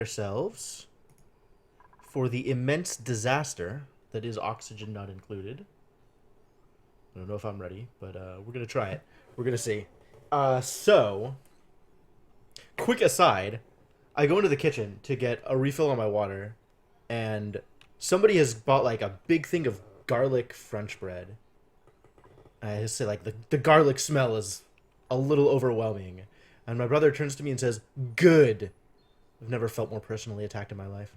Ourselves for the immense disaster that is oxygen not included. I don't know if I'm ready, but we're gonna try it. We're gonna see. So, quick aside, I go into the kitchen to get a refill on my water, and somebody has bought like a big thing of garlic French bread. I just say like the garlic smell is a little overwhelming, and my brother turns to me and says, "Good." I've never felt more personally attacked in my life.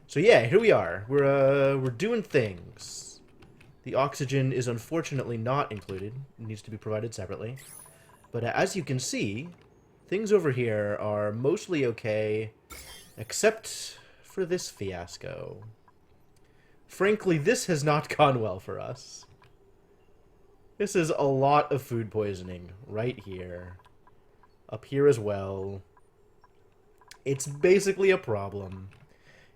So yeah, here we are. We're doing things. The oxygen is unfortunately not included. It needs to be provided separately. But as you can see, things over here are mostly okay, except for this fiasco. Frankly, this has not gone well for us. This is a lot of food poisoning right here. Up here as well. It's basically a problem.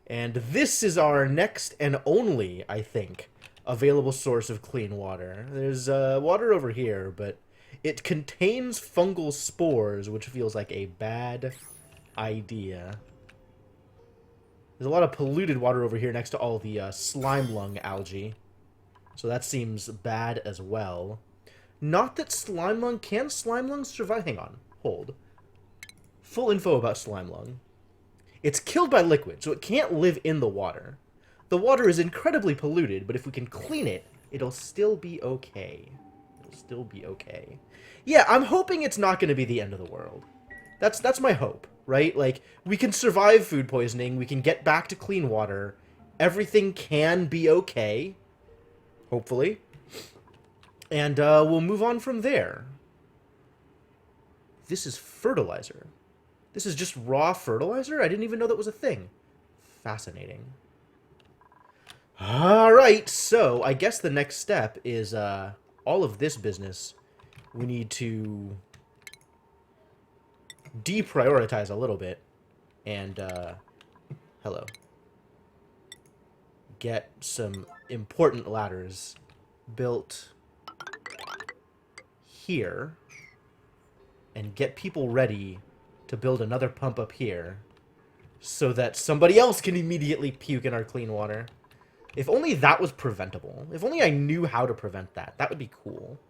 And this is our next and only, I think, available source of clean water. There's water over here, but it contains fungal spores, which feels like a bad idea. There's a lot of polluted water over here next to all the slime lung algae. So that seems bad as well. Not that slime lung... Can slime lung survive? Hang on. Hold. Full info about slime lung. It's killed by liquid, so it can't live in the water. The water is incredibly polluted, but if we can clean it, it'll still be okay. It'll still be okay. Yeah, I'm hoping it's not going to be the end of the world. That's my hope, right? Like, we can survive food poisoning, we can get back to clean water, everything can be okay, hopefully, and we'll move on from there. This is fertilizer. This is just raw fertilizer? I didn't even know that was a thing. Fascinating. Alright, so I guess the next step is all of this business. We need to deprioritize a little bit. And, hello. Get some important ladders built here. And get people ready to build another pump up here so that somebody else can immediately puke in our clean water. If only that was preventable. If only I knew how to prevent that. That would be cool.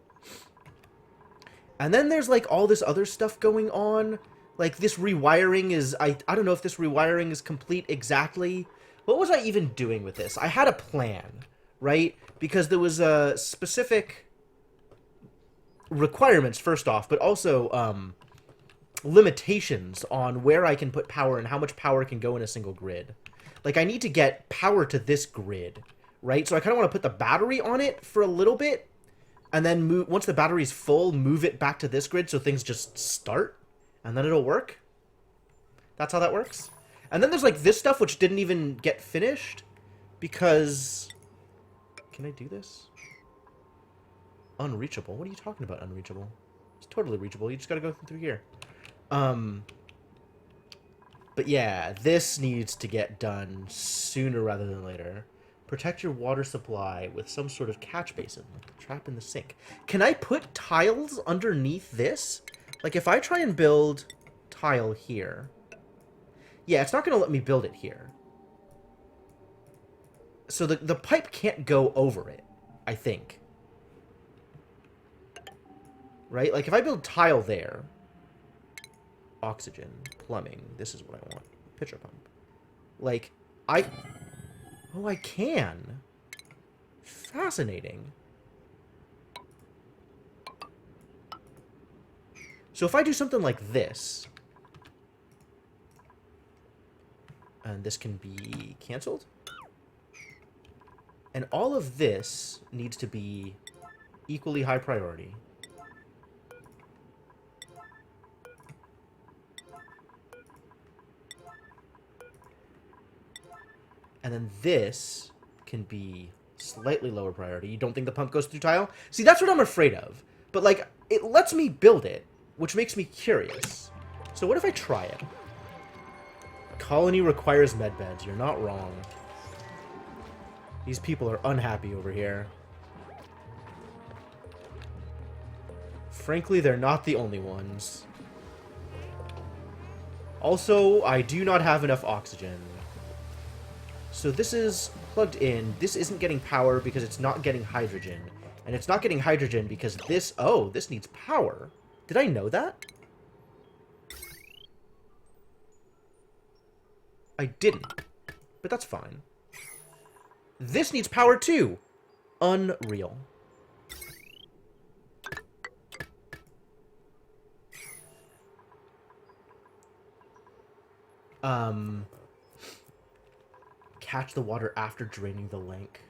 And then there's like all this other stuff going on. Like this rewiring is... I don't know if this rewiring is complete exactly. What was I even doing with this? I had a plan, right? Because there was a specific requirements first off, but also limitations on where I can put power and how much power can go in a single grid. Like, I need to get power to this grid, right? So I kind of want to put the battery on it for a little bit, and then move, once the battery's full, move it back to this grid so things just start, and then it'll work. That's how that works. And then there's, like, this stuff which didn't even get finished, because... Can I do this? Unreachable? What are you talking about, unreachable? It's totally reachable. You just gotta go through here. But yeah, this needs to get done sooner rather than later. Protect your water supply with some sort of catch basin. Trap in the sink. Can I put tiles underneath this? Like, if I try and build tile here... Yeah, it's not going to let me build it here. So the pipe can't go over it, I think. Right? Like, if I build tile there... Oxygen, plumbing, this is what I want. Pitcher pump. Like, Oh, I can. Fascinating. So if I do something like this... And this can be canceled. And all of this needs to be equally high priority. And then this can be slightly lower priority. You don't think the pump goes through tile? See, that's what I'm afraid of. But, like, it lets me build it, which makes me curious. So what if I try it? Colony requires medbeds. You're not wrong. These people are unhappy over here. Frankly, they're not the only ones. Also, I do not have enough oxygen. So this is plugged in. This isn't getting power because it's not getting hydrogen. And it's not getting hydrogen because this... Oh, this needs power. Did I know that? I didn't. But that's fine. This needs power too. Unreal. Catch the water after draining the lake.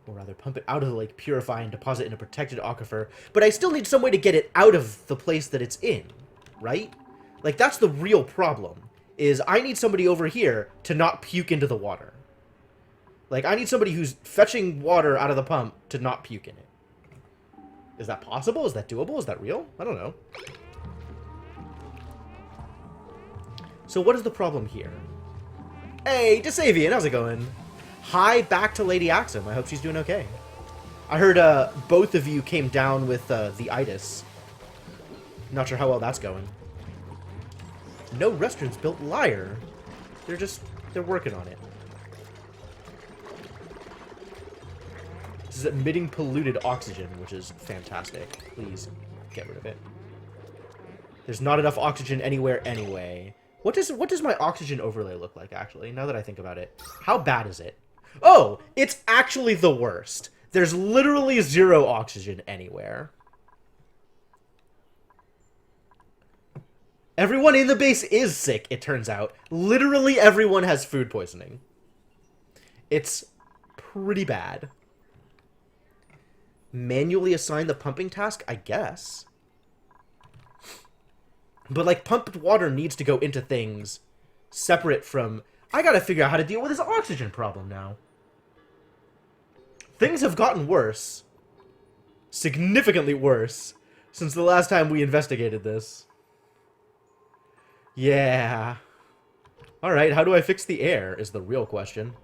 Or rather, pump it out of the lake, purify, and deposit in a protected aquifer. But I still need some way to get it out of the place that it's in, right? Like, that's the real problem, is I need somebody over here to not puke into the water. Like, I need somebody who's fetching water out of the pump to not puke in it. Is that possible? Is that doable? Is that real? I don't know. So what is the problem here? Hey, Desavian, how's it going? Hi back to Lady Axum. I hope she's doing okay. I heard both of you came down with the itis. Not sure how well that's going. No restaurants built, liar. They're working on it. This is emitting polluted oxygen, which is fantastic. Please get rid of it. There's not enough oxygen anywhere anyway. What does my oxygen overlay look like, actually, now that I think about it? How bad is it? Oh, it's actually the worst. There's literally 0 oxygen anywhere. Everyone in the base is sick, it turns out. Literally everyone has food poisoning. It's pretty bad. Manually assign the pumping task, I guess. But, like, pumped water needs to go into things separate from... I gotta figure out how to deal with this oxygen problem now. Things have gotten worse. Significantly worse. Since the last time we investigated this. Yeah. Alright, how do I fix the air is the real question.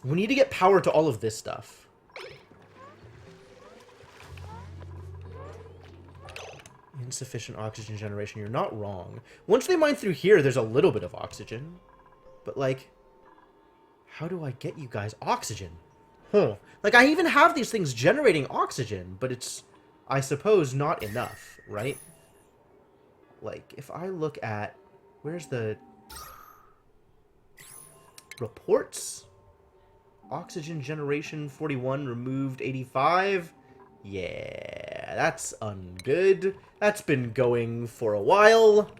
We need to get power to all of this stuff. Insufficient oxygen generation. You're not wrong. Once they mine through here, there's a little bit of oxygen. But, like, how do I get you guys oxygen? Huh. Like, I even have these things generating oxygen, but it's, I suppose, not enough, right? Like, if I look at... Where's the... Reports? Oxygen generation 41, removed 85... Yeah, that's ungood. That's been going for a while.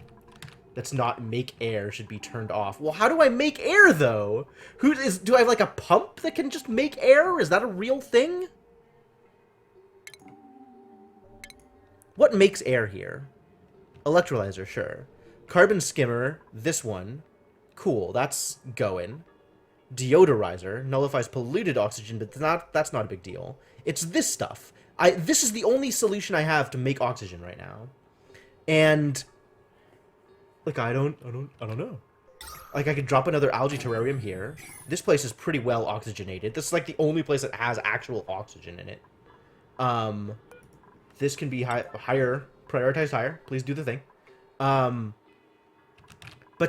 That's not make air should be turned off. Well, how do I make air, though? Do I have, like, a pump that can just make air? Is that a real thing? What makes air here? Electrolyzer, sure. Carbon skimmer, this one. Cool, that's going. Deodorizer nullifies polluted oxygen, but that's not a big deal. It's this stuff. This is the only solution I have to make oxygen right now. And like I don't know. Like I could drop another algae terrarium here. This place is pretty well oxygenated. This is like the only place that has actual oxygen in it. This can be higher, prioritized higher. Please do the thing. But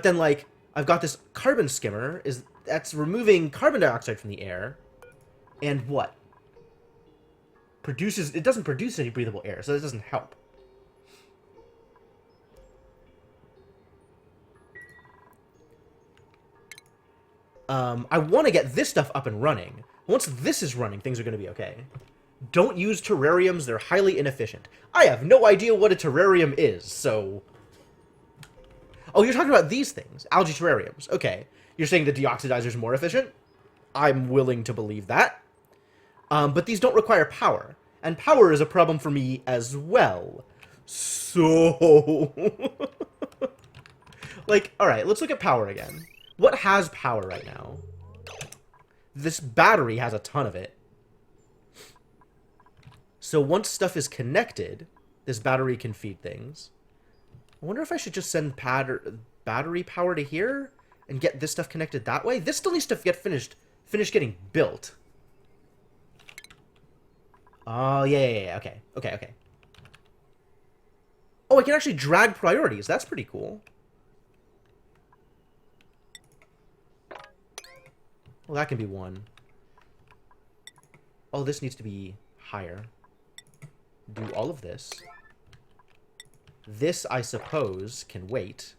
then like I've got this carbon skimmer that's removing carbon dioxide from the air. And what? It doesn't produce any breathable air, so it doesn't help. I want to get this stuff up and running. Once this is running, things are going to be okay. Don't use terrariums, they're highly inefficient. I have no idea what a terrarium is, so... Oh, you're talking about these things. Algae terrariums. Okay. You're saying the deoxidizer is more efficient? I'm willing to believe that. But these don't require power. And power is a problem for me as well. So... like, alright, let's look at power again. What has power right now? This battery has a ton of it. So once stuff is connected, this battery can feed things. I wonder if I should just send battery power to here and get this stuff connected that way. This still needs to get finish getting built. Oh, yeah, okay. Oh, I can actually drag priorities. That's pretty cool. Well, that can be 1. Oh, this needs to be higher. Do all of this. This, I suppose, can wait.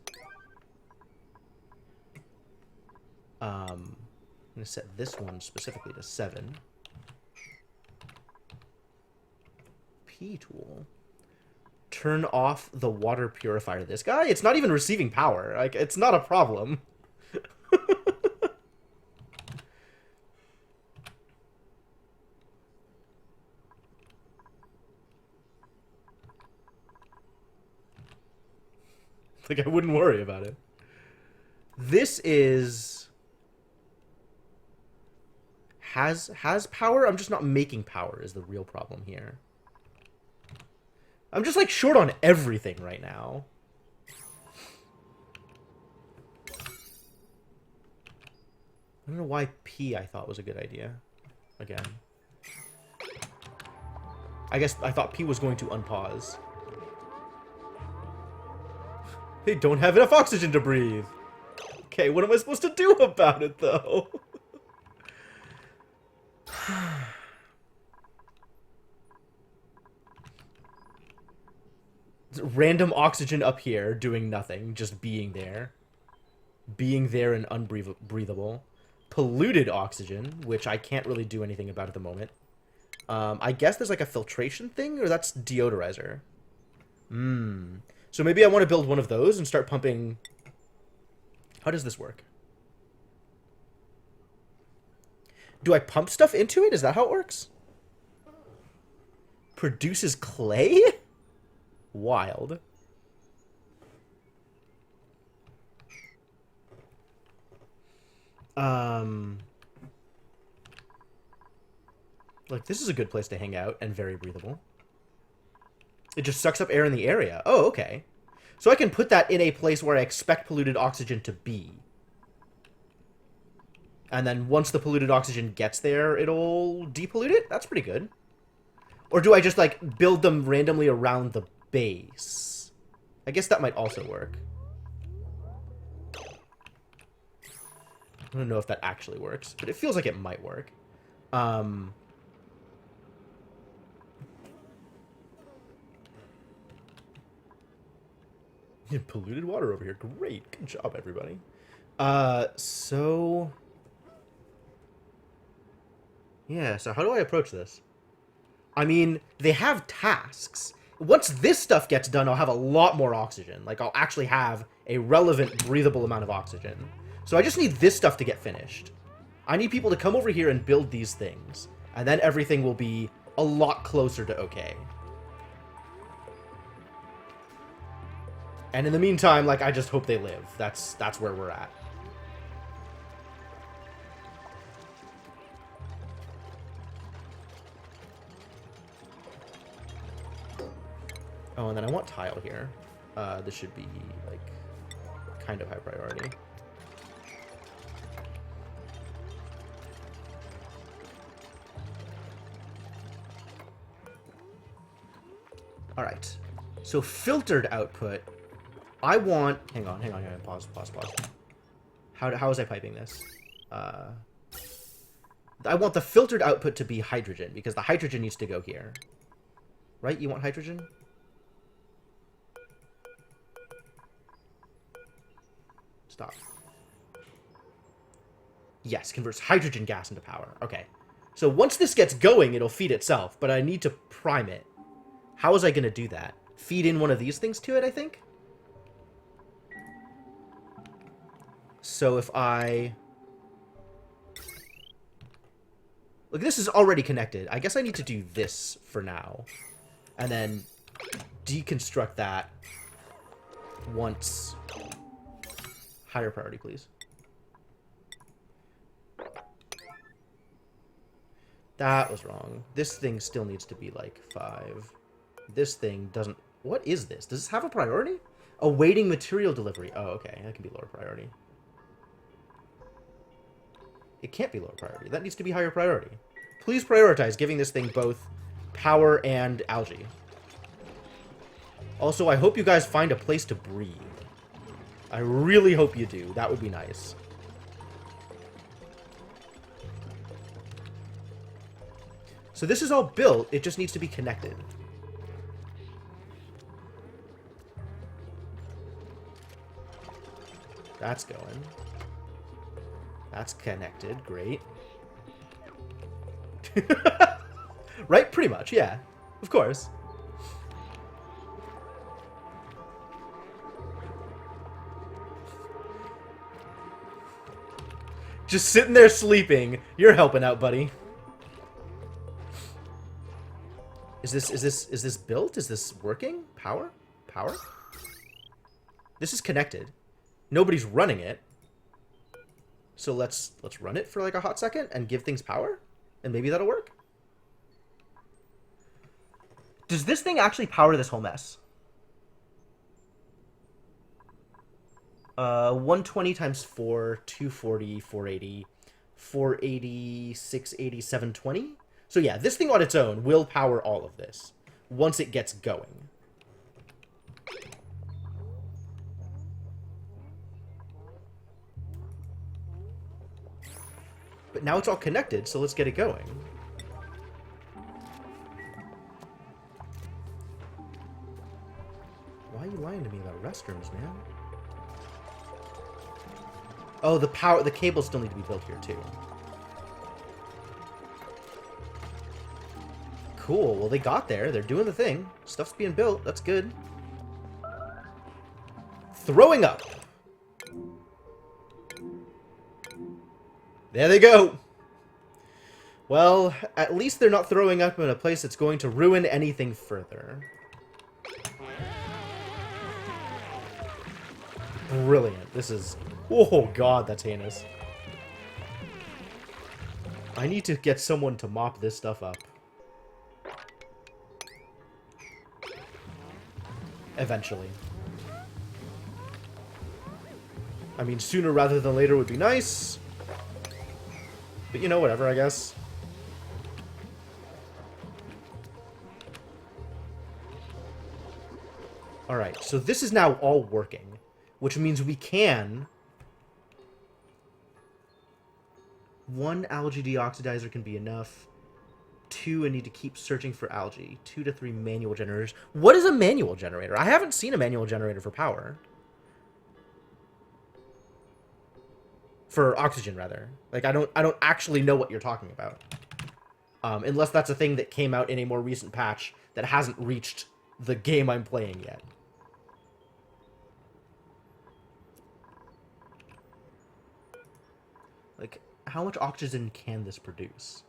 I'm going to set this one specifically to 7. P tool. Turn off the water purifier. This guy, it's not even receiving power. Like, it's not a problem. Like, I wouldn't worry about it. This is... Has power? I'm just not making power is the real problem here. I'm just, like, short on everything right now. I don't know why P I thought was a good idea. Again. I guess I thought P was going to unpause. They don't have enough oxygen to breathe. Okay, what am I supposed to do about it, though? Random oxygen up here doing nothing, just being there. Being there and unbreathable. Polluted oxygen, which I can't really do anything about at the moment. I guess there's like a filtration thing, or that's deodorizer. So maybe I want to build one of those and start pumping... How does this work? Do I pump stuff into it? Is that how it works? Produces clay? Wild. Like, this is a good place to hang out and very breathable. It just sucks up air in the area. Oh, okay. So I can put that in a place where I expect polluted oxygen to be. And then once the polluted oxygen gets there, it'll depollute it? That's pretty good. Or do I just, like, build them randomly around the base? I guess that might also work. I don't know if that actually works, but it feels like it might work. Polluted water over here. Great. Good job, everybody. So... Yeah, so how do I approach this? I mean, they have tasks. Once this stuff gets done, I'll have a lot more oxygen. Like, I'll actually have a relevant, breathable amount of oxygen. So I just need this stuff to get finished. I need people to come over here and build these things. And then everything will be a lot closer to okay. And in the meantime, like, I just hope they live. That's where we're at. Oh, and then I want tile here. This should be, like, kind of high priority. Alright. So, filtered output. I want... Hang on. Pause. How was I piping this? I want the filtered output to be hydrogen, because the hydrogen needs to go here. Right? You want hydrogen? Stop. Yes, converts hydrogen gas into power. Okay. So once this gets going, it'll feed itself, but I need to prime it. How was I going to do that? Feed in one of these things to it, I think? So if I... Look, this is already connected. I guess I need to do this for now. And then deconstruct that once... Higher priority, please. That was wrong. This thing still needs to be, like, 5. This thing doesn't... What is this? Does this have a priority? Awaiting material delivery. Oh, okay. That can be lower priority. It can't be lower priority. That needs to be higher priority. Please prioritize giving this thing both power and algae. Also, I hope you guys find a place to breathe. I really hope you do. That would be nice. So this is all built. It just needs to be connected. That's going. That's connected. Great. Right? Pretty much, yeah. Of course. Just sitting there sleeping. You're helping out, buddy. Is this built? Is this working? Power? Power? This is connected. Nobody's running it. So let's run it for like a hot second and give things power? And maybe that'll work? Does this thing actually power this whole mess? 120 times 4, 240, 480, 480, 680, 720. So yeah, this thing on its own will power all of this once it gets going. But now it's all connected, so let's get it going. Why are you lying to me about restrooms, man? Oh, the cables still need to be built here, too. Cool. Well, they got there. They're doing the thing. Stuff's being built. That's good. Throwing up. There they go. Well, at least they're not throwing up in a place that's going to ruin anything further. Brilliant. This is... Oh, God, that's heinous. I need to get someone to mop this stuff up. Eventually. I mean, sooner rather than later would be nice. But, you know, whatever, I guess. Alright, so this is now all working. Which means we can... One algae deoxidizer can be enough. 2, I need to keep searching for algae. 2 to 3 manual generators. What is a manual generator? I haven't seen a manual generator for power. For oxygen, rather. Like, I don't actually know what you're talking about. Unless that's a thing that came out in a more recent patch that hasn't reached the game I'm playing yet. Like, how much oxygen can this produce?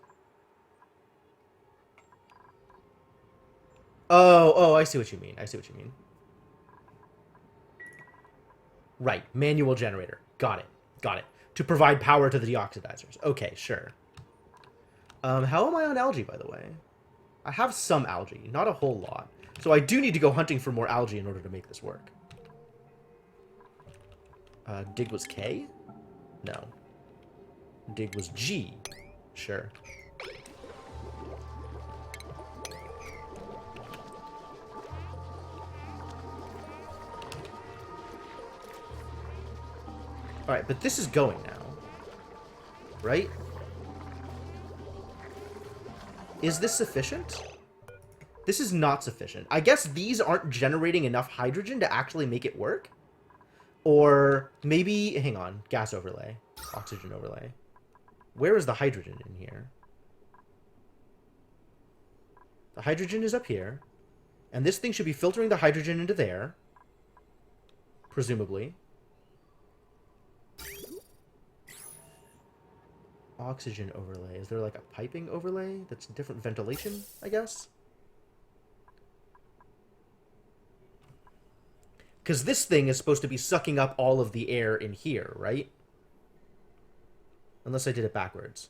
Oh, I see what you mean. I see what you mean. Right, manual generator. Got it. Got it. To provide power to the deoxidizers. Okay, sure. How am I on algae, by the way? I have some algae, not a whole lot. So I do need to go hunting for more algae in order to make this work. Dig was K? No. Dig was G. Sure. Alright, but this is going now. Right? Is this sufficient? This is not sufficient. I guess these aren't generating enough hydrogen to actually make it work? Or maybe... Hang on. Gas overlay. Oxygen overlay. Where is the hydrogen in here? The hydrogen is up here. And this thing should be filtering the hydrogen into there. Presumably. Oxygen overlay. Is there like a piping overlay that's different ventilation, I guess? Because this thing is supposed to be sucking up all of the air in here, right? Unless I did it backwards.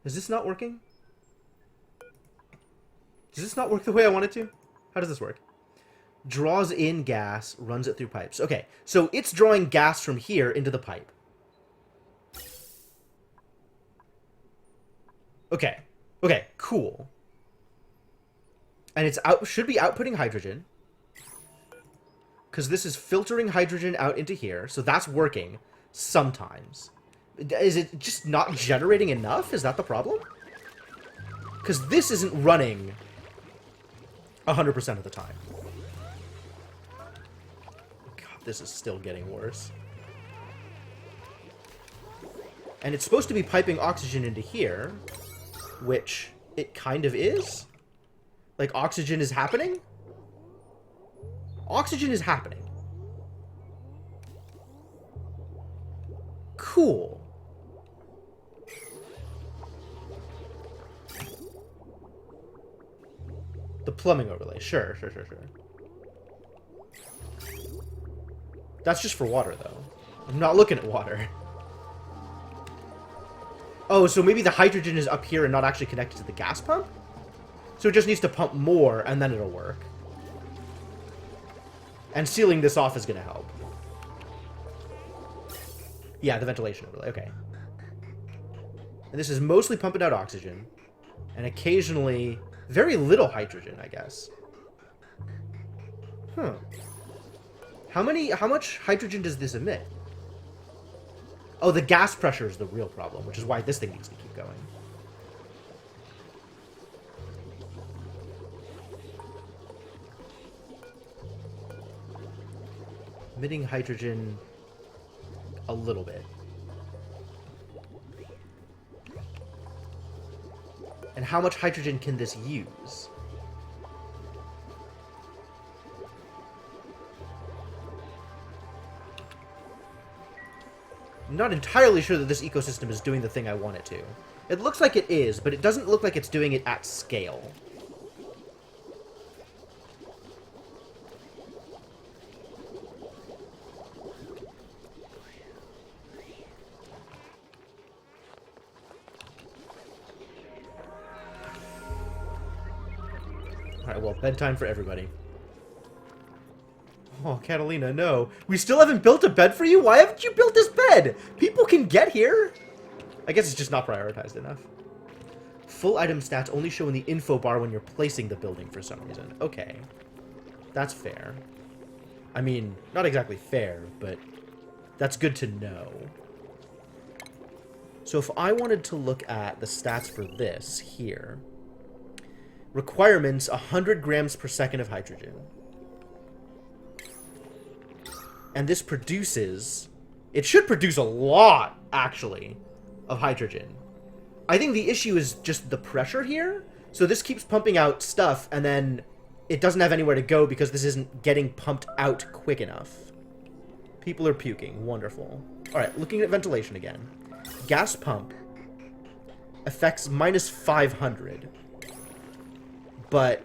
Is this not working? Does this not work the way I want it to? How does this work? Draws in gas, runs it through pipes. Okay, so it's drawing gas from here into the pipe. Okay. Okay, cool. And it's should be outputting hydrogen. Because this is filtering hydrogen out into here. So that's working sometimes. Is it just not generating enough? Is that the problem? Because this isn't running 100% of the time. God, this is still getting worse. And it's supposed to be piping oxygen into here, which it kind of is. Like, oxygen is happening? Oxygen is happening. Cool. The plumbing overlay. Sure. That's just for water, though. I'm not looking at water. Oh, so maybe the hydrogen is up here and not actually connected to the gas pump? So it just needs to pump more, and then it'll work. And sealing this off is going to help. Yeah, the ventilation overlay. Okay. And this is mostly pumping out oxygen. And occasionally, very little hydrogen, I guess. Huh. How much hydrogen does this emit? Oh, the gas pressure is the real problem, which is why this thing needs to keep going. Emitting hydrogen a little bit. And how much hydrogen can this use? I'm not entirely sure that this ecosystem is doing the thing I want it to. It looks like it is, but it doesn't look like it's doing it at scale. Alright, well, bedtime for everybody. Oh, Catalina, no. We still haven't built a bed for you? Why haven't you built this bed? People can get here. I guess it's just not prioritized enough. Full item stats only show in the info bar when you're placing the building for some reason. Okay. That's fair. I mean, not exactly fair, but that's good to know. So if I wanted to look at the stats for this here. Requirements, 100 grams per second of hydrogen. And this produces... It should produce a lot, actually, of hydrogen. I think the issue is just the pressure here. So this keeps pumping out stuff, and then it doesn't have anywhere to go because this isn't getting pumped out quick enough. People are puking. Wonderful. Alright, looking at ventilation again. Gas pump affects minus 500. But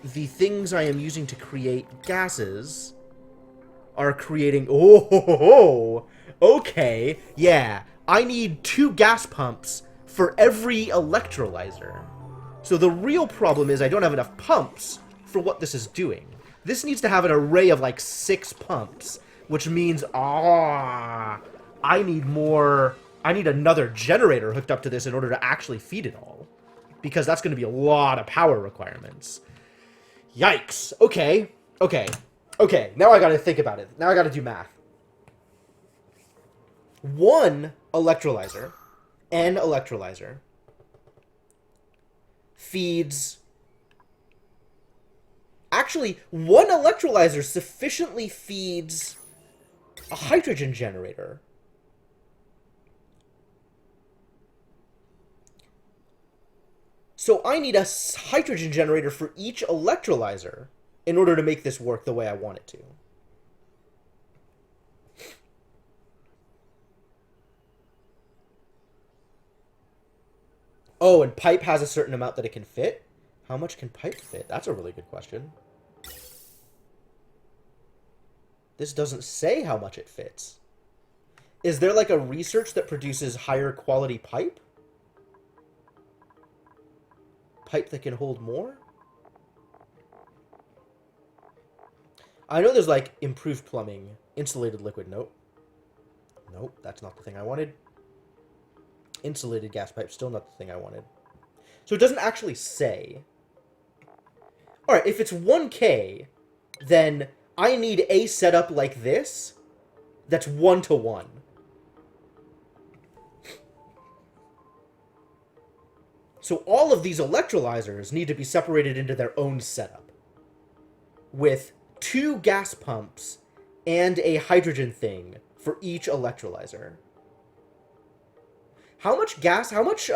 the things I am using to create gases are creating... Oh, okay. Yeah, I need 2 gas pumps for every electrolyzer. So the real problem is I don't have enough pumps for what this is doing. This needs to have an array of like 6 pumps, which means, I need more... I need another generator hooked up to this in order to actually feed it all. Because that's going to be a lot of power requirements. Yikes. Okay. Now I got to think about it. Now I got to do math. 1 electrolyzer, an electrolyzer, feeds... Actually, 1 electrolyzer sufficiently feeds a hydrogen generator. So I need a hydrogen generator for each electrolyzer in order to make this work the way I want it to. Oh, and pipe has a certain amount that it can fit? How much can pipe fit? That's a really good question. This doesn't say how much it fits. Is there like a research that produces higher quality pipe? Pipe that can hold more? I know there's like improved plumbing, insulated liquid. Nope, that's not the thing I wanted. Insulated gas pipe, still not the thing I wanted. So it doesn't actually say. Alright, if it's 1K, then I need a setup like this that's 1-to-1. So all of these electrolyzers need to be separated into their own setup, with 2 gas pumps and a hydrogen thing for each electrolyzer. How much gas, how much,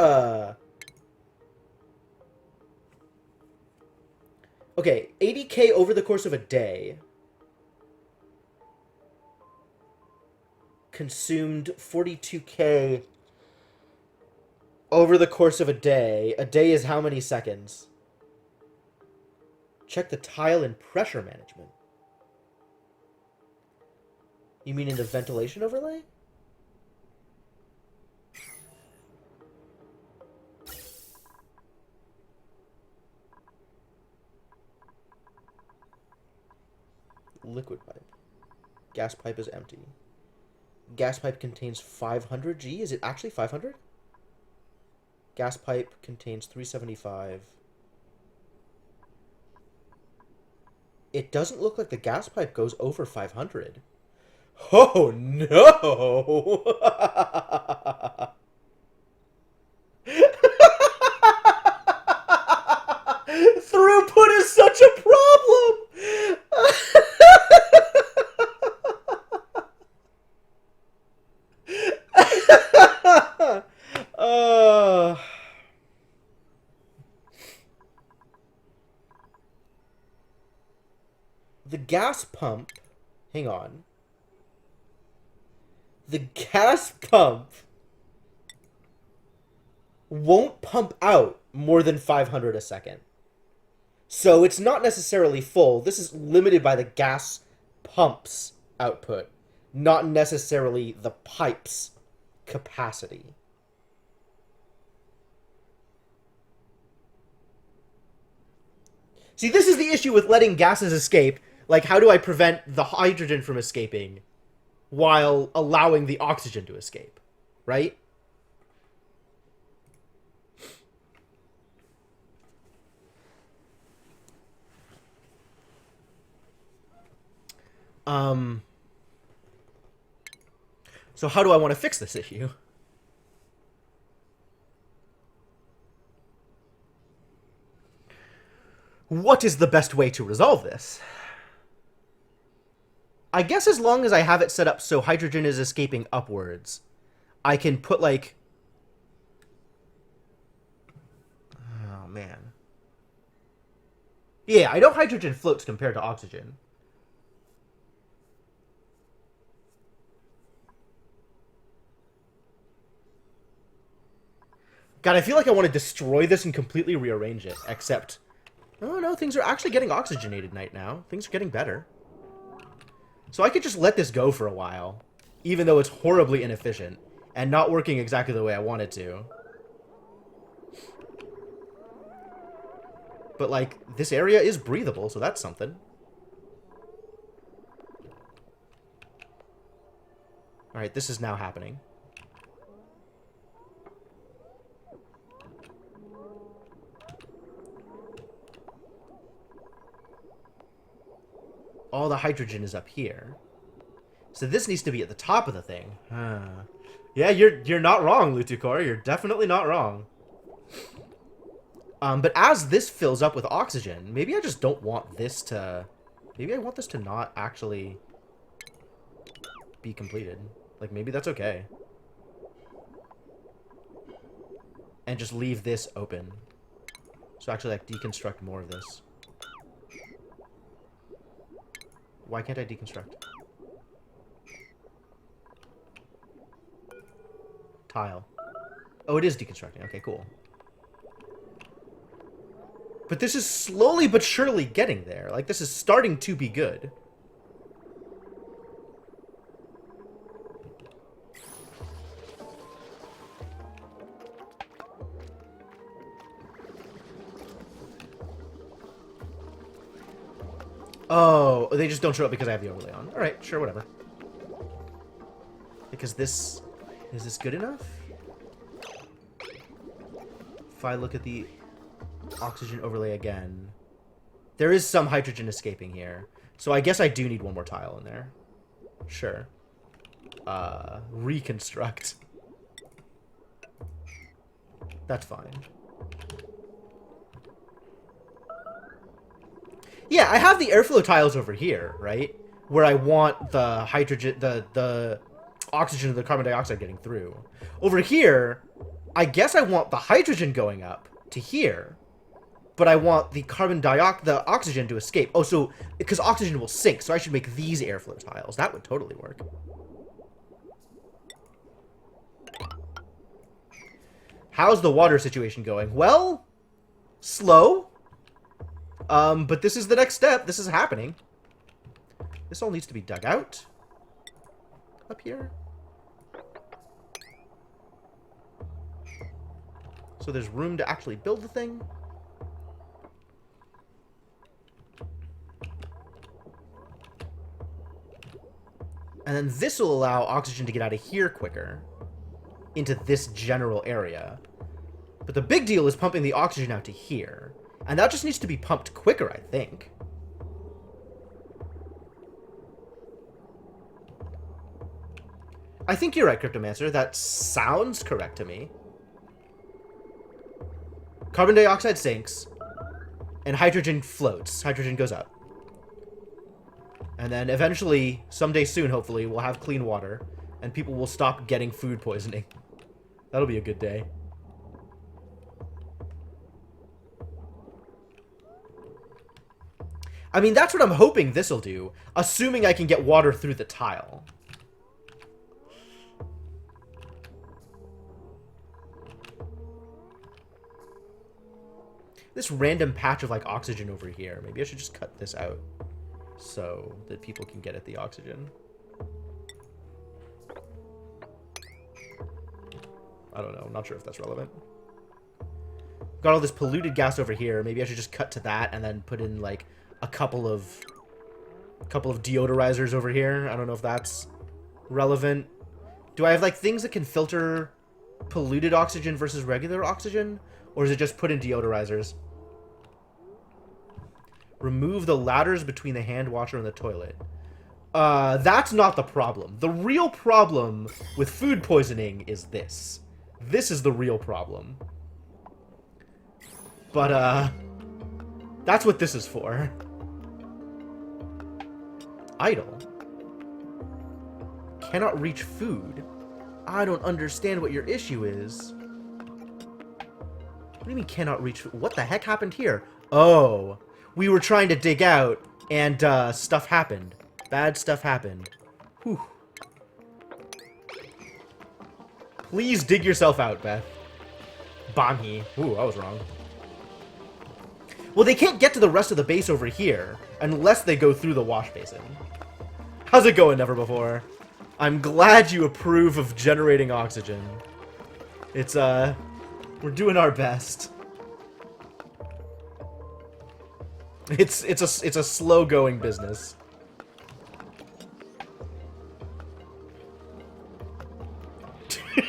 okay, 80K over the course of a day. Consumed 42K over the course of a day. A day is how many seconds? Check the tile and pressure management. You mean in the ventilation overlay? Liquid pipe. Gas pipe is empty. Gas pipe contains 500 G. Is it actually 500? Gas pipe contains 375. It doesn't look like the gas pipe goes over 500. Oh no! Throughput is such a problem! The gas pump... Hang on. The gas pump won't pump out more than 500 a second. So it's not necessarily full. This is limited by the gas pump's output, not necessarily the pipe's capacity. See, this is the issue with letting gases escape. Like, how do I prevent the hydrogen from escaping while allowing the oxygen to escape? Right? So how do I want to fix this issue? What is the best way to resolve this? I guess as long as I have it set up so hydrogen is escaping upwards, I can put, like... Oh, man. Yeah, I know hydrogen floats compared to oxygen. God, I feel like I want to destroy this and completely rearrange it, except... Oh, no, things are actually getting oxygenated right now. Things are getting better. So I could just let this go for a while, even though it's horribly inefficient and not working exactly the way I want it to. But, like, this area is breathable, so that's something. Alright, this is now happening. All the hydrogen is up here. So this needs to be at the top of the thing. Yeah, you're not wrong, Lutukor. You're definitely not wrong. But as this fills up with oxygen, maybe I just don't want this to... Maybe I want this to not actually be completed. Like, maybe that's okay. And just leave this open. So actually, like, deconstruct more of this. Why can't I deconstruct? Tile. Oh, it is deconstructing. Okay, cool. But this is slowly but surely getting there. Like, this is starting to be good. Oh, they just don't show up because I have the overlay on. Alright, sure, whatever. Because this... Is this good enough? If I look at the oxygen overlay again... There is some hydrogen escaping here. So I guess I do need one more tile in there. Sure. Reconstruct. That's fine. Yeah, I have the airflow tiles over here, right? Where I want the hydrogen, the oxygen and the carbon dioxide getting through. Over here, I guess I want the hydrogen going up to here, but I want the the oxygen to escape. Oh, so because oxygen will sink, so I should make these airflow tiles. That would totally work. How's the water situation going? Well, slow. But this is the next step. This is happening. This all needs to be dug out. Up here. So there's room to actually build the thing. And then this will allow oxygen to get out of here quicker. Into this general area. But the big deal is pumping the oxygen out to here. And that just needs to be pumped quicker, I think. I think you're right, Cryptomancer. That sounds correct to me. Carbon dioxide sinks. And hydrogen floats. Hydrogen goes up. And then eventually, someday soon, hopefully, we'll have clean water. And people will stop getting food poisoning. That'll be a good day. I mean, that's what I'm hoping this'll do. Assuming I can get water through the tile. This random patch of, like, oxygen over here. Maybe I should just cut this out. So that people can get at the oxygen. I don't know. I'm not sure if that's relevant. Got all this polluted gas over here. Maybe I should just cut to that and then put in, like, a couple of deodorizers over here. I don't know if that's relevant. Do I have, like, things that can filter polluted oxygen versus regular oxygen? Or is it just put in deodorizers? Remove the ladders between the hand washer and the toilet. That's not the problem. The real problem with food poisoning is this. This is the real problem. But, that's what this is for. Idle. Cannot reach food. I don't understand what your issue is. What do you mean cannot reach food? What the heck happened here? Oh. We were trying to dig out, and, stuff happened. Bad stuff happened. Whew. Please dig yourself out, Beth. Banhi. Ooh, I was wrong. Well, they can't get to the rest of the base over here unless they go through the wash basin. How's it going, Never Before? I'm glad you approve of generating oxygen. It's, we're doing our best. It's a slow-going business.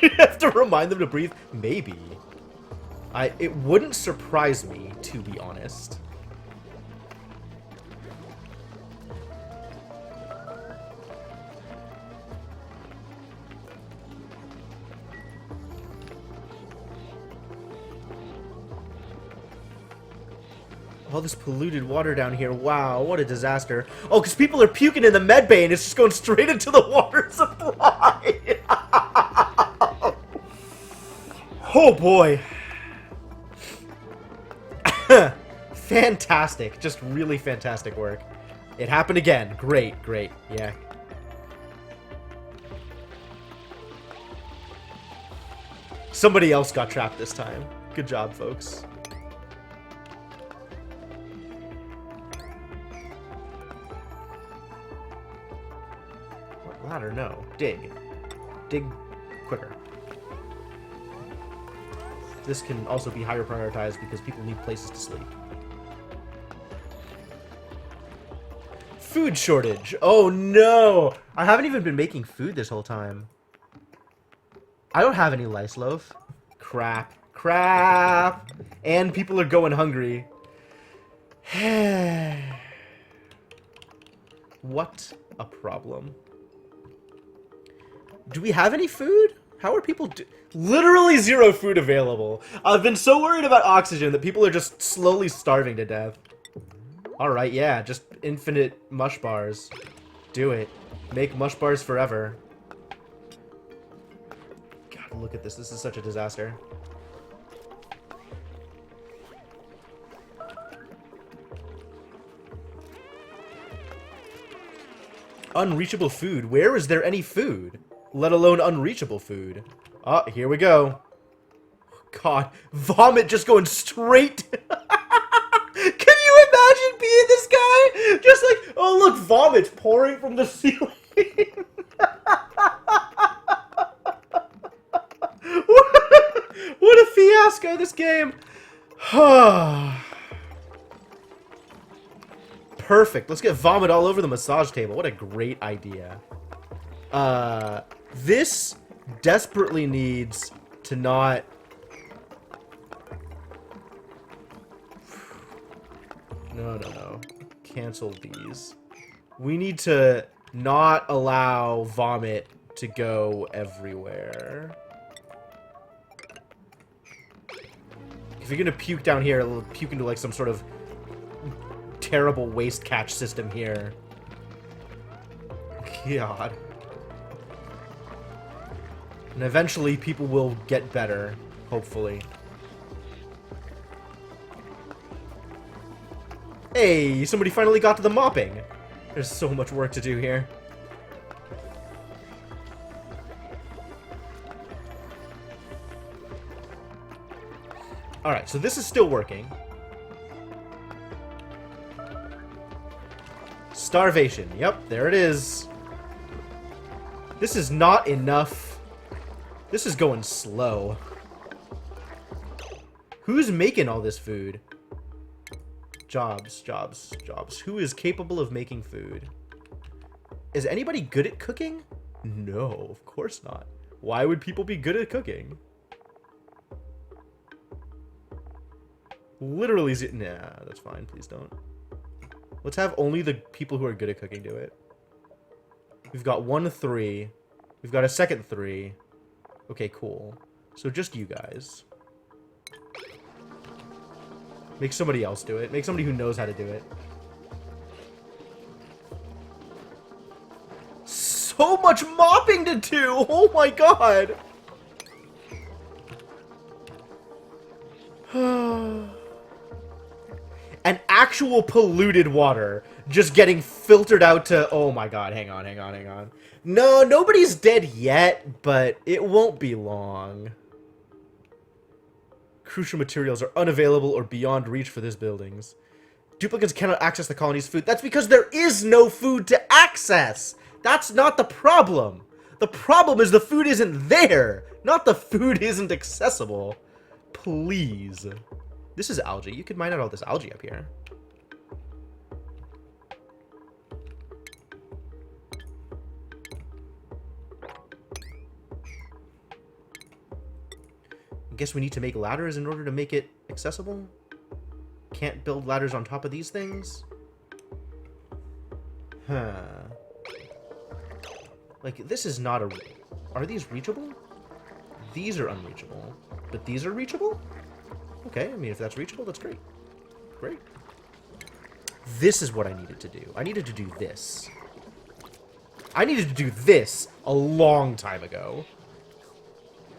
You have to remind them to breathe? Maybe. It wouldn't surprise me, to be honest. All this polluted water down here. Wow, what a disaster. Oh, because people are puking in the med bay and it's just going straight into the water supply. Oh, boy. Fantastic. Just really fantastic work. It happened again. Great, great. Yeah. Somebody else got trapped this time. Good job, folks. What ladder? No. Dig. Dig quicker. This can also be higher prioritized because people need places to sleep. Food shortage. Oh no! I haven't even been making food this whole time. I don't have any lice loaf. Crap. Crap! And people are going hungry. What a problem. Do we have any food? How are people literally zero food available. I've been so worried about oxygen that people are just slowly starving to death. Alright, yeah, just infinite mush bars. Do it. Make mush bars forever. God, look at this. This is such a disaster. Unreachable food. Where is there any food? Let alone unreachable food. Oh, here we go. God, vomit just going straight. Can you imagine being this guy? Just like, oh look, vomit pouring from the ceiling. What a fiasco, this game. Perfect. Let's get vomit all over the massage table. What a great idea. This desperately needs to not... No. Cancel these. We need to not allow vomit to go everywhere. If you're gonna puke down here, it'll puke into like some sort of terrible waste catch system here. God. And eventually people will get better, hopefully. Hey, somebody finally got to the mopping. There's so much work to do here. Alright, so this is still working. Starvation. Yep, there it is. This is not enough. This is going slow. Who's making all this food? Jobs. Who is capable of making food? Is anybody good at cooking? No, of course not. Why would people be good at cooking? Literally, nah, that's fine. Please don't. Let's have only the people who are good at cooking do it. We've got 1 3. We've got a second 3. Okay, cool. So just you guys. Make somebody else do it. Make somebody who knows how to do it. So much mopping to do! Oh my god! And actual polluted water just getting filtered out to... Oh my god, hang on. No, nobody's dead yet, but it won't be long. Crucial materials are unavailable or beyond reach for this buildings. Duplicates cannot access the colony's food. That's because there is no food to access! That's not the problem! The problem is the food isn't there! Not the food isn't accessible. Please. This is algae. You could mine out all this algae up here. I guess we need to make ladders in order to make it accessible? Can't build ladders on top of these things? Huh. Like, this is not a... Are these reachable? These are unreachable. But these are reachable? Okay, I mean, if that's reachable, that's great. Great. This is what I needed to do. I needed to do this. I needed to do this a long time ago.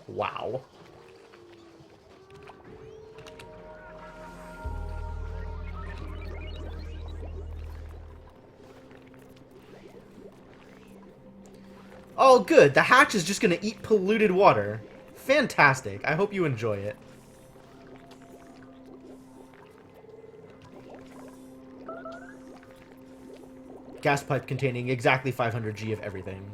Wow. Oh, good. The hatch is just going to eat polluted water. Fantastic. I hope you enjoy it. Gas pipe containing exactly 500 G of everything.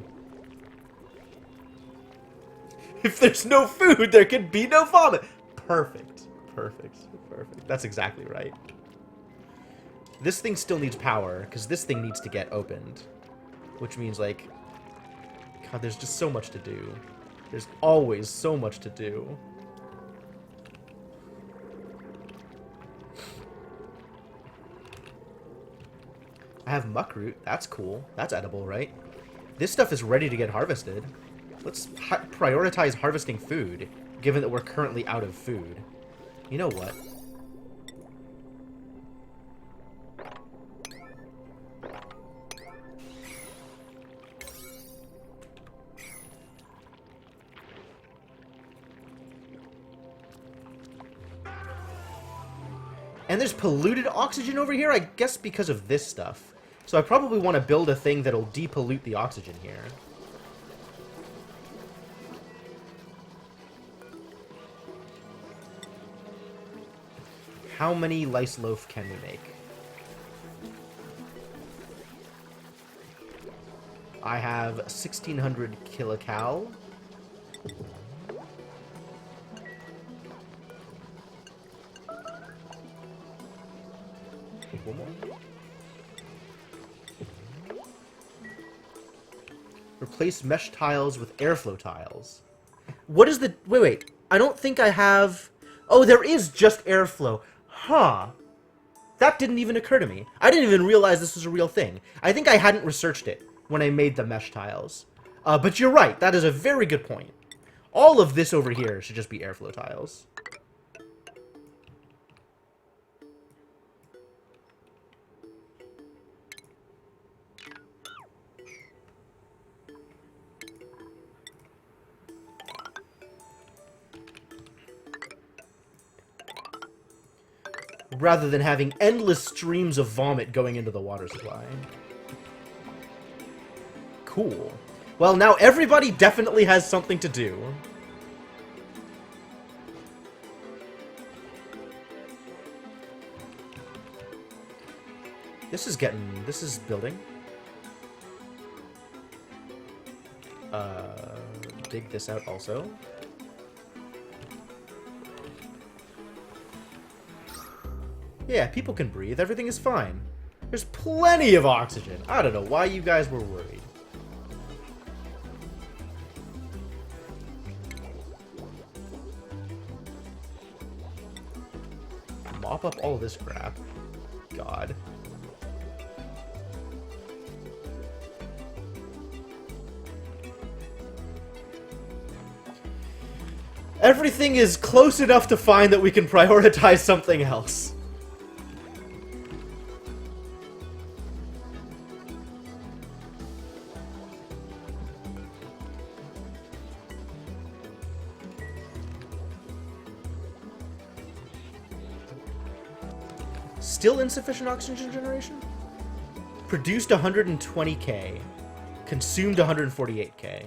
If there's no food, there can be no vomit. Perfect. That's exactly right. This thing still needs power, because this thing needs to get opened. Which means, like... God, there's just so much to do. There's always so much to do. have muckroot. That's cool. That's edible, right? This stuff is ready to get harvested. Let's prioritize harvesting food, given that we're currently out of food. You know what? And there's polluted oxygen over here, I guess because of this stuff. So I probably want to build a thing that'll depollute the oxygen here. How many lice loaf can we make? I have 1,600 kilocal. One more. Replace mesh tiles with airflow tiles. What is the... Wait. I don't think I have... Oh, there is just airflow. Huh. That didn't even occur to me. I didn't even realize this was a real thing. I think I hadn't researched it when I made the mesh tiles. But you're right. That is a very good point. All of this over here should just be airflow tiles. Rather than having endless streams of vomit going into the water supply. Cool. Well, now everybody definitely has something to do. This is building. Dig this out also. Yeah, people can breathe. Everything is fine. There's plenty of oxygen. I don't know why you guys were worried. Mop up all this crap. God. Everything is close enough to find that we can prioritize something else. Still insufficient oxygen generation? Produced 120k. Consumed 148k.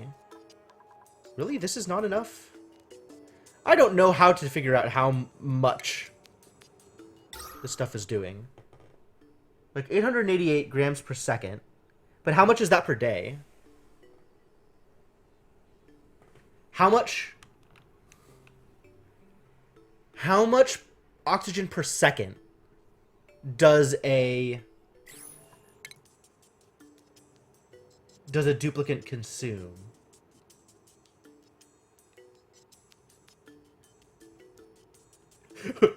Really? This is not enough? I don't know how to figure out how much this stuff is doing. Like 888 grams per second. But how much is that per day? How much oxygen per second does a duplicate consume?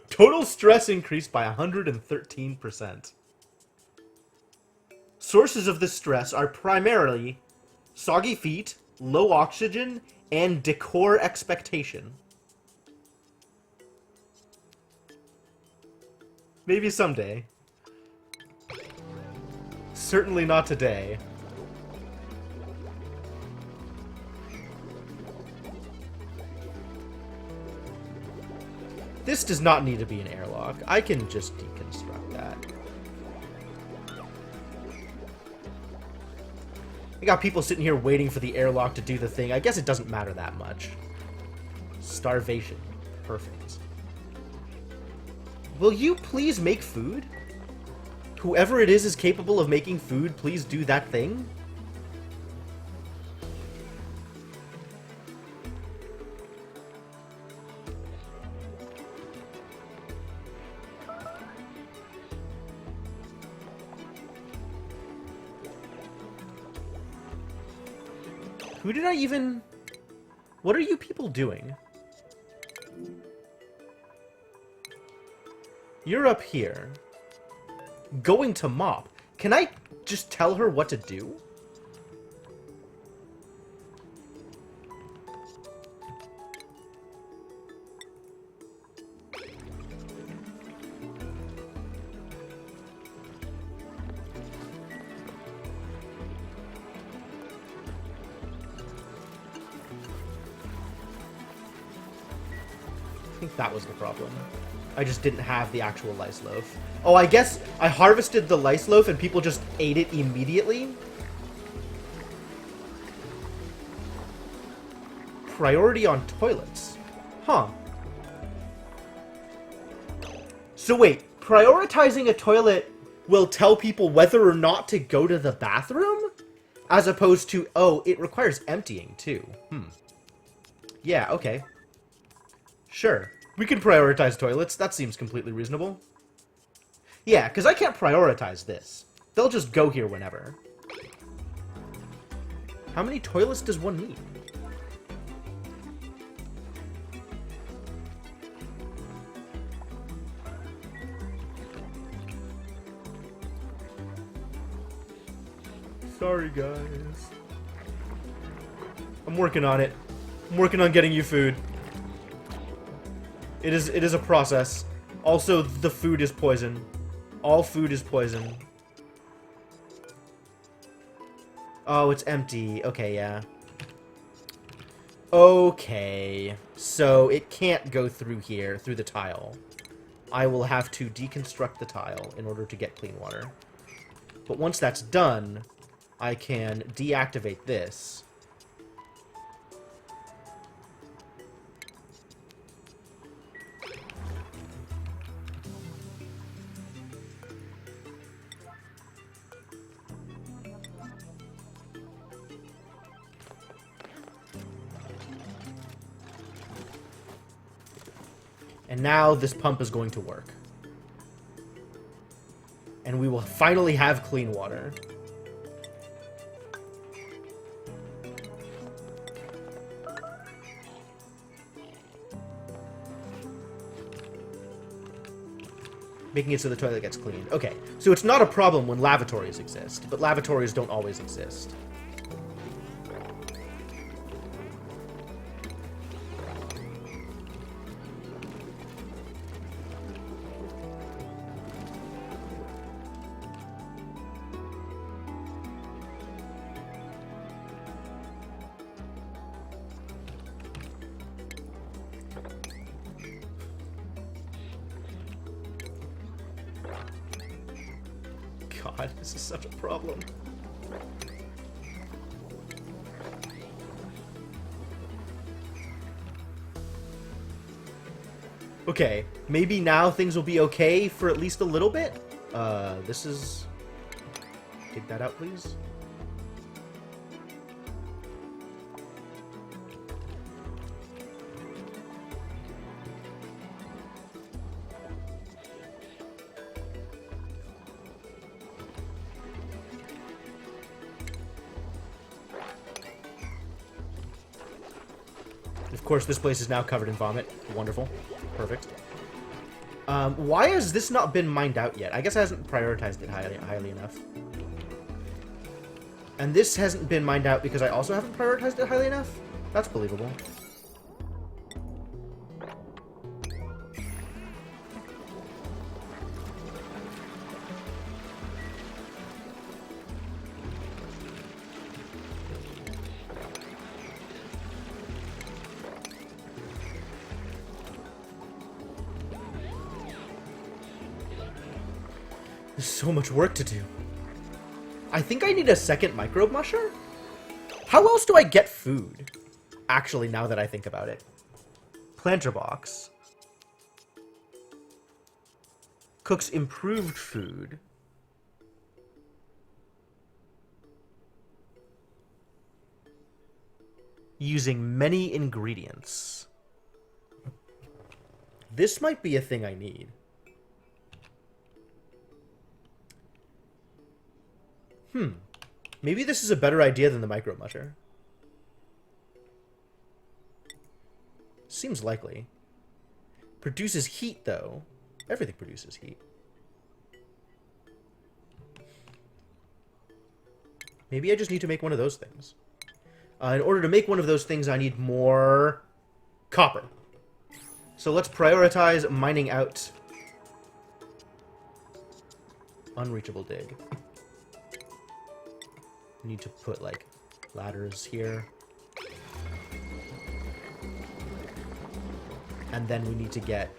Total stress increased by 113%. Sources of this stress are primarily soggy feet, low oxygen, and decor expectation. Maybe someday. Certainly not today. This does not need to be an airlock. I can just deconstruct that. I got people sitting here waiting for the airlock to do the thing. I guess it doesn't matter that much. Starvation. Perfect. Will you please make food? Whoever it is capable of making food, please do that thing. Who did I even... What are you people doing? You're up here. Going to mop. Can I just tell her what to do? I think that was the problem. I just didn't have the actual lice loaf. Oh, I guess I harvested the lice loaf and people just ate it immediately? Priority on toilets. Huh. So wait, prioritizing a toilet will tell people whether or not to go to the bathroom? As opposed to, oh, it requires emptying too. Yeah, okay. Sure. We can prioritize toilets. That seems completely reasonable. Yeah, because I can't prioritize this. They'll just go here whenever. How many toilets does one need? Sorry, guys. I'm working on it. I'm working on getting you food. It is a process. Also, the food is poison. All food is poison. Oh, it's empty. Okay, yeah. Okay. So, it can't go through here, through the tile. I will have to deconstruct the tile in order to get clean water. But once that's done, I can deactivate this. And now this pump is going to work. And we will finally have clean water. Making it so the toilet gets cleaned. Okay, so it's not a problem when lavatories exist, but lavatories don't always exist. God, this is such a problem. Okay, maybe now things will be okay for at least a little bit. This is... Take that out, please. Of course, this place is now covered in vomit. Wonderful. Perfect. Why has this not been mined out yet? I guess I hasn't prioritized it highly enough. And this hasn't been mined out because I also haven't prioritized it highly enough? That's believable. There's so much work to do. I think I need a second microbe musher? How else do I get food? Actually, now that I think about it. Planter box. Cooks improved food. Using many ingredients. This might be a thing I need. Maybe this is a better idea than the micro musher. Seems likely. Produces heat, though. Everything produces heat. Maybe I just need to make one of those things. In order to make one of those things, I need more copper. So let's prioritize mining out unreachable dig. Need to put, like, ladders here. And then we need to get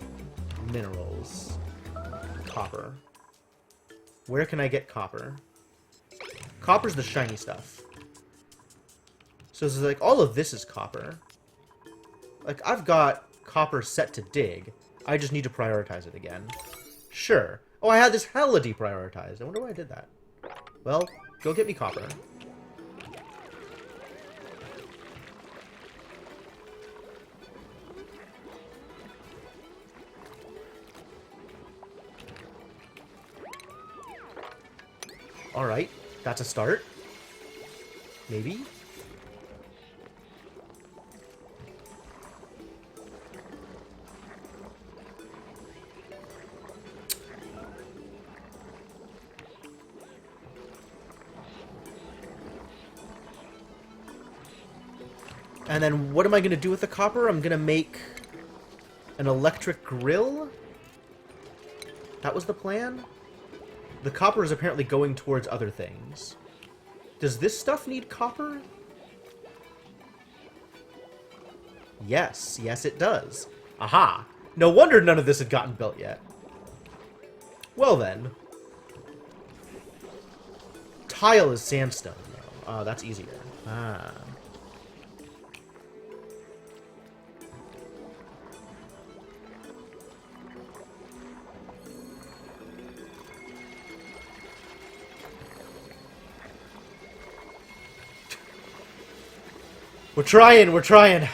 minerals. Copper. Where can I get copper? Copper's the shiny stuff. So it's like, all of this is copper. Like, I've got copper set to dig. I just need to prioritize it again. Sure. Oh, I had this hella deprioritized. I wonder why I did that. Well, go get me copper. Alright, that's a start. Maybe? And then what am I going to do with the copper? I'm going to make an electric grill? That was the plan? The copper is apparently going towards other things. Does this stuff need copper? Yes. Yes, it does. Aha! No wonder none of this had gotten built yet. Well then. Tile is sandstone, though. Oh, that's easier. Ah. We're trying.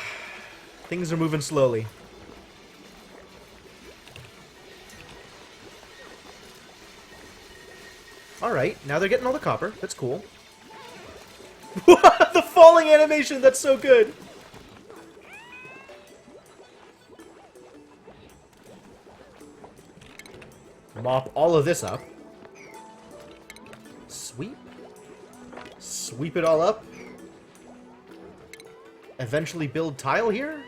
Things are moving slowly. Alright, now they're getting all the copper. That's cool. The falling animation, that's so good! Mop all of this up. Sweep. Sweep it all up. Eventually build tile here?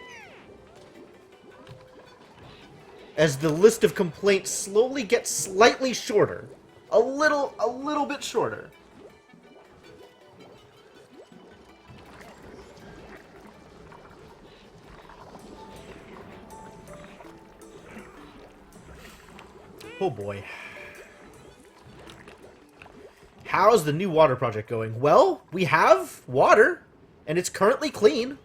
As the list of complaints slowly gets slightly shorter. A little bit shorter. Oh boy. How's the new water project going? Well, we have water. And it's currently clean.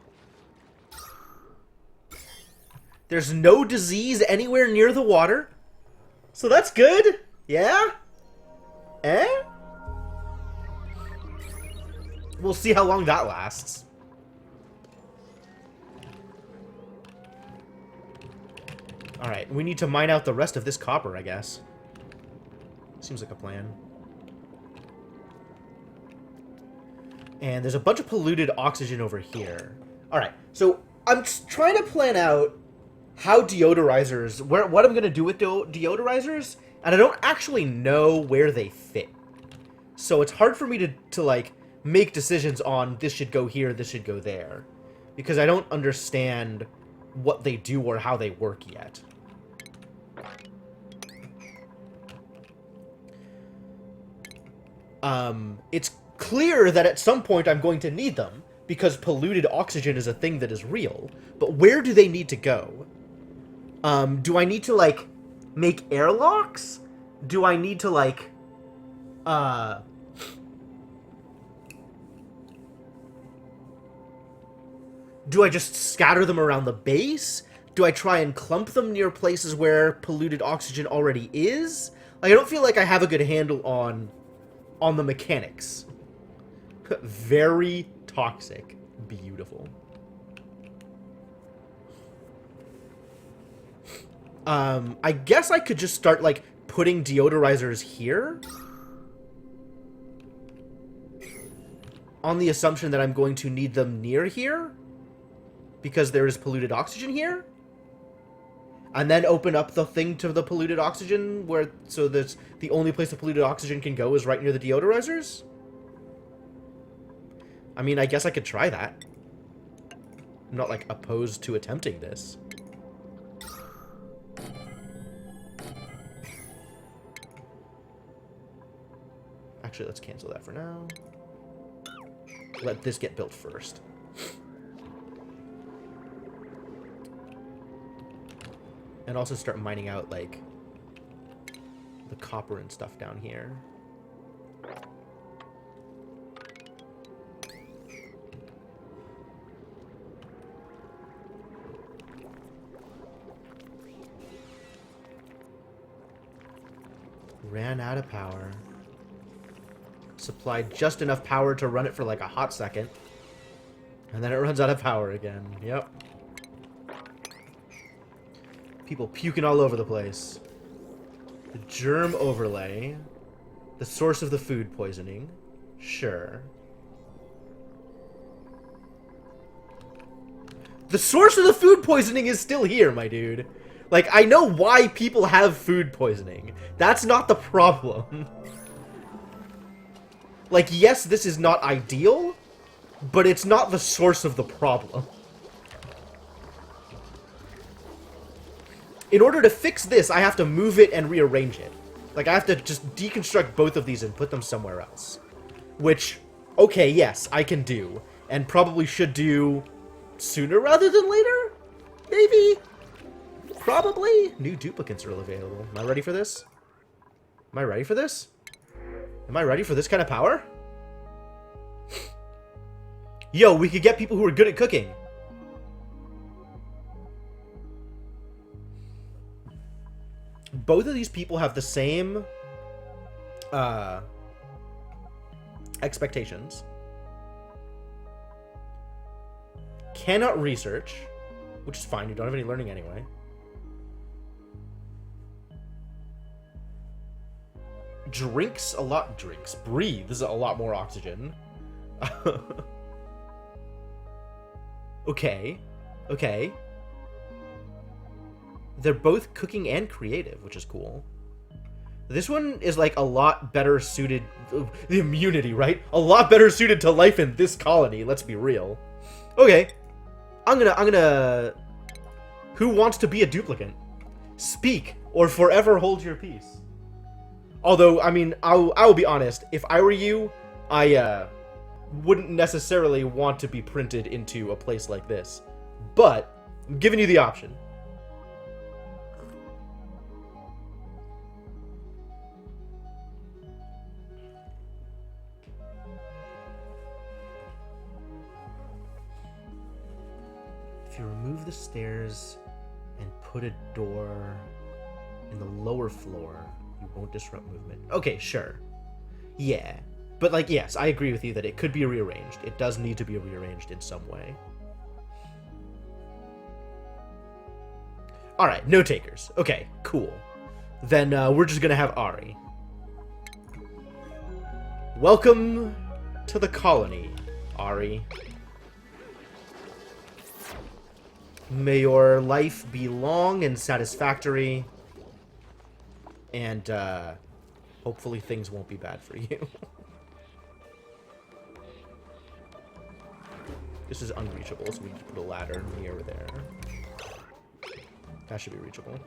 There's no disease anywhere near the water. So that's good. Yeah? Eh? We'll see how long that lasts. Alright, we need to mine out the rest of this copper, I guess. Seems like a plan. And there's a bunch of polluted oxygen over here. Alright, so I'm trying to plan out how deodorizers, what I'm going to do with deodorizers, and I don't actually know where they fit. So it's hard for me to like, make decisions on this should go here, this should go there. Because I don't understand what they do or how they work yet. It's clear that at some point I'm going to need them, because polluted oxygen is a thing that is real. But where do they need to go? Do I need to, like, make airlocks? Do I need to, like, do I just scatter them around the base? Do I try and clump them near places where polluted oxygen already is? Like, I don't feel like I have a good handle on the mechanics. Very toxic. Beautiful. I guess I could just start, like, putting deodorizers here. On the assumption that I'm going to need them near here. Because there is polluted oxygen here. And then open up the thing to the polluted oxygen, so that's the only place the polluted oxygen can go is right near the deodorizers. I mean, I guess I could try that. I'm not, like, opposed to attempting this. Actually, let's cancel that for now. Let this get built first. And also start mining out, like, the copper and stuff down here. Ran out of power. Supplied just enough power to run it for like a hot second. And then it runs out of power again. Yep. People puking all over the place. The germ overlay. The source of the food poisoning. Sure. The source of the food poisoning is still here, my dude. Like, I know why people have food poisoning. That's not the problem. Like, yes, this is not ideal, but it's not the source of the problem. In order to fix this, I have to move it and rearrange it. Like, I have to just deconstruct both of these and put them somewhere else. Which, okay, yes, I can do. And probably should do sooner rather than later? Maybe? Probably? New duplicates are available. Am I ready for this? Am I ready for this? Am I ready for this kind of power? Yo, we could get people who are good at cooking. Both of these people have the same expectations. Cannot research, which is fine. You don't have any learning anyway. Breathes a lot more oxygen. Okay. They're both cooking and creative, which is cool. This one is like a lot better suited, the immunity, right? A lot better suited to life in this colony, let's be real. Okay. I'm gonna who wants to be a duplicant? Speak or forever hold your peace. Although, I mean, I'll be honest. If I were you, I wouldn't necessarily want to be printed into a place like this. But I'm giving you the option. If you remove the stairs and put a door in the lower floor, you won't disrupt movement. Okay, sure. Yeah. But, like, yes, I agree with you that it could be rearranged. It does need to be rearranged in some way. Alright, no takers. Okay, cool. Then we're just gonna have Ari. Welcome to the colony, Ari. May your life be long and satisfactory. And, hopefully things won't be bad for you. This is unreachable, so we need to put a ladder near there. That should be reachable.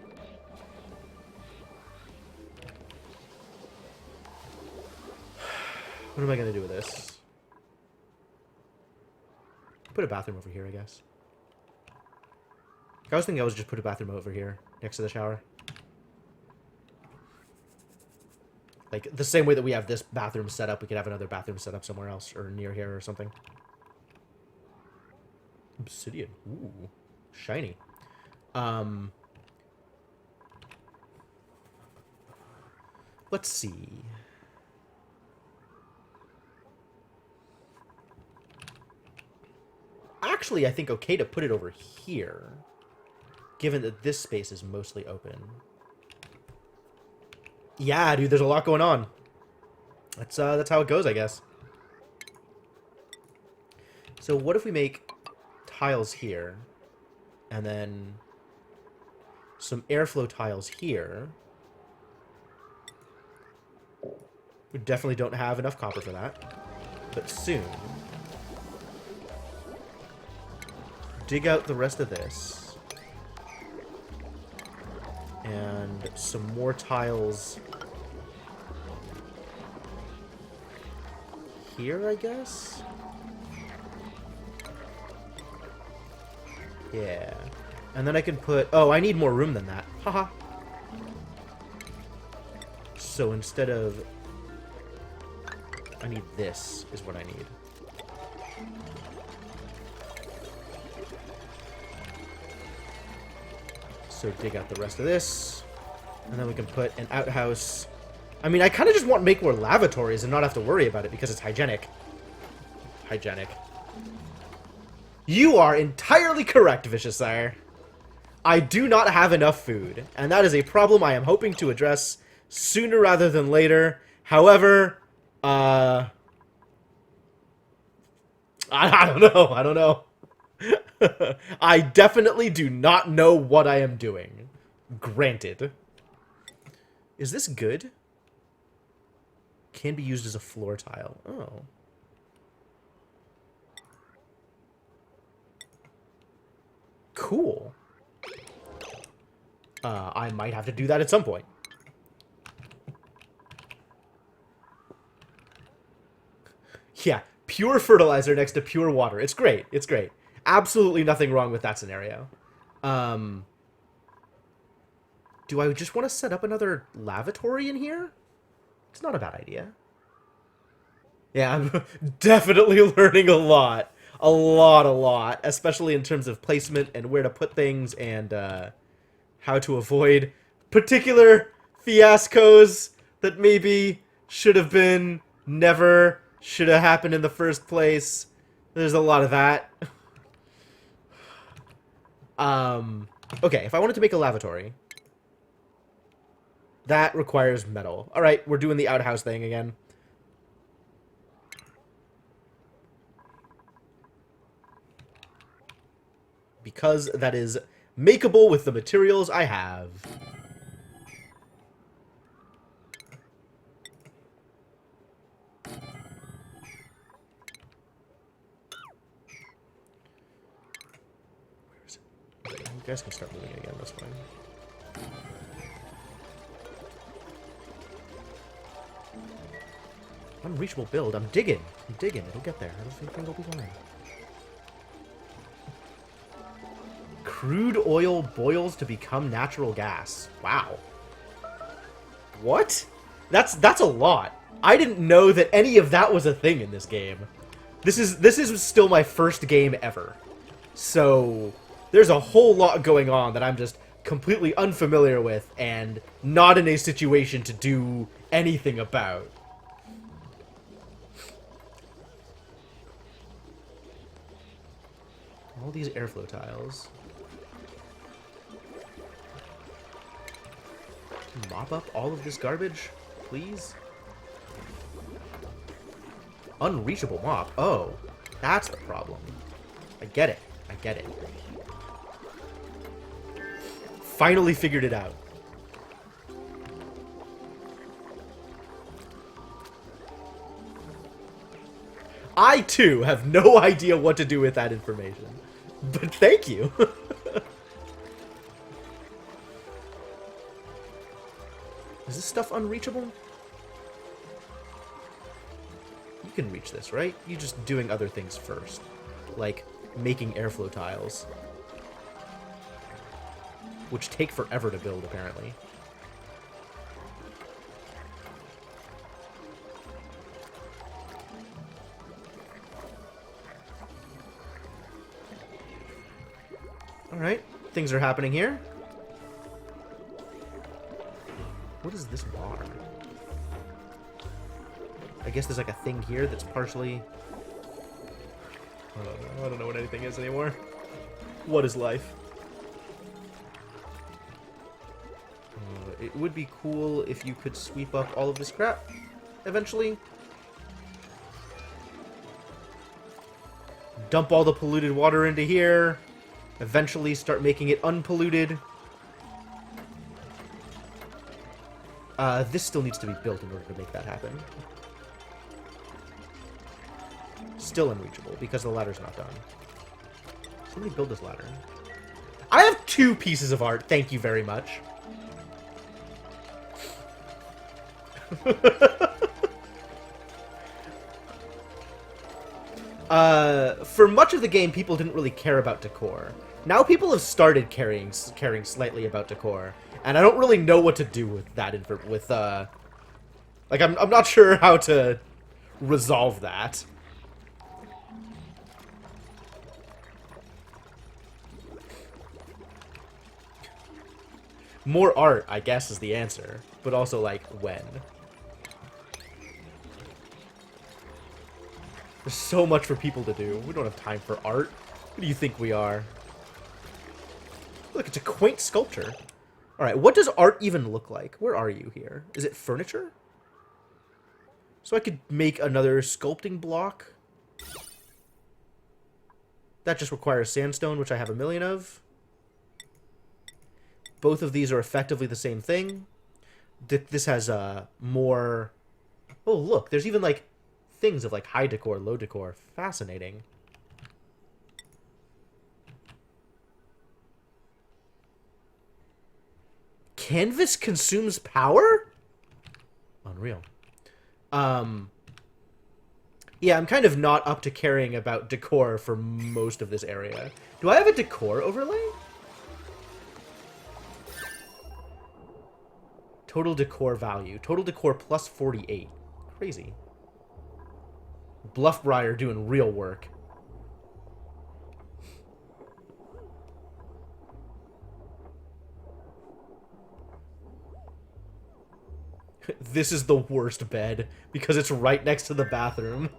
What am I gonna do with this? Put a bathroom over here, I guess. I was thinking I was just put a bathroom over here, next to the shower. Like, the same way that we have this bathroom set up, we could have another bathroom set up somewhere else, or near here or something. Obsidian. Ooh. Shiny. Let's see. Actually, I think okay to put it over here, given that this space is mostly open. Yeah, dude, there's a lot going on. That's how it goes, I guess. So what if we make tiles here, and then some airflow tiles here? We definitely don't have enough copper for that, but soon. dig out the rest of this. And some more tiles here, I guess? Yeah. And then I can put... Oh, I need more room than that. Haha. So instead of... I need this, is what I need. So dig out the rest of this. And then we can put an outhouse. I mean, I kind of just want to make more lavatories and not have to worry about it because it's hygienic. Hygienic. You are entirely correct, Vicious Sire. I do not have enough food, and that is a problem I am hoping to address sooner rather than later. However, I don't know. I don't know. I definitely do not know what I am doing. Granted. Is this good? Can be used as a floor tile. Oh. Cool. I might have to do that at some point. Yeah, pure fertilizer next to pure water. It's great. It's great. Absolutely nothing wrong with that scenario. Do I just want to set up another lavatory in here? It's not a bad idea. Yeah, I'm definitely learning a lot. A lot. Especially in terms of placement and where to put things and how to avoid particular fiascos that maybe should have been, never should have happened in the first place. There's a lot of that. Okay, if I wanted to make a lavatory, that requires metal. Alright, we're doing the outhouse thing again. Because that is makeable with the materials I have. Where is it? You guys can start moving again, that's fine. Unreachable build. I'm digging. It'll get there. I don't think it'll be fine. Crude oil boils to become natural gas. Wow. What? That's a lot. I didn't know that any of that was a thing in this game. This is still my first game ever. So there's a whole lot going on that I'm just completely unfamiliar with and not in a situation to do anything about. All these airflow tiles. Mop up all of this garbage, please. Unreachable mop. Oh, that's the problem. I get it. Finally figured it out. I, too, have no idea what to do with that information. But thank you. Is this stuff unreachable? You can reach this, right? You're just doing other things first. Like making airflow tiles. Which take forever to build, apparently. Alright, things are happening here. What is this bar? I guess there's like a thing here that's partially... I don't know what anything is anymore. What is life? It would be cool if you could sweep up all of this crap eventually. Dump all the polluted water into here. Eventually start making it unpolluted. This still needs to be built in order to make that happen. Still unreachable, because the ladder's not done. Somebody build this ladder. I have 2 pieces of art. Thank you very much. For much of the game, people didn't really care about decor. Now people have started caring slightly about decor, and I don't really know what to do with that. Like I'm not sure how to resolve that. More art, I guess, is the answer, but also like when. There's so much for people to do. We don't have time for art. Who do you think we are? Look, it's a quaint sculpture. Alright, what does art even look like? Where are you here? Is it furniture? So I could make another sculpting block. That just requires sandstone, which I have a million of. Both of these are effectively the same thing. This has more... Oh, look, there's even, like, things of, like, high decor, low decor. Fascinating. Canvas consumes power? Unreal. Yeah, I'm kind of not up to caring about decor for most of this area. Do I have a decor overlay? Total decor value. Total decor plus 48. Crazy. Bluffbriar doing real work. This is the worst bed because it's right next to the bathroom.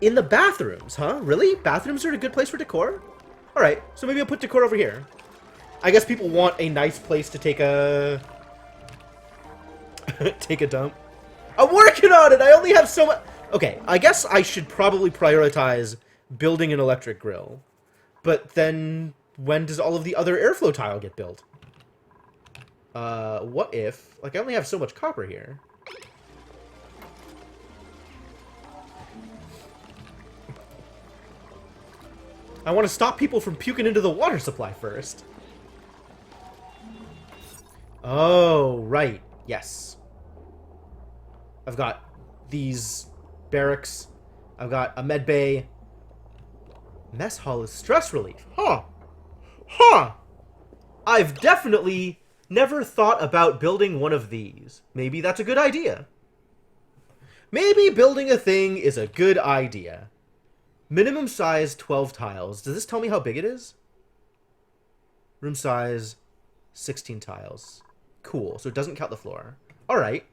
In the bathrooms, huh? Really? Bathrooms are a good place for decor? Alright, so maybe I'll put decor over here. I guess people want a nice place to take a... take a dump. I'm working on it! I only have so much... Okay, I guess I should probably prioritize building an electric grill. But then, when does all of the other airflow tile get built? What if... Like, I only have so much copper here. I want to stop people from puking into the water supply first. Oh, right. Yes. I've got these barracks. I've got a med bay. Mess hall is stress relief. Huh. Huh. I've definitely never thought about building one of these. Maybe that's a good idea. Maybe building a thing is a good idea. Minimum size 12 tiles. Does this tell me how big it is? Room size 16 tiles. Cool. So it doesn't count the floor. Alright.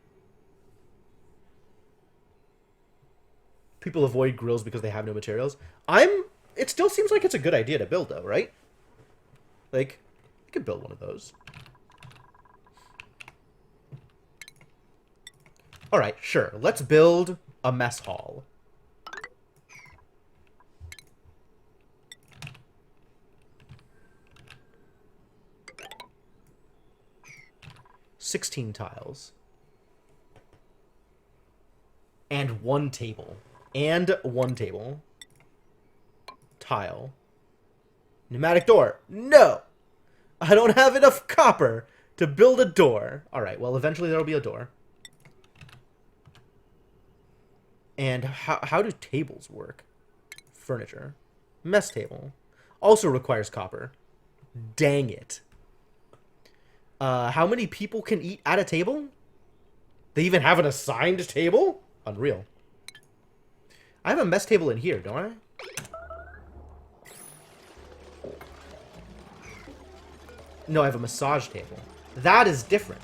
People avoid grills because they have no materials. It still seems like it's a good idea to build though, right? Like, you could build one of those. Alright, sure. Let's build a mess hall. $16 tiles. And 1 table. And 1 table. Tile. Pneumatic door. No! I don't have enough copper to build a door. Alright, well, eventually there will be a door. And how do tables work? Furniture. Mess table. Also requires copper. Dang it. How many people can eat at a table? They even have an assigned table? Unreal. I have a mess table in here, don't I? No, I have a massage table. That is different.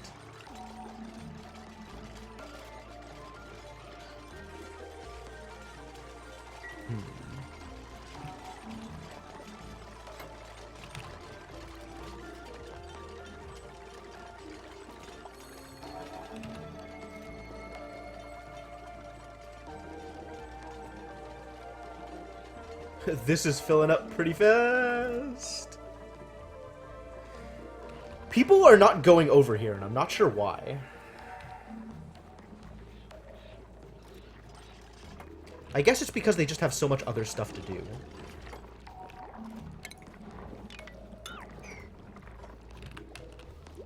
This is filling up pretty fast. People are not going over here, and I'm not sure why. I guess it's because they just have so much other stuff to do.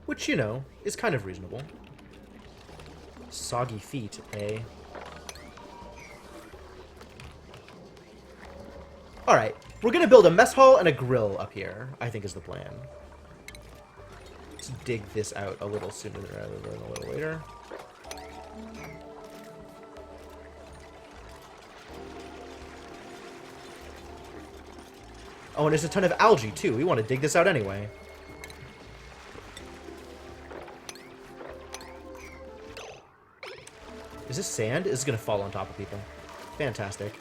Which, you know, is kind of reasonable. Soggy feet, eh? Alright, we're gonna build a mess hall and a grill up here, I think is the plan. Let's dig this out a little sooner rather than a little later. Oh, and there's a ton of algae, too. We want to dig this out anyway. Is this sand? This is going to fall on top of people. Fantastic.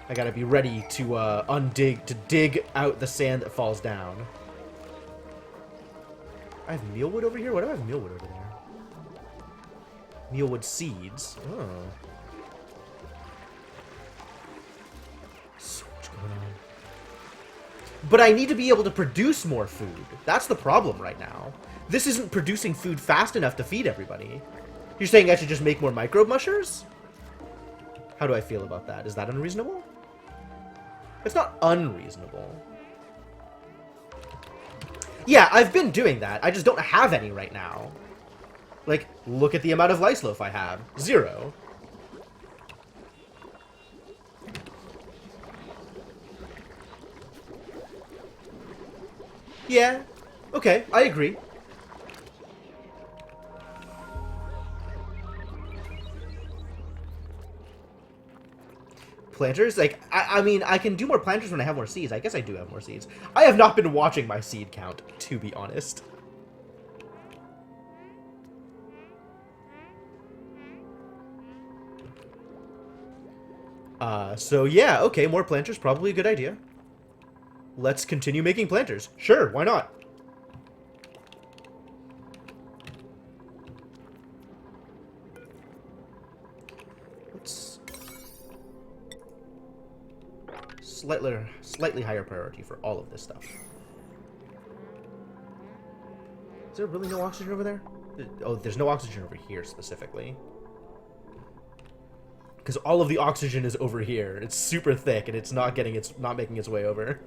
I gotta be ready to dig out the sand that falls down. I have mealwood over here? Why do I have mealwood over there? Mealwood seeds. Oh. So much going on. But I need to be able to produce more food. That's the problem right now. This isn't producing food fast enough to feed everybody. You're saying I should just make more microbe mushers? How do I feel about that? Is that unreasonable? It's not unreasonable. Yeah, I've been doing that. I just don't have any right now. Like, look at the amount of lice loaf I have. 0. Yeah. Okay, I agree. Planters? Like, I mean, I can do more planters when I have more seeds. I guess I do have more seeds. I have not been watching my seed count, to be honest. So yeah, okay, more planters, probably a good idea. Let's continue making planters. Sure, why not? Let's... Slightly higher priority for all of this stuff. Is there really no oxygen over there? Oh, there's no oxygen over here specifically. Because all of the oxygen is over here. It's super thick and it's not making its way over.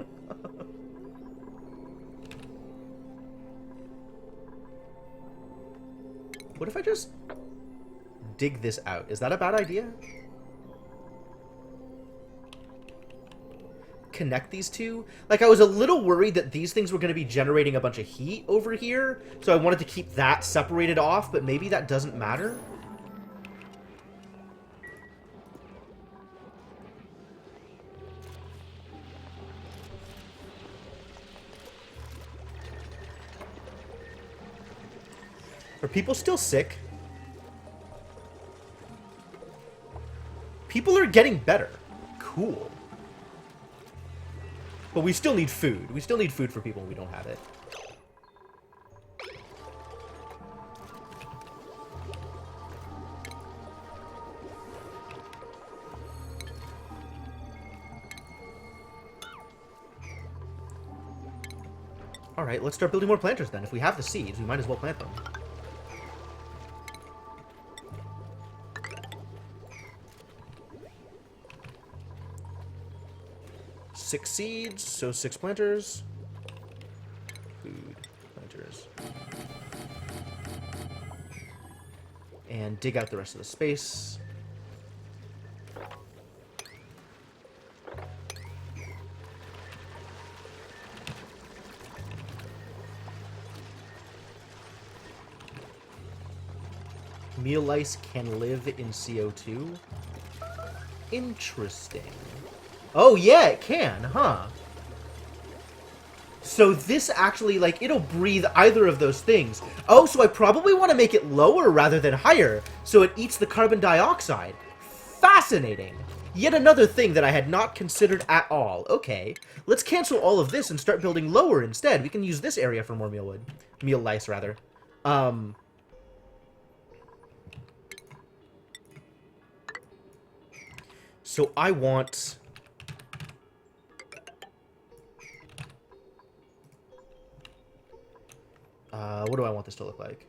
What if I just dig this out? Is that a bad idea? Connect these two? Like, I was a little worried that these things were going to be generating a bunch of heat over here, so I wanted to keep that separated off, but maybe that doesn't matter. Are people still sick? People are getting better. Cool. But we still need food. We still need food for people when we don't have it. Alright, let's start building more planters then. If we have the seeds, we might as well plant them. Six seeds, so 6 planters. Food, planters. And dig out the rest of the space. Meal lice can live in CO2? Interesting. Oh, yeah, it can, huh? So this actually, like, it'll breathe either of those things. Oh, so I probably want to make it lower rather than higher, so it eats the carbon dioxide. Fascinating. Yet another thing that I had not considered at all. Okay, let's cancel all of this and start building lower instead. We can use this area for more mealwood. Meal lice, rather. So I want... what do I want this to look like?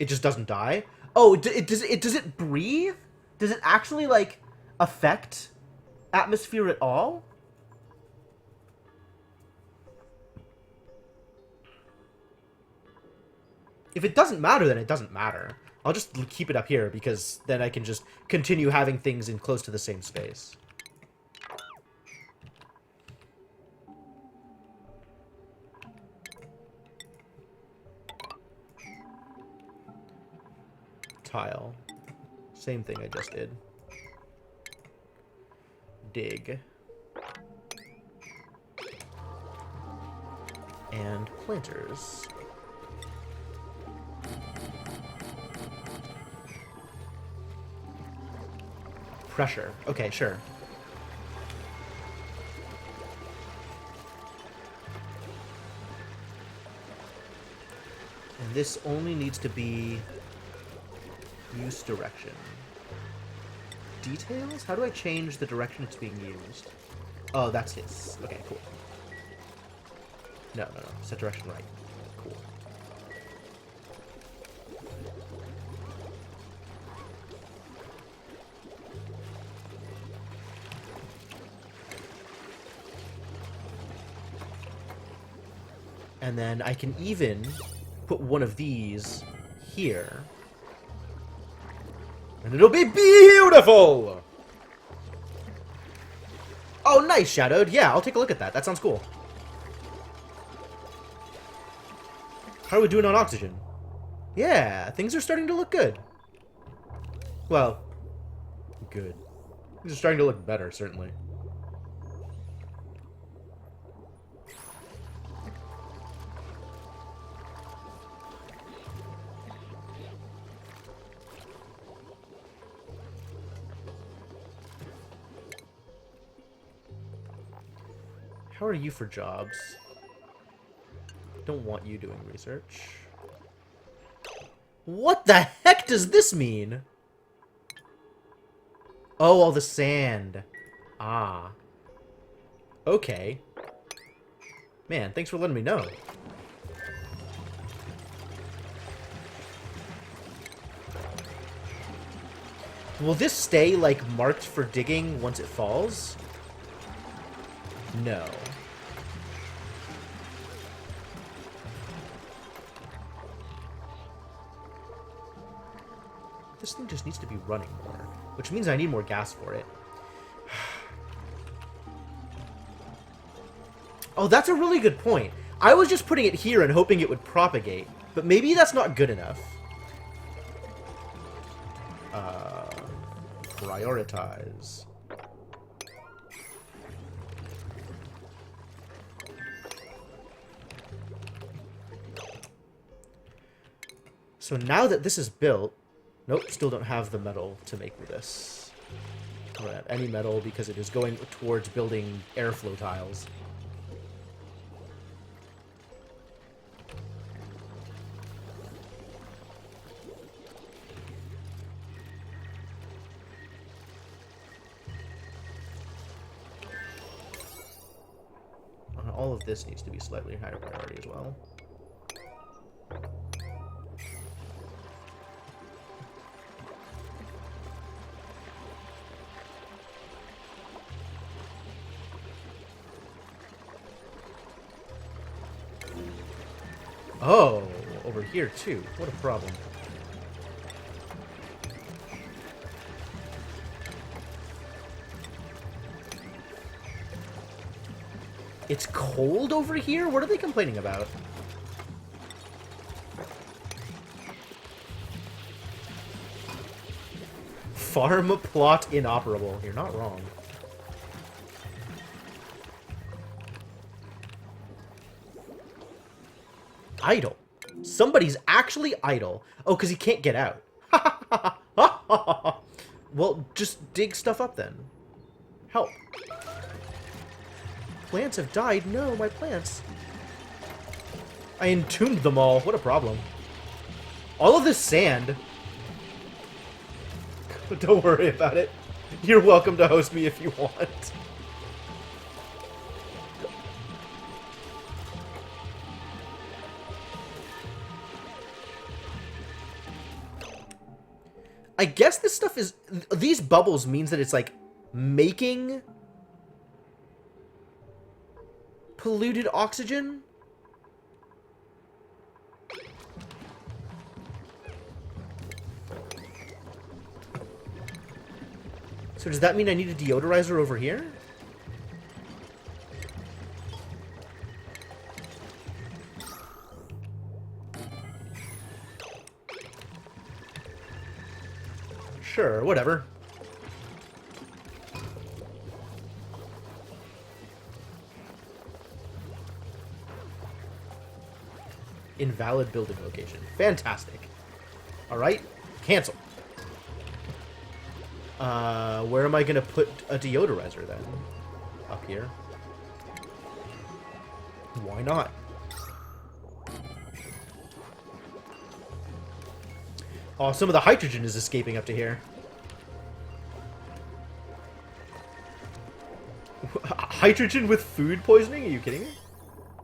It just doesn't die? Oh, does it breathe? Does it actually, like, affect atmosphere at all? If it doesn't matter, then it doesn't matter. I'll just keep it up here, because then I can just continue having things in close to the same space. Tile. Same thing I just did. Dig. And planters. Pressure. Okay, sure. And this only needs to be use direction. Details? How do I change the direction it's being used? Oh, that's his. Okay, cool. No. Set direction right. Cool. And then I can even put one of these here. And it'll be beautiful! Oh, nice, Shadowed. Yeah, I'll take a look at that. That sounds cool. How are we doing on oxygen? Yeah, things are starting to look good. Well, good. Things are starting to look better, certainly. How are you for jobs? Don't want you doing research. What the heck does this mean? Oh, all the sand. Ah. Okay. Man, thanks for letting me know. Will this stay, like, marked for digging once it falls? No. This thing just needs to be running more, which means I need more gas for it. Oh, that's a really good point. I was just putting it here and hoping it would propagate, but maybe that's not good enough. Prioritize. So now that this is built, nope, still don't have the metal to make this. I don't have any metal because it is going towards building airflow tiles. All of this needs to be slightly higher priority as well. Oh, over here too. What a problem. It's cold over here? What are they complaining about? Farm plot inoperable. You're not wrong. Idle. Somebody's actually idle. Oh, because he can't get out. Well, just dig stuff up then. Help. Plants have died. No, my plants. I entombed them all. What a problem. All of this sand. Don't worry about it. You're welcome to host me if you want. I guess this stuff is... These bubbles means that it's, like, making polluted oxygen? So does that mean I need a deodorizer over here? Sure, whatever. Invalid building location. Fantastic. Alright, cancel. Where am I gonna put a deodorizer then? Up here. Why not? Oh, some of the hydrogen is escaping up to here. Hydrogen with food poisoning? Are you kidding me?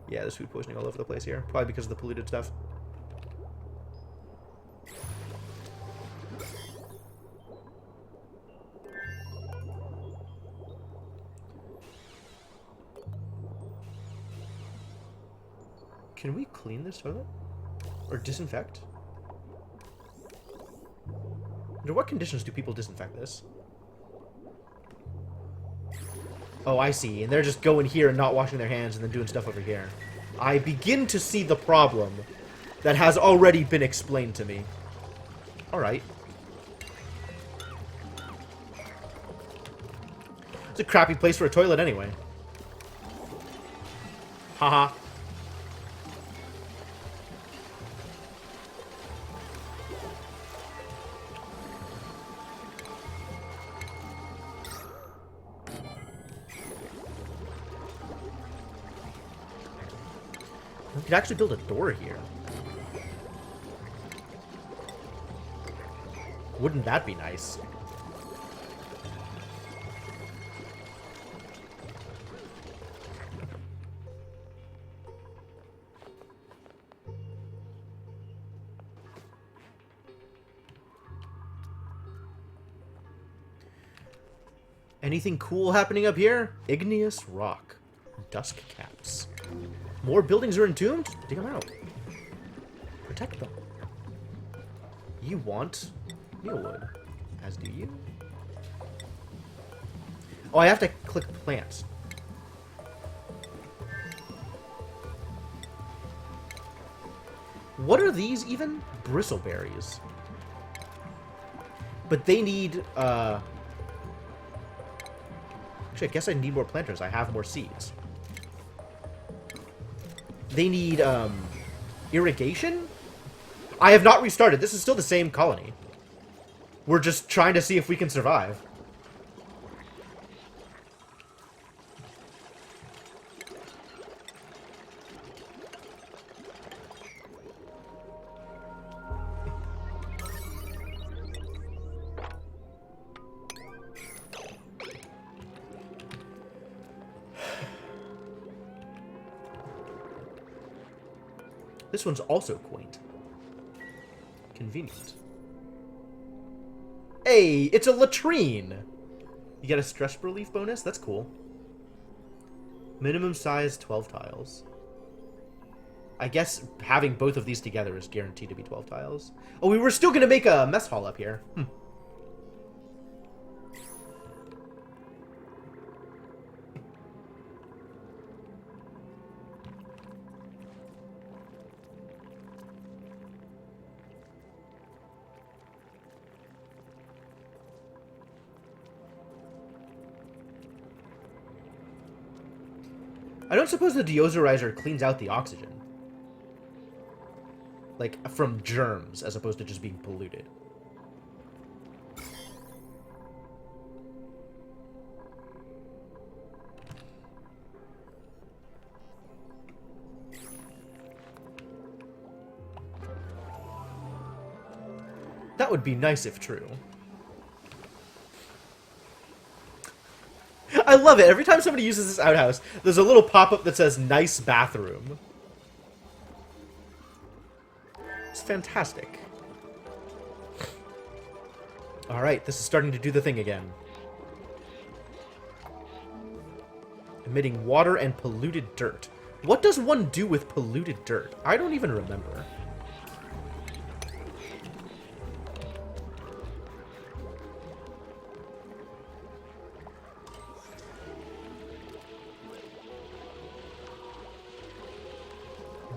Yeah, there's food poisoning all over the place here. Probably because of the polluted stuff. Can we clean this toilet? Or disinfect? Under what conditions do people disinfect this? Oh, I see. And they're just going here and not washing their hands and then doing stuff over here. I begin to see the problem that has already been explained to me. Alright. It's a crappy place for a toilet anyway. Haha. We could actually build a door here. Wouldn't that be nice? Anything cool happening up here? Igneous rock. Dusk caps. More buildings are entombed? Dig them out. Protect them. You want mealwood. As do you. Oh, I have to click plant. What are these even? Bristleberries. But they need, Actually, I guess I need more planters. I have more seeds. They need, irrigation? I have not restarted. This is still the same colony. We're just trying to see if we can survive. This one's also quaint. Convenient. Hey, it's a latrine! You get a stress relief bonus? That's cool. Minimum size, 12 tiles. I guess having both of these together is guaranteed to be 12 tiles. Oh, we were still going to make a mess hall up here. I don't suppose the deodorizer cleans out the oxygen. Like, from germs, as opposed to just being polluted. That would be nice if true. I love it. Every time somebody uses this outhouse, there's a little pop-up that says, nice bathroom. It's fantastic. Alright, this is starting to do the thing again. Emitting water and polluted dirt. What does one do with polluted dirt? I don't even remember.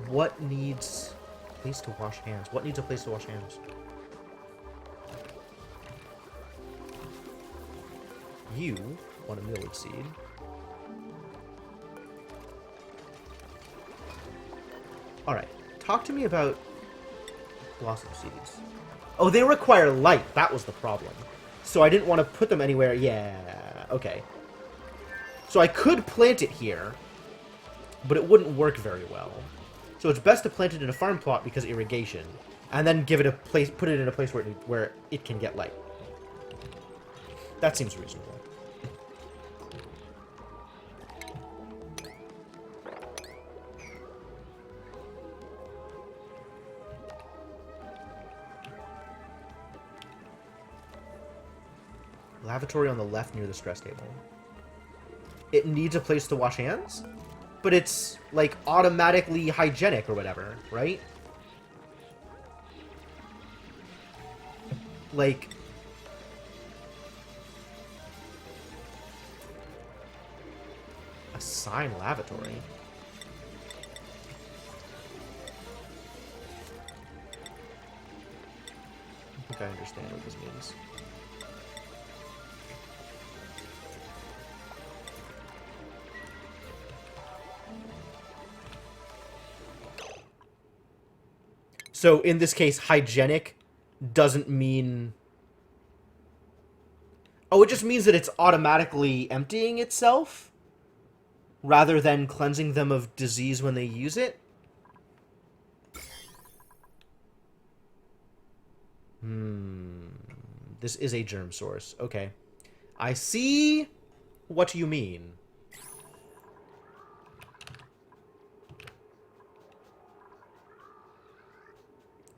What needs a place to wash hands? What needs a place to wash hands? You want a millet seed. Alright, talk to me about blossom seeds. Oh, they require light. That was the problem. So I didn't want to put them anywhere. Yeah, okay. So I could plant it here, but it wouldn't work very well. So it's best to plant it in a farm plot because irrigation, and then give it a place, put it in a place where it can get light. That seems reasonable. Lavatory on the left near the stress table. It needs a place to wash hands? But it's, like, automatically hygienic or whatever, right? Like... assign lavatory? I think I understand what this means. So, in this case, hygienic doesn't mean... Oh, it just means that it's automatically emptying itself? Rather than cleansing them of disease when they use it? This is a germ source. Okay. I see what you mean.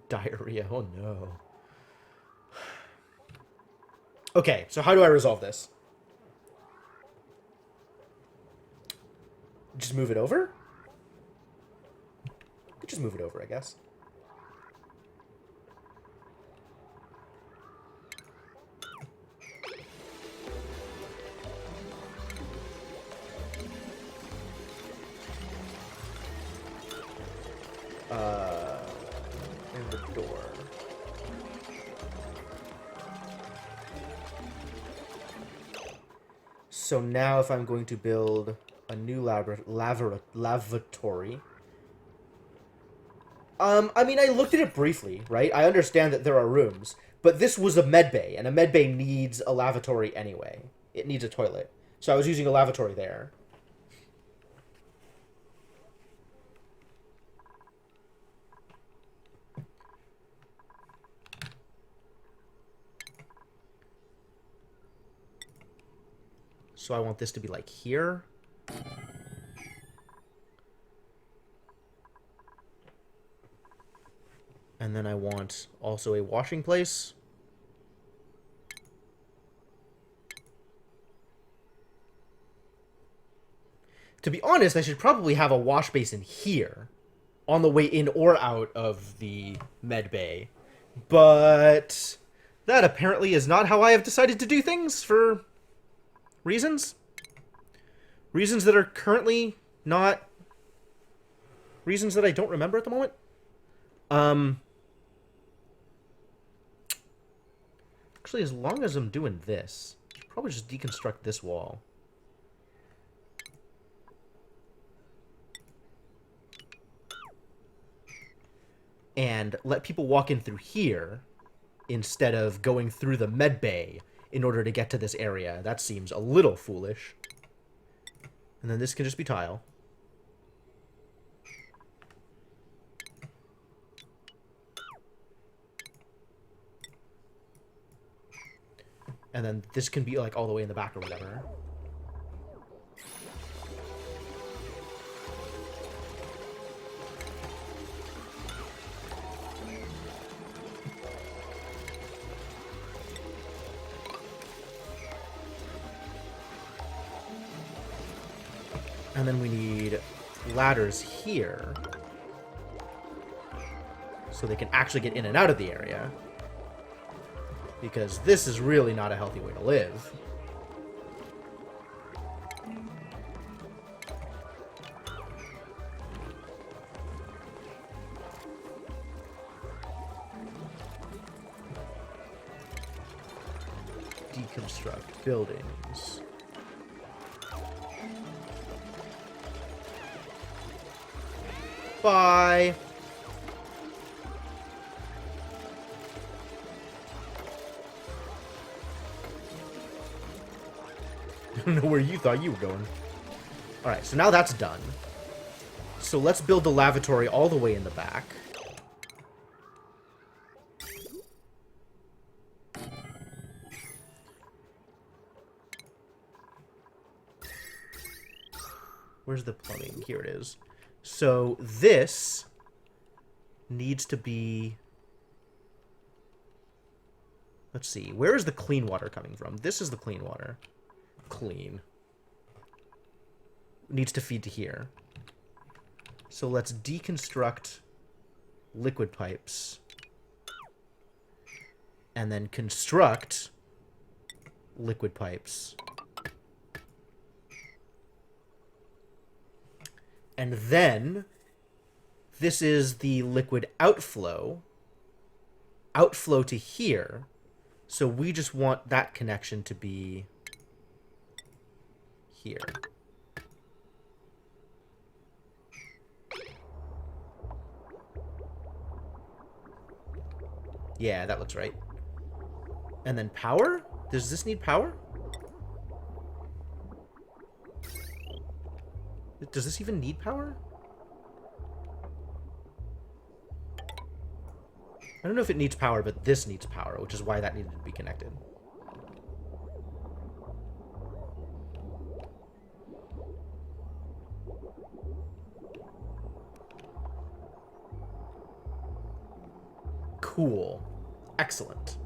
Diarrhea. Oh, no. Okay, so how do I resolve this? Just move it over? Just move it over, I guess. In the door. So now if I'm going to build a new lavatory... I mean, I looked at it briefly, right? I understand that there are rooms, but this was a med bay, and a med bay needs a lavatory anyway. It needs a toilet. So I was using a lavatory there. So I want this to be like here. And then I want also a washing place. To be honest, I should probably have a wash basin here on the way in or out of the med bay. But that apparently is not how I have decided to do things for reasons. Reasons that are currently not reasons that I don't remember at the moment. Actually, as long as I'm doing this, I should probably just deconstruct this wall. And let people walk in through here instead of going through the med bay in order to get to this area. That seems a little foolish. And then this can just be tile. And then this can be like all the way in the back or whatever. And then we need ladders here. So they can actually get in and out of the area. Because this is really not a healthy way to live. Deconstruct buildings. Bye. I don't know where you thought you were going. Alright, so now that's done. So let's build the lavatory all the way in the back. Where's the plumbing? Here it is. So this needs to be... Let's see. Where is the clean water coming from? This is the clean water. Clean. Needs to feed to here. So let's deconstruct liquid pipes. And then construct liquid pipes. And then this is the liquid outflow. Outflow to here. So we just want that connection to be here. Yeah, that looks right. And then power? Does this need power? Does this even need power? I don't know if it needs power, but this needs power, which is why that needed to be connected. Cool. Excellent.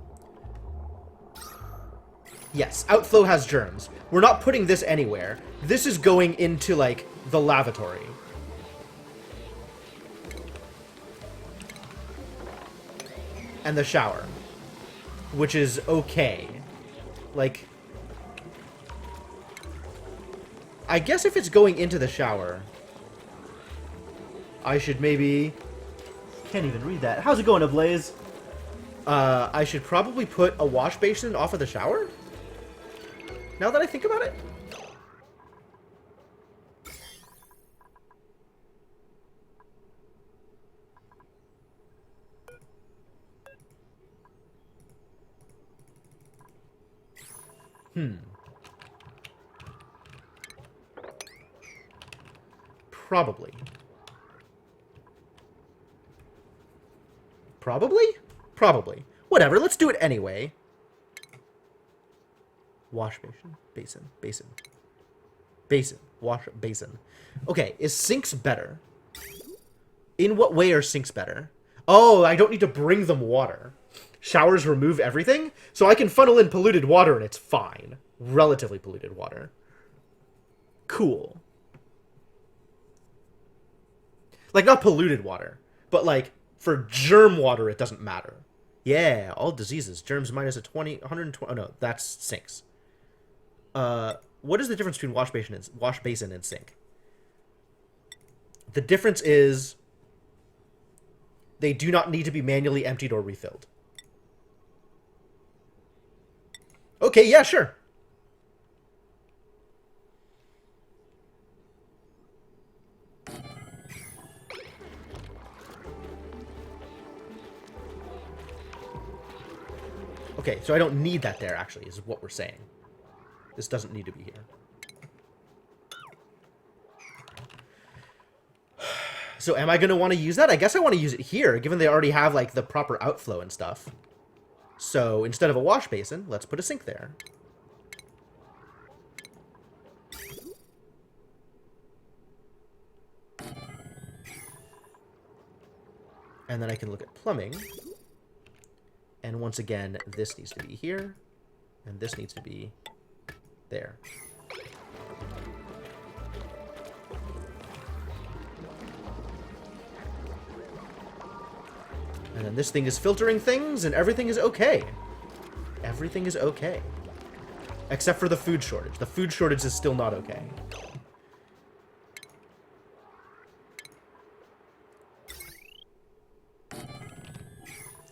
Yes, outflow has germs. We're not putting this anywhere. This is going into, like, the lavatory. And the shower. Which is okay. Like... I guess if it's going into the shower... I should maybe... Can't even read that. How's it going, Ablaze? I should probably put a wash basin off of the shower? Now that I think about it? Probably. Probably? Probably. Whatever, let's do it anyway. Wash basin. Basin. Basin. Basin. Wash basin. Okay, is sinks better? In what way are sinks better? Oh, I don't need to bring them water. Showers remove everything? So I can funnel in polluted water and it's fine. Relatively polluted water. Cool. Like, not polluted water, but like, for germ water, it doesn't matter. Yeah, all diseases. Germs minus 120... Oh, no, that's sinks. What is the difference between wash basin and sink? The difference is they do not need to be manually emptied or refilled. Okay, yeah, sure. Okay, so I don't need that there, actually, is what we're saying. This doesn't need to be here. So am I going to want to use that? I guess I want to use it here, given they already have, like, the proper outflow and stuff. So instead of a wash basin, let's put a sink there. And then I can look at plumbing. And once again, this needs to be here. And this needs to be there. And then this thing is filtering things, and everything is okay. Everything is okay. Except for the food shortage. The food shortage is still not okay.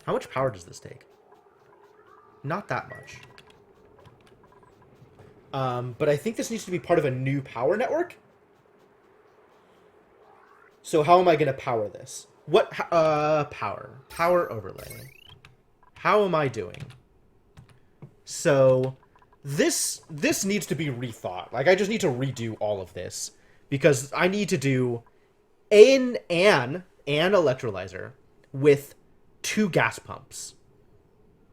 How much power does this take? Not that much. But I think this needs to be part of a new power network. So how am I going to power this? What, power. Power overlay. How am I doing? So, this needs to be rethought. Like, I just need to redo all of this. Because I need to do an electrolyzer with 2 gas pumps.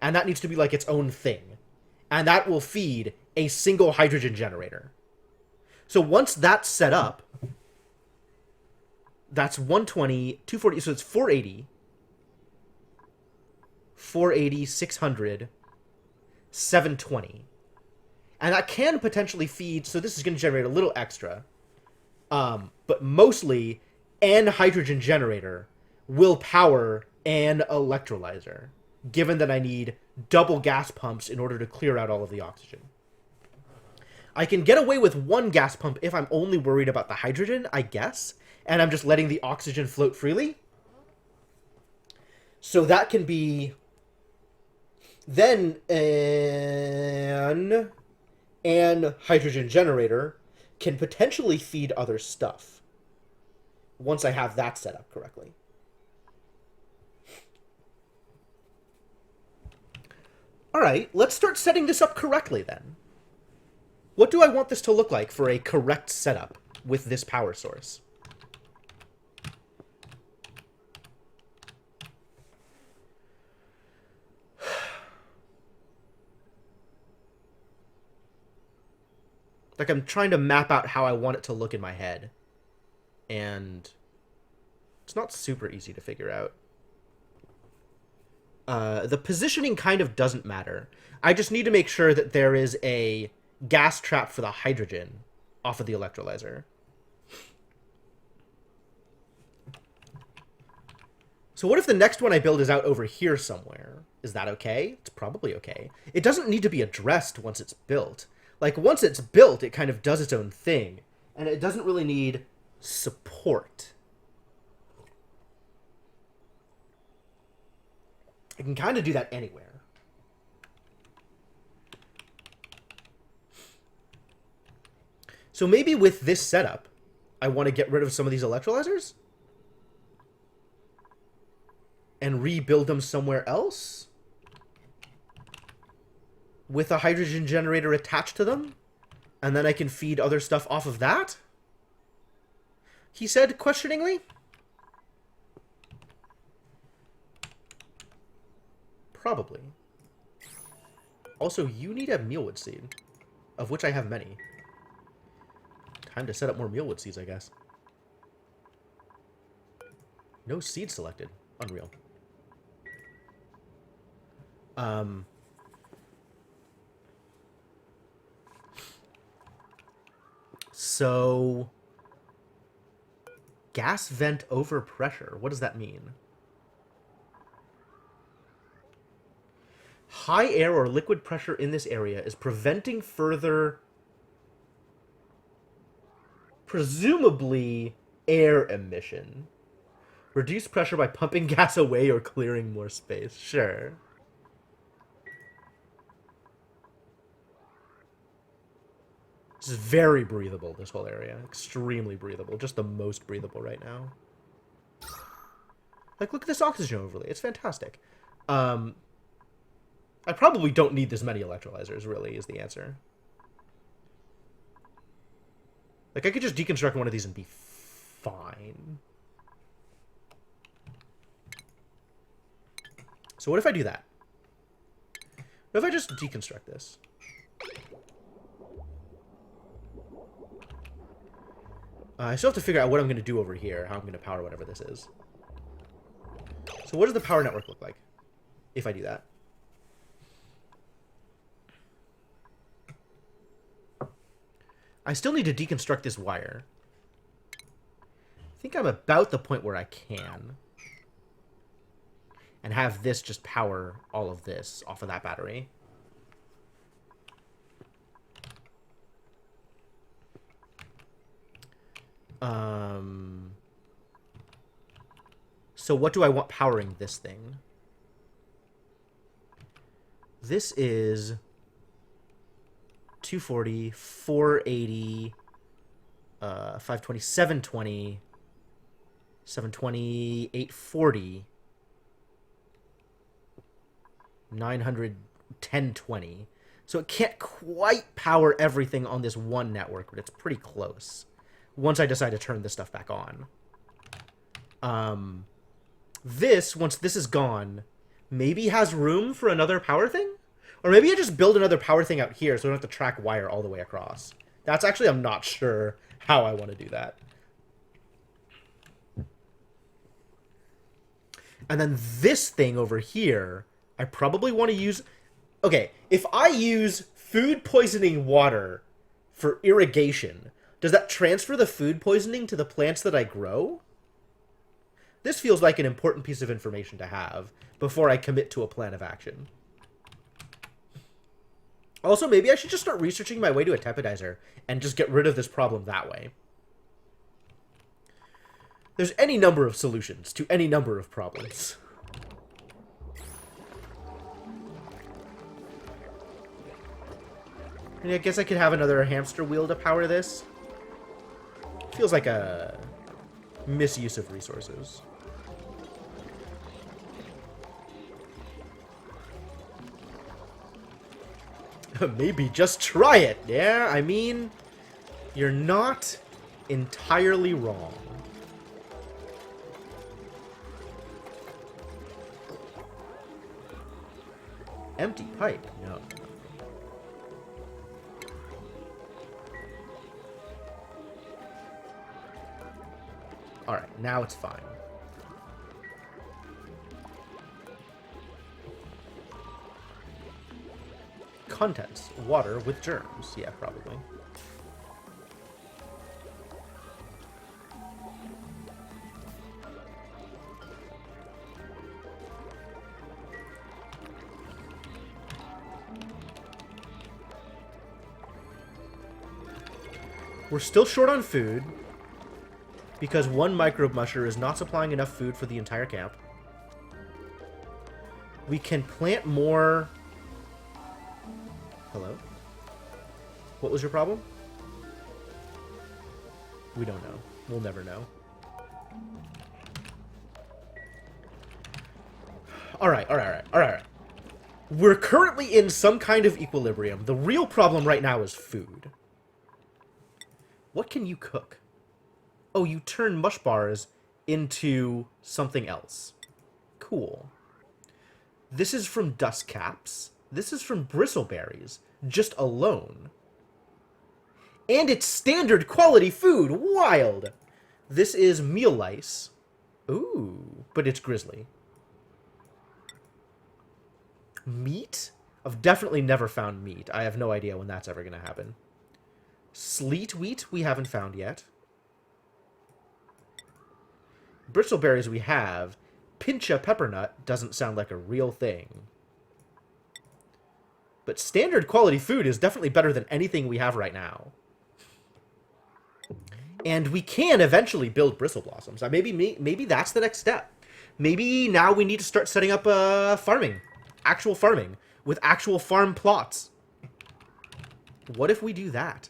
And that needs to be like its own thing. And that will feed a single hydrogen generator. So once that's set up, that's 120, 240, so it's 480, 600, 720. And that can potentially feed, so this is going to generate a little extra. But mostly, an hydrogen generator will power an electrolyzer, given that I need double gas pumps in order to clear out all of the oxygen. I can get away with 1 gas pump if I'm only worried about the hydrogen, I guess, and I'm just letting the oxygen float freely. So that can be then an hydrogen generator can potentially feed other stuff once I have that set up correctly. All right, let's start setting this up correctly then. What do I want this to look like for a correct setup with this power source? Like, I'm trying to map out how I want it to look in my head. And it's not super easy to figure out. The positioning kind of doesn't matter. I just need to make sure that there is a gas trap for the hydrogen off of the electrolyzer. So what if the next one I build is out over here somewhere? Is that okay? It's probably okay. It doesn't need to be addressed once it's built. Like, once it's built, it kind of does its own thing. And it doesn't really need support. I can kind of do that anywhere. So maybe with this setup, I want to get rid of some of these electrolyzers? And rebuild them somewhere else? With a hydrogen generator attached to them? And then I can feed other stuff off of that? He said questioningly. Probably. Also, you need a mealwood seed, of which I have many. Time to set up more mealwood seeds, I guess. No seed selected. Unreal. So, gas vent over pressure. What does that mean? High air or liquid pressure in this area is preventing further, presumably, air emission. Reduce pressure by pumping gas away or clearing more space. Sure. This is very breathable, this whole area. Extremely breathable. Just the most breathable right now. Like, look at this oxygen overlay. It's fantastic. I probably don't need this many electrolyzers, really, is the answer. Like, I could just deconstruct one of these and be fine. So what if I do that? What if I just deconstruct this? I still have to figure out what I'm going to do over here, how I'm going to power whatever this is. So what does the power network look like if I do that? I still need to deconstruct this wire. I think I'm about the point where I can. and have this just power all of this off of that battery. So what do I want powering this thing? This is 240, 480, 520, 720, 720, 840, 900, 1020. So it can't quite power everything on this one network, but it's pretty close. Once I decide to turn this stuff back on. Once this is gone, maybe has room for another power thing? Or maybe I just build another power thing out here so I don't have to track wire all the way across. That's actually, I'm not sure how I want to do that. And then this thing over here, I probably want to use... Okay, if I use food poisoning water for irrigation, does that transfer the food poisoning to the plants that I grow? This feels like an important piece of information to have before I commit to a plan of action. Also, maybe I should just start researching my way to a tepidizer and just get rid of this problem that way. There's any number of solutions to any number of problems. And I guess I could have another hamster wheel to power this. Feels like a misuse of resources. Maybe just try it. Yeah, I mean, you're not entirely wrong. Empty pipe? No. Alright, now it's fine. Contents. Water with germs. Yeah, probably. We're still short on food because one microbe musher is not supplying enough food for the entire camp. We can plant more... Hello? What was your problem? We don't know. We'll never know. Alright. We're currently in some kind of equilibrium. The real problem right now is food. What can you cook? Oh, you turn mush bars into something else. Cool. This is from dust caps. This is from bristleberries, just alone. And it's standard quality food. Wild. This is meal lice. Ooh, but it's grizzly. Meat? I've definitely never found meat. I have no idea when that's ever going to happen. Sleet wheat we haven't found yet. Bristleberries we have. Pincha peppernut doesn't sound like a real thing. But standard quality food is definitely better than anything we have right now. And we can eventually build bristle blossoms. Maybe that's the next step. Maybe now we need to start setting up farming. Actual farming. With actual farm plots. What if we do that?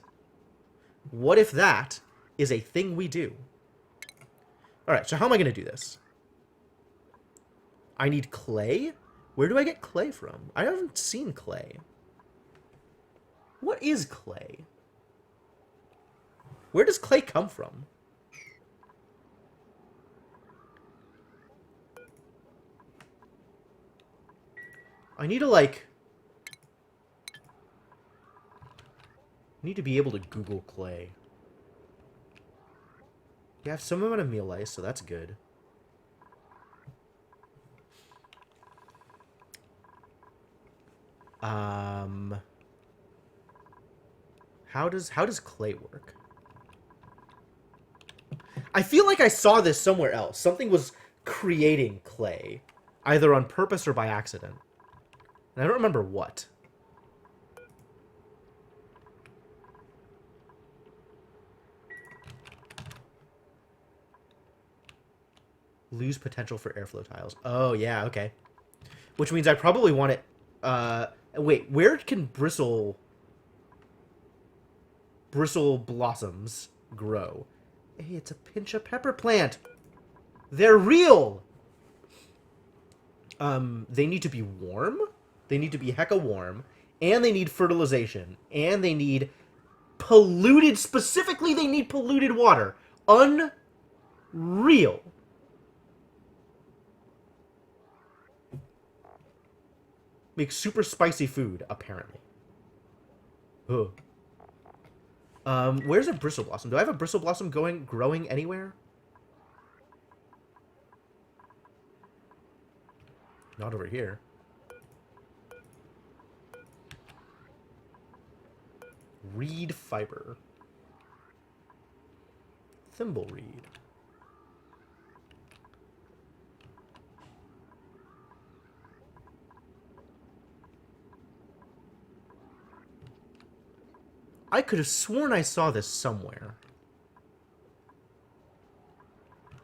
What if that is a thing we do? Alright, so how am I going to do this? I need clay? Where do I get clay from? I haven't seen clay. What is clay? Where does clay come from? I need to, like... I need to be able to Google clay. You have some amount of meal lice, so that's good. How does clay work? I feel like I saw this somewhere else. Something was creating clay. either on purpose or by accident. And I don't remember what. Lose potential for airflow tiles. Oh, yeah, okay. Which means I probably want it... wait, where can bristle blossoms grow? Hey, it's a pinch of pepper plant. They're real! They need to be warm. They need to be hecka warm. And they need fertilization. And they need polluted... Specifically, they need polluted water. Unreal. Make super spicy food, apparently. Ugh. Where's a bristle blossom? Do I have a bristle blossom growing anywhere? Not over here. Reed fiber. Thimble reed. I could have sworn I saw this somewhere.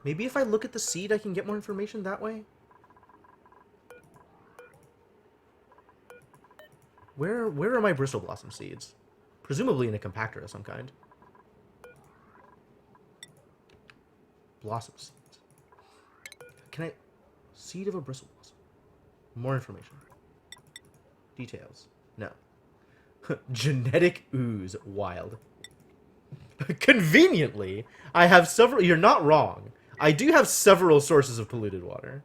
Maybe if I look at the seed, I can get more information that way? Where are my bristle blossom seeds? Presumably in a compactor of some kind. Blossom seeds. Can I... Seed of a bristle blossom. More information. Details. No. Genetic ooze. Wild. Conveniently, I have several... You're not wrong. I do have several sources of polluted water.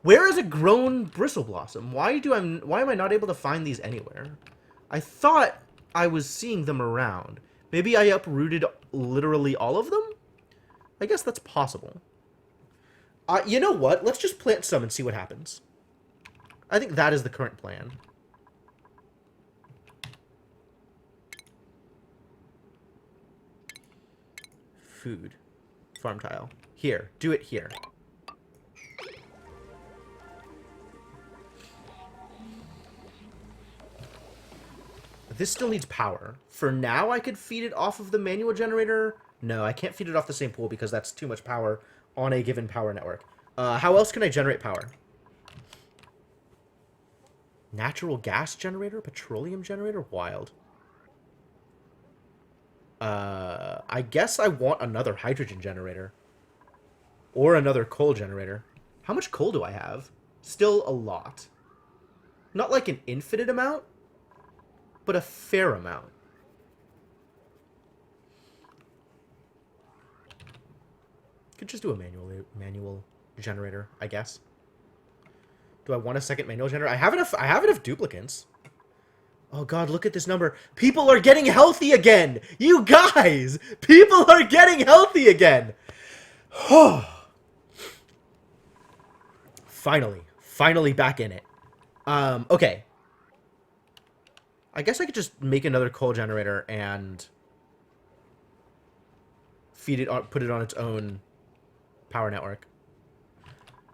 Where is a grown bristle blossom? Why am I not able to find these anywhere? I thought I was seeing them around. Maybe I uprooted literally all of them? I guess that's possible. You know what? Let's just plant some and see what happens. I think that is the current plan. Food. Farm tile. Here. Do it here. This still needs power. For now, I could feed it off of the manual generator. No, I can't feed it off the same pool because that's too much power on a given power network. How else can I generate power? Natural gas generator? Petroleum generator? Wild. I guess I want another hydrogen generator. Or another coal generator. How much coal do I have? Still a lot. Not like an infinite amount, but a fair amount. Could just do a manual generator, I guess. Do I want a second manual generator? I have enough duplicants. Oh god, look at this number. People are getting healthy again! You guys! People are getting healthy again! Finally back in it. Okay. I guess I could just make another coal generator and feed it on, put it on its own power network.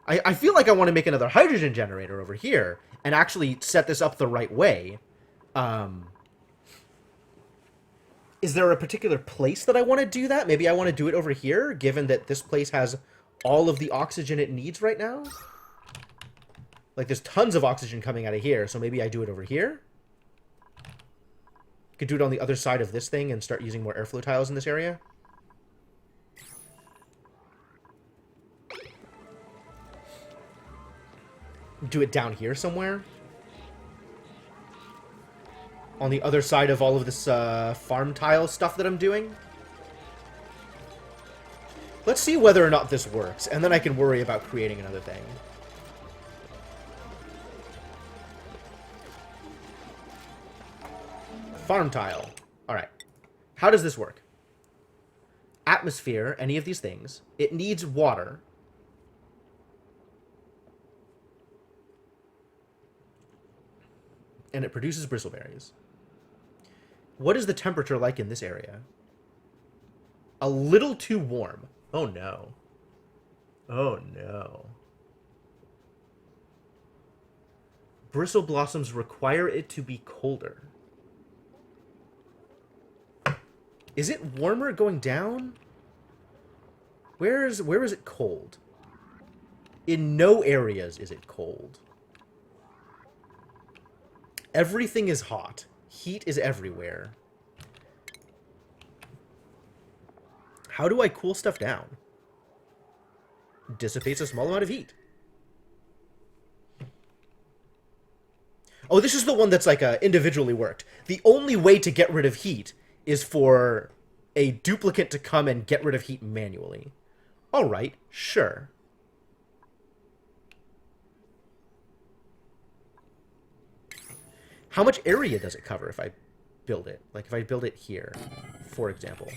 I feel like I want to make another hydrogen generator over here and actually set this up the right way. Is there a particular place that I want to do that? Maybe I want to do it over here, given that this place has all of the oxygen it needs right now. Like, there's tons of oxygen coming out of here, so maybe I do it over here. Could do it on the other side of this thing and start using more airflow tiles in this area. Do it down here somewhere. On the other side of all of this farm tile stuff that I'm doing. Let's see whether or not this works, and then I can worry about creating another thing. Farm tile. Alright. How does this work? Atmosphere, any of these things. It needs water. And it produces bristleberries. What is the temperature like in this area? A little too warm. Oh no. Oh no. Bristle blossoms require it to be colder. Is it warmer going down? Where is it cold? In no areas is it cold. Everything is hot. Heat is everywhere. How do I cool stuff down? Dissipates a small amount of heat. Oh, this is the one that's like individually worked. The only way to get rid of heat is for a duplicate to come and get rid of heat manually. All right, sure. How much area does it cover if I build it? Like if I build it here, for example.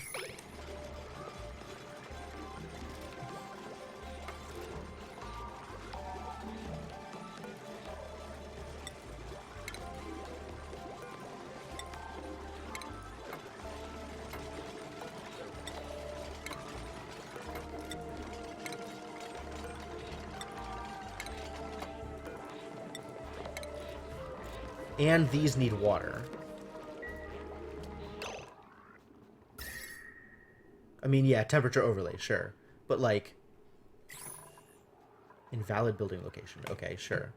And these need water. I mean, yeah, temperature overlay, sure. But, like... Invalid building location. Okay, sure.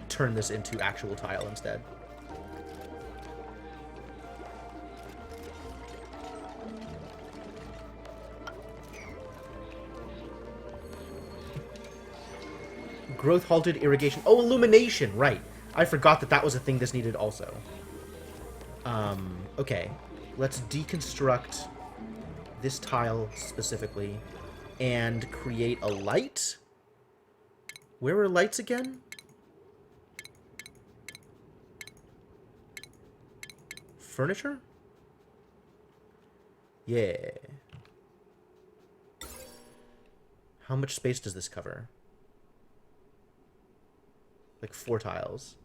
Turn this into actual tile instead. Growth halted, irrigation. Oh, illumination, right. I forgot that that was a thing this needed also. Okay. Let's deconstruct this tile specifically and create a light. Where are lights again? Furniture? Yeah. How much space does this cover? Like 4 tiles.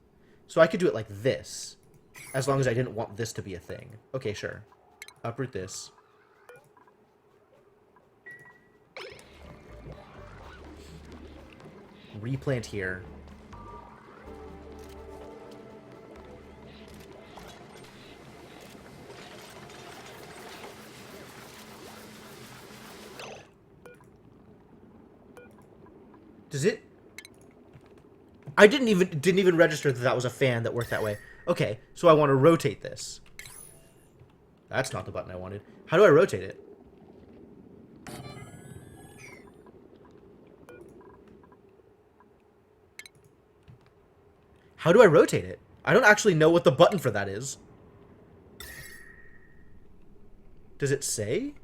So I could do it like this, as long as I didn't want this to be a thing. Okay, sure. Uproot this. Replant here. Does it... I didn't even register that that was a fan that worked that way. Okay, so I want to rotate this. That's not the button I wanted. How do I rotate it? How do I rotate it? I don't actually know what the button for that is. Does it say?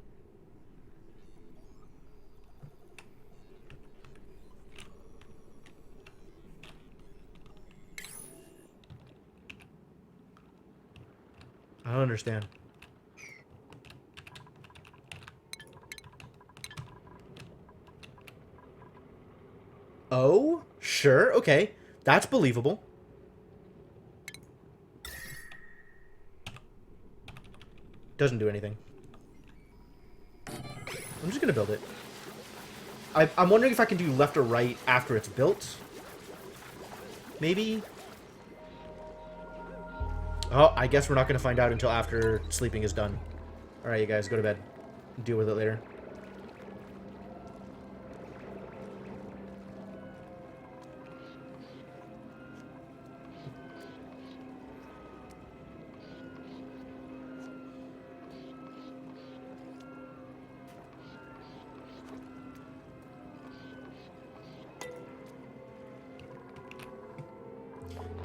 I don't understand. Oh, sure, okay. That's believable. Doesn't do anything. I'm just gonna build it. I'm wondering if I can do left or right after it's built. Maybe? Oh, I guess we're not going to find out until after sleeping is done. Alright, you guys, go to bed. Deal with it later.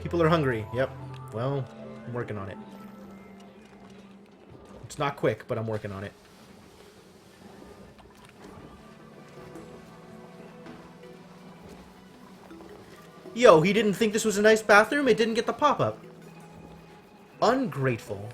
People are hungry. Yep. Well, I'm working on it. It's not quick, but I'm working on it. Yo, he didn't think this was a nice bathroom? It didn't get the pop-up. Ungrateful.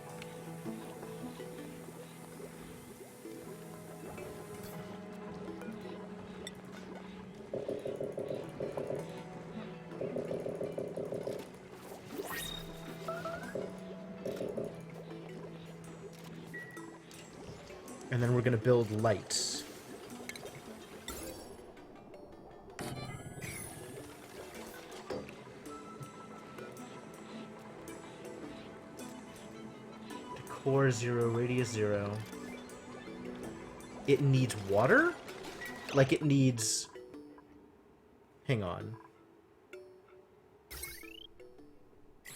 And then we're going to build light. Decor 0, radius 0. It needs water? Like it needs... Hang on.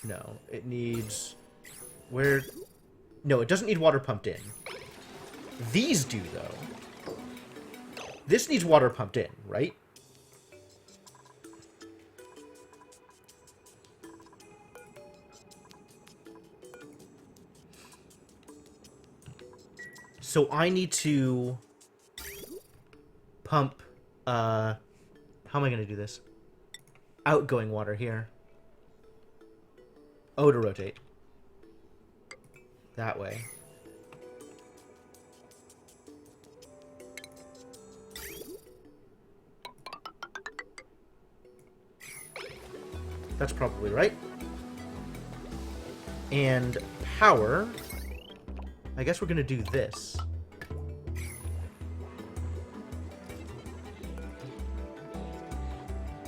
No, it needs... Where... No, it doesn't need water pumped in. These do, though. This needs water pumped in, right? So I need to pump, how am I going to do this? Outgoing water here. Oh, to rotate. That way. That's probably right. And power... I guess we're gonna do this.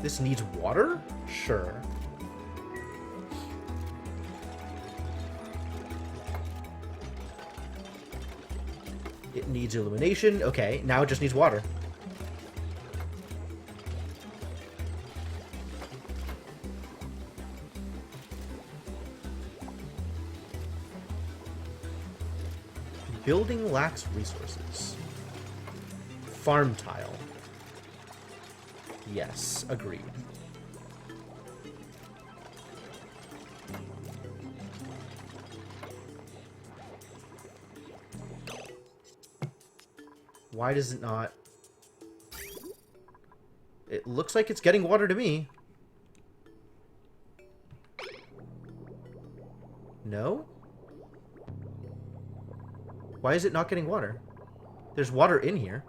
This needs water? Sure. It needs illumination. Okay, now it just needs water. Building lacks resources. Farm tile. Yes, agreed. Why does it not? It looks like it's getting water to me. No? Why is it not getting water? There's water in here.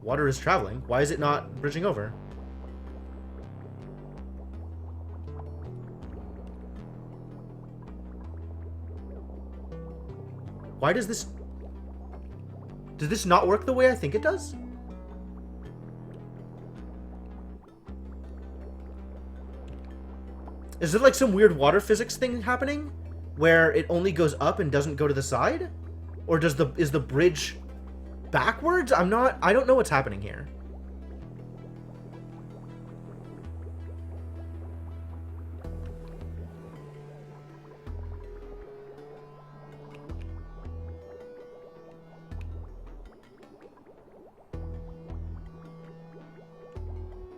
Water is traveling. Why is it not bridging over? Why does this... Does this not work the way I think it does? Is it like some weird water physics thing happening? Where it only goes up and doesn't go to the side? Or is the bridge backwards? I don't know what's happening here.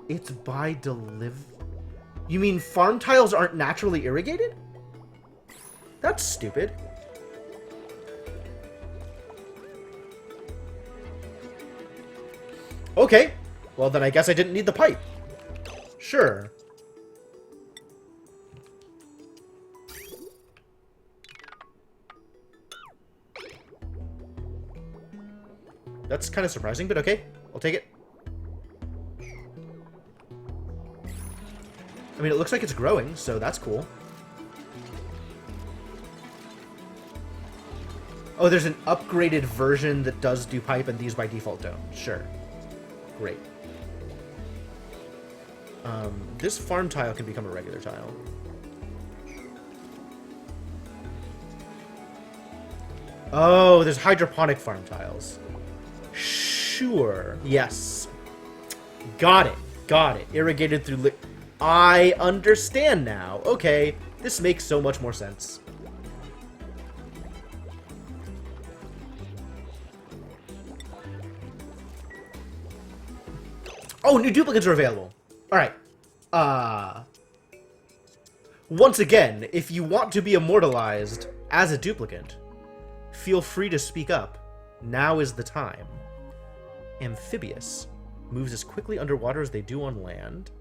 It's by You mean farm tiles aren't naturally irrigated? That's stupid. Okay. Well, then I guess I didn't need the pipe. Sure. That's kind of surprising, but okay. I'll take it. I mean, it looks like it's growing, so that's cool. Oh, there's an upgraded version that does do pipe, and these by default don't. Sure. Great. This farm tile can become a regular tile. Oh, there's hydroponic farm tiles. Sure. Yes. Got it. Got it. Irrigated through I understand now. Okay. This makes so much more sense. Oh, new duplicates are available. Alright. Once again, if you want to be immortalized as a duplicate, feel free to speak up. Now is the time. Amphibious. Moves as quickly underwater as they do on land.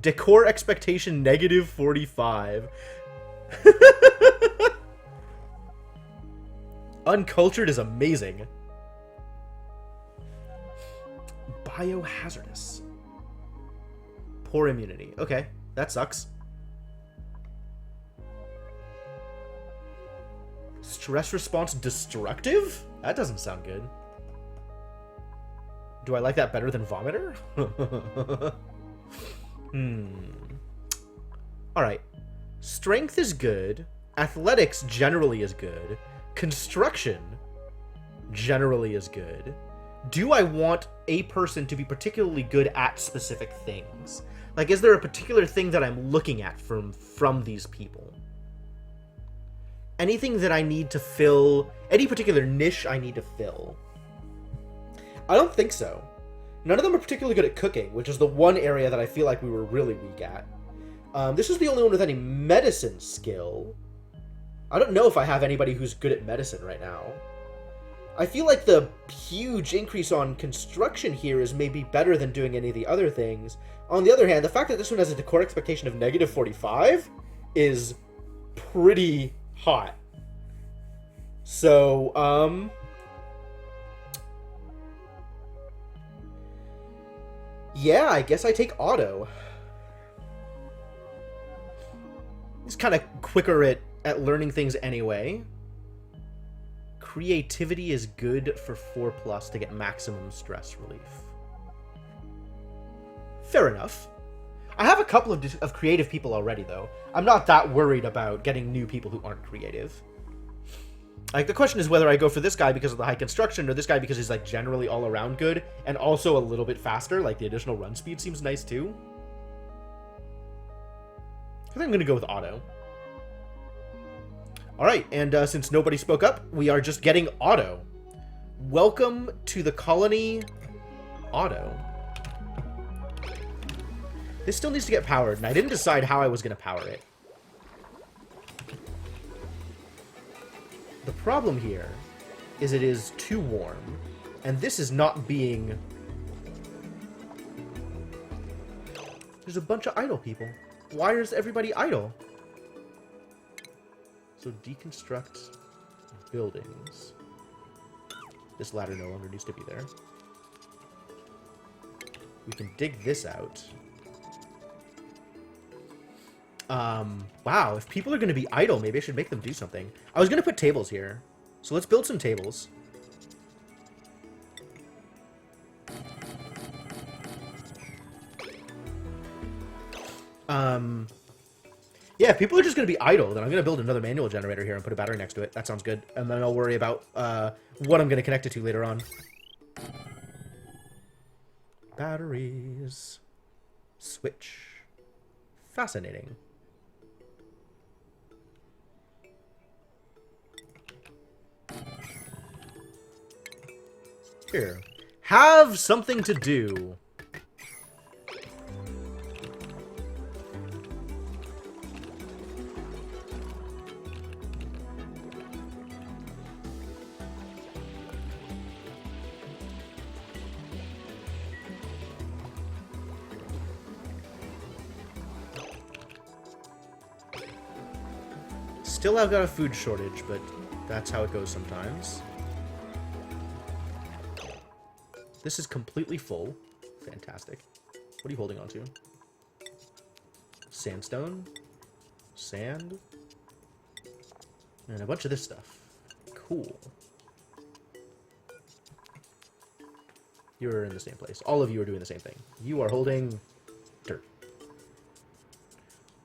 Decor expectation -45. Uncultured is amazing. Biohazardous. Poor immunity. Okay, that sucks. Stress response destructive? That doesn't sound good. Do I like that better than vomiter? Alright. Strength is good. Athletics generally is good. Construction generally is good. Do I want a person to be particularly good at specific things? Like, is there a particular thing that I'm looking at from these people? Anything that I need to fill, any particular niche I need to fill? I don't think so. None of them are particularly good at cooking, which is the one area that I feel like we were really weak at. This is the only one with any medicine skill. I don't know if I have anybody who's good at medicine right now. I feel like the huge increase on construction here is maybe better than doing any of the other things. On the other hand, the fact that this one has a decor expectation of -45 is pretty hot. So, yeah, I guess I take auto. He's kind of quicker at learning things anyway. Creativity is good for 4+ to get maximum stress relief. Fair enough. I have a couple of creative people already, though. I'm not that worried about getting new people who aren't creative. Like, the question is whether I go for this guy because of the high construction, or this guy because he's, like, generally all around good, and also a little bit faster. Like, the additional run speed seems nice, too. I think I'm gonna go with auto. Alright, and since nobody spoke up, we are just getting auto. Welcome to the colony, auto. This still needs to get powered, and I didn't decide how I was going to power it. The problem here is it is too warm, and this is not being... There's a bunch of idle people. Why is everybody idle? So deconstruct buildings. This ladder no longer needs to be there. We can dig this out. Wow, if people are going to be idle, maybe I should make them do something. I was going to put tables here. So let's build some tables. Yeah, if people are just going to be idle, then I'm going to build another manual generator here and put a battery next to it. That sounds good. And then I'll worry about what I'm going to connect it to later on. Batteries. Switch. Fascinating. Here. Have something to do. Still, I've got a food shortage, but that's how it goes sometimes. This is completely full. Fantastic. What are you holding on to? Sandstone? Sand? And a bunch of this stuff. Cool. You're in the same place. All of you are doing the same thing. You are holding dirt.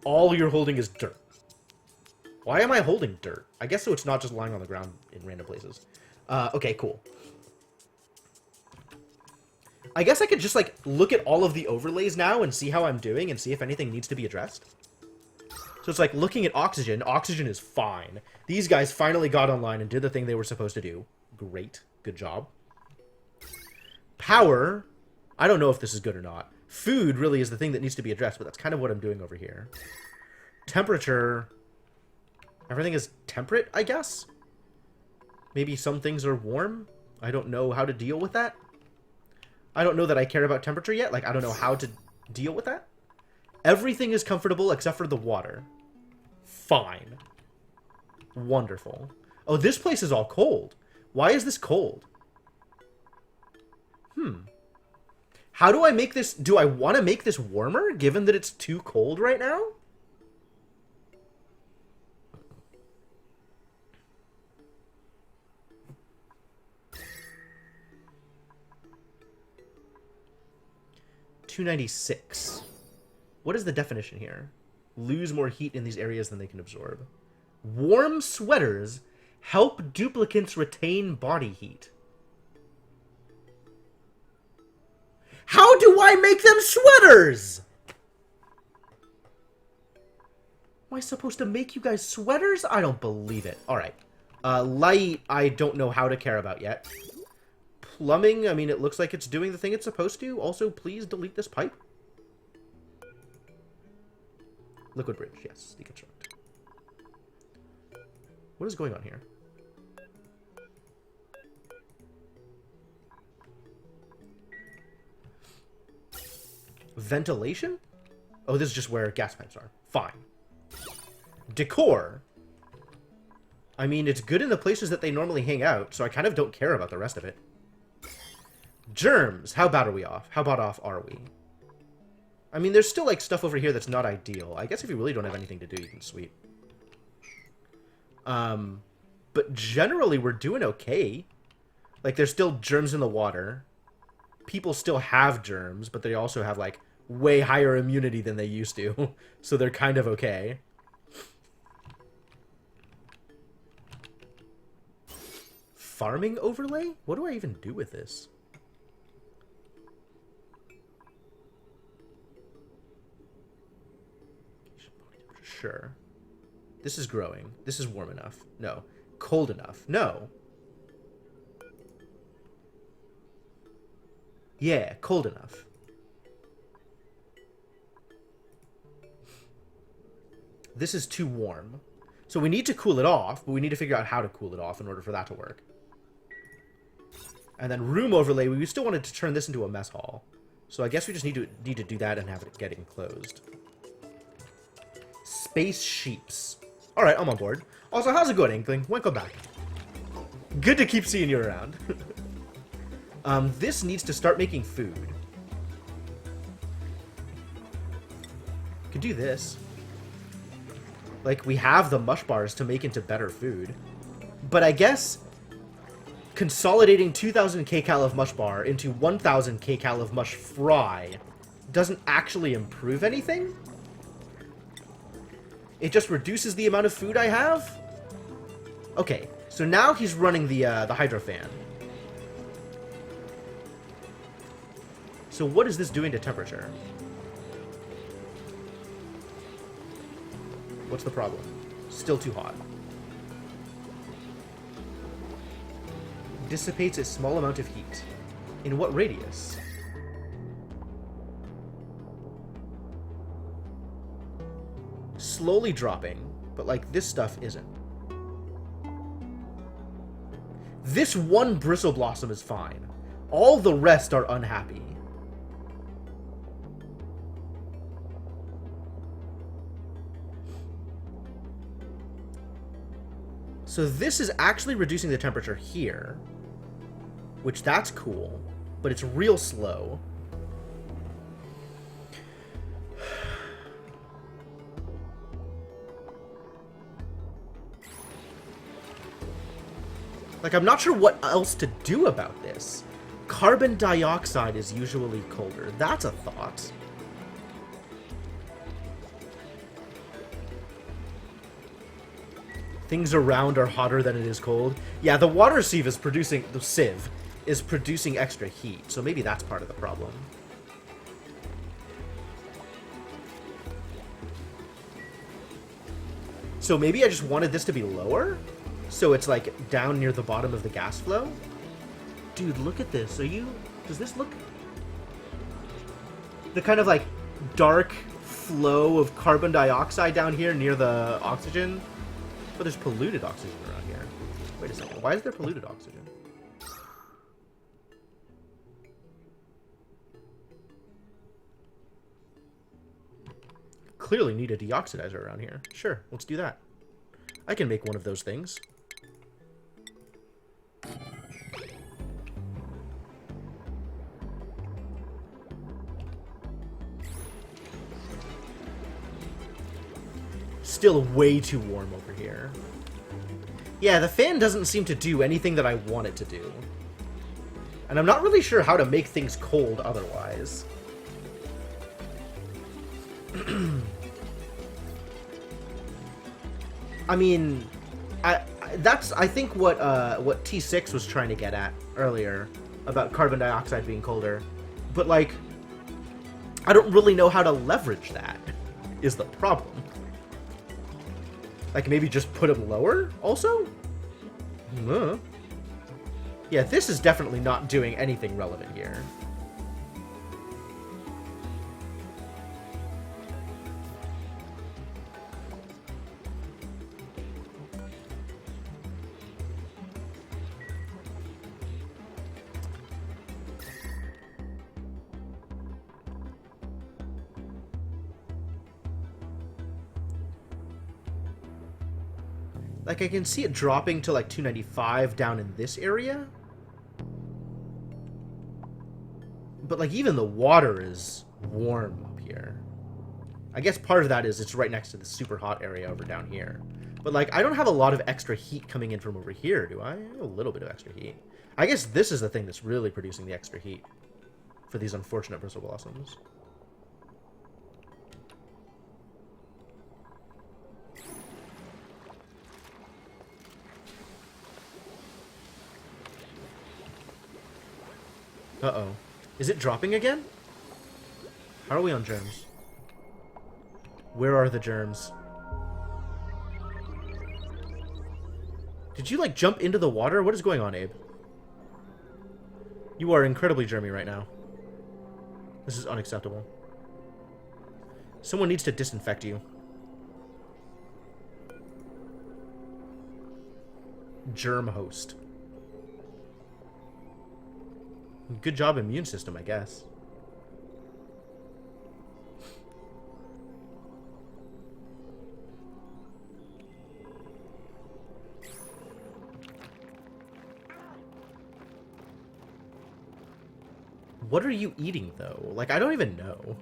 All you're holding is dirt. Why am I holding dirt? I guess so it's not just lying on the ground in random places. Okay, cool. I guess I could just, like, look at all of the overlays now and see how I'm doing and see if anything needs to be addressed. So it's like looking at oxygen. Oxygen is fine. These guys finally got online and did the thing they were supposed to do. Great. Good job. Power. I don't know if this is good or not. Food really is the thing that needs to be addressed, but that's kind of what I'm doing over here. Temperature. Everything is temperate, I guess? Maybe some things are warm? I don't know how to deal with that. I don't know that I care about temperature yet. Like, I don't know how to deal with that. Everything is comfortable except for the water. Fine. Wonderful. Oh, this place is all cold. Why is this cold? How do I make this... Do I want to make this warmer, given that it's too cold right now? 296. What is the definition here? Lose more heat in these areas than they can absorb. Warm sweaters help duplicants retain body heat. How do I make them sweaters? Am I supposed to make you guys sweaters? I don't believe it. Alright. Light, I don't know how to care about yet. Plumbing, I mean, it looks like it's doing the thing it's supposed to. Also, please delete this pipe. Liquid bridge, yes. Deconstruct. What is going on here? Ventilation? Oh, this is just where gas pipes are. Fine. Decor. I mean, it's good in the places that they normally hang out, so I kind of don't care about the rest of it. Germs. How bad are we off? How bad off are we? I mean, there's still, like, stuff over here that's not ideal. I guess if you really don't have anything to do, you can sweep. But generally, we're doing okay. Like, there's still germs in the water. People still have germs, but they also have, like, way higher immunity than they used to. So they're kind of okay. Farming overlay? What do I even do with this? Sure. This is growing. This is warm enough. No. Cold enough. No. Yeah, cold enough. This is too warm. So we need to cool it off, but we need to figure out how to cool it off in order for that to work. And then room overlay, we still wanted to turn this into a mess hall. So I guess we just need to do that and have it get enclosed. Space sheeps. Alright, I'm on board. Also, how's it going, Inkling? Welcome back. Good to keep seeing you around. This needs to start making food. Could do this. Like, we have the mush bars to make into better food. But I guess consolidating 2,000 kcal of mush bar into 1,000 kcal of mush fry doesn't actually improve anything? It just reduces the amount of food I have? Okay, so now he's running the hydro fan. So what is this doing to temperature? What's the problem? Still too hot. Dissipates a small amount of heat. In what radius? Slowly dropping, but like this stuff isn't. This one bristle blossom is fine. All the rest are unhappy. So this is actually reducing the temperature here, which that's cool, but it's real slow. Like, I'm not sure what else to do about this. Carbon dioxide is usually colder. That's a thought. Things around are hotter than it is cold. Yeah, the water sieve is producing... The sieve is producing extra heat, so maybe that's part of the problem. So maybe I just wanted this to be lower? So it's, like, down near the bottom of the gas flow? Dude, look at this. Does this look... The kind of, like, dark flow of carbon dioxide down here near the oxygen? But there's polluted oxygen around here. Wait a second. Why is there polluted oxygen? Clearly need a deoxidizer around here. Sure, let's do that. I can make one of those things. Still way too warm over here. Yeah, the fan doesn't seem to do anything that I want it to do. And I'm not really sure how to make things cold otherwise. I mean, that's I think what T6 was trying to get at earlier about carbon dioxide being colder, but like I don't really know how to leverage that. Is the problem? Like maybe just put them lower also? Yeah, this is definitely not doing anything relevant here. Like, I can see it dropping to, like, 295 down in this area. But, like, even the water is warm up here. I guess part of that is it's right next to the super hot area over down here. But, like, I don't have a lot of extra heat coming in from over here, do I? I have a little bit of extra heat. I guess this is the thing that's really producing the extra heat for these unfortunate bristle blossoms. Uh-oh. Is it dropping again? How are we on germs? Where are the germs? Did you, like, jump into the water? What is going on, Abe? You are incredibly germy right now. This is unacceptable. Someone needs to disinfect you. Germ host. Good job, immune system, I guess. What are you eating, though? Like, I don't even know.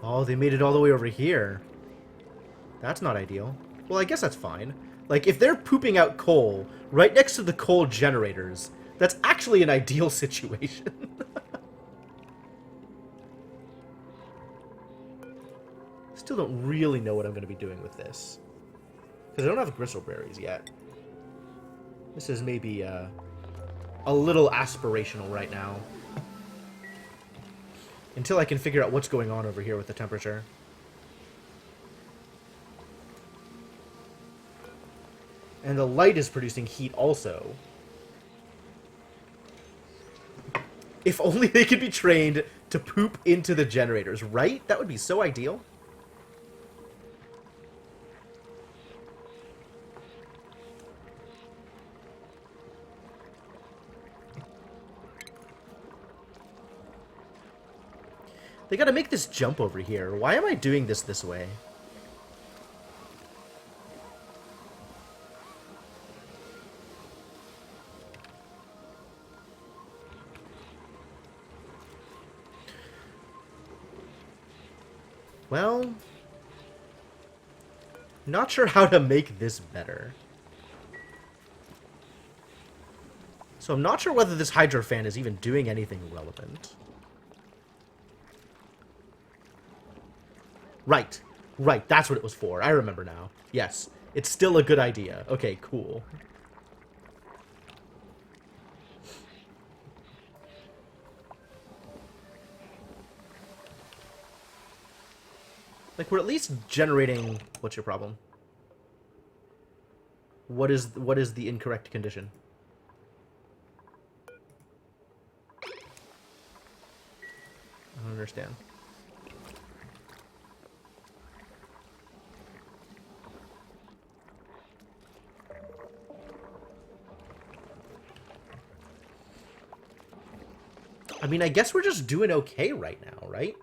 Oh, they made it all the way over here. That's not ideal. Well, I guess that's fine. Like, if they're pooping out coal right next to the coal generators, that's actually an ideal situation. Still don't really know what I'm going to be doing with this. Because I don't have gristleberries yet. This is maybe a little aspirational right now. Until I can figure out what's going on over here with the temperature. And the light is producing heat also. If only they could be trained to poop into the generators, right? That would be so ideal. They gotta make this jump over here. Why am I doing this way? Well, not sure how to make this better. So I'm not sure whether this hydro fan is even doing anything relevant. Right. Right, that's what it was for. I remember now. Yes. It's still a good idea. Okay, cool. Like, we're at least generating... What's your problem? What is the incorrect condition? I don't understand. I mean, I guess we're just doing okay right now, right?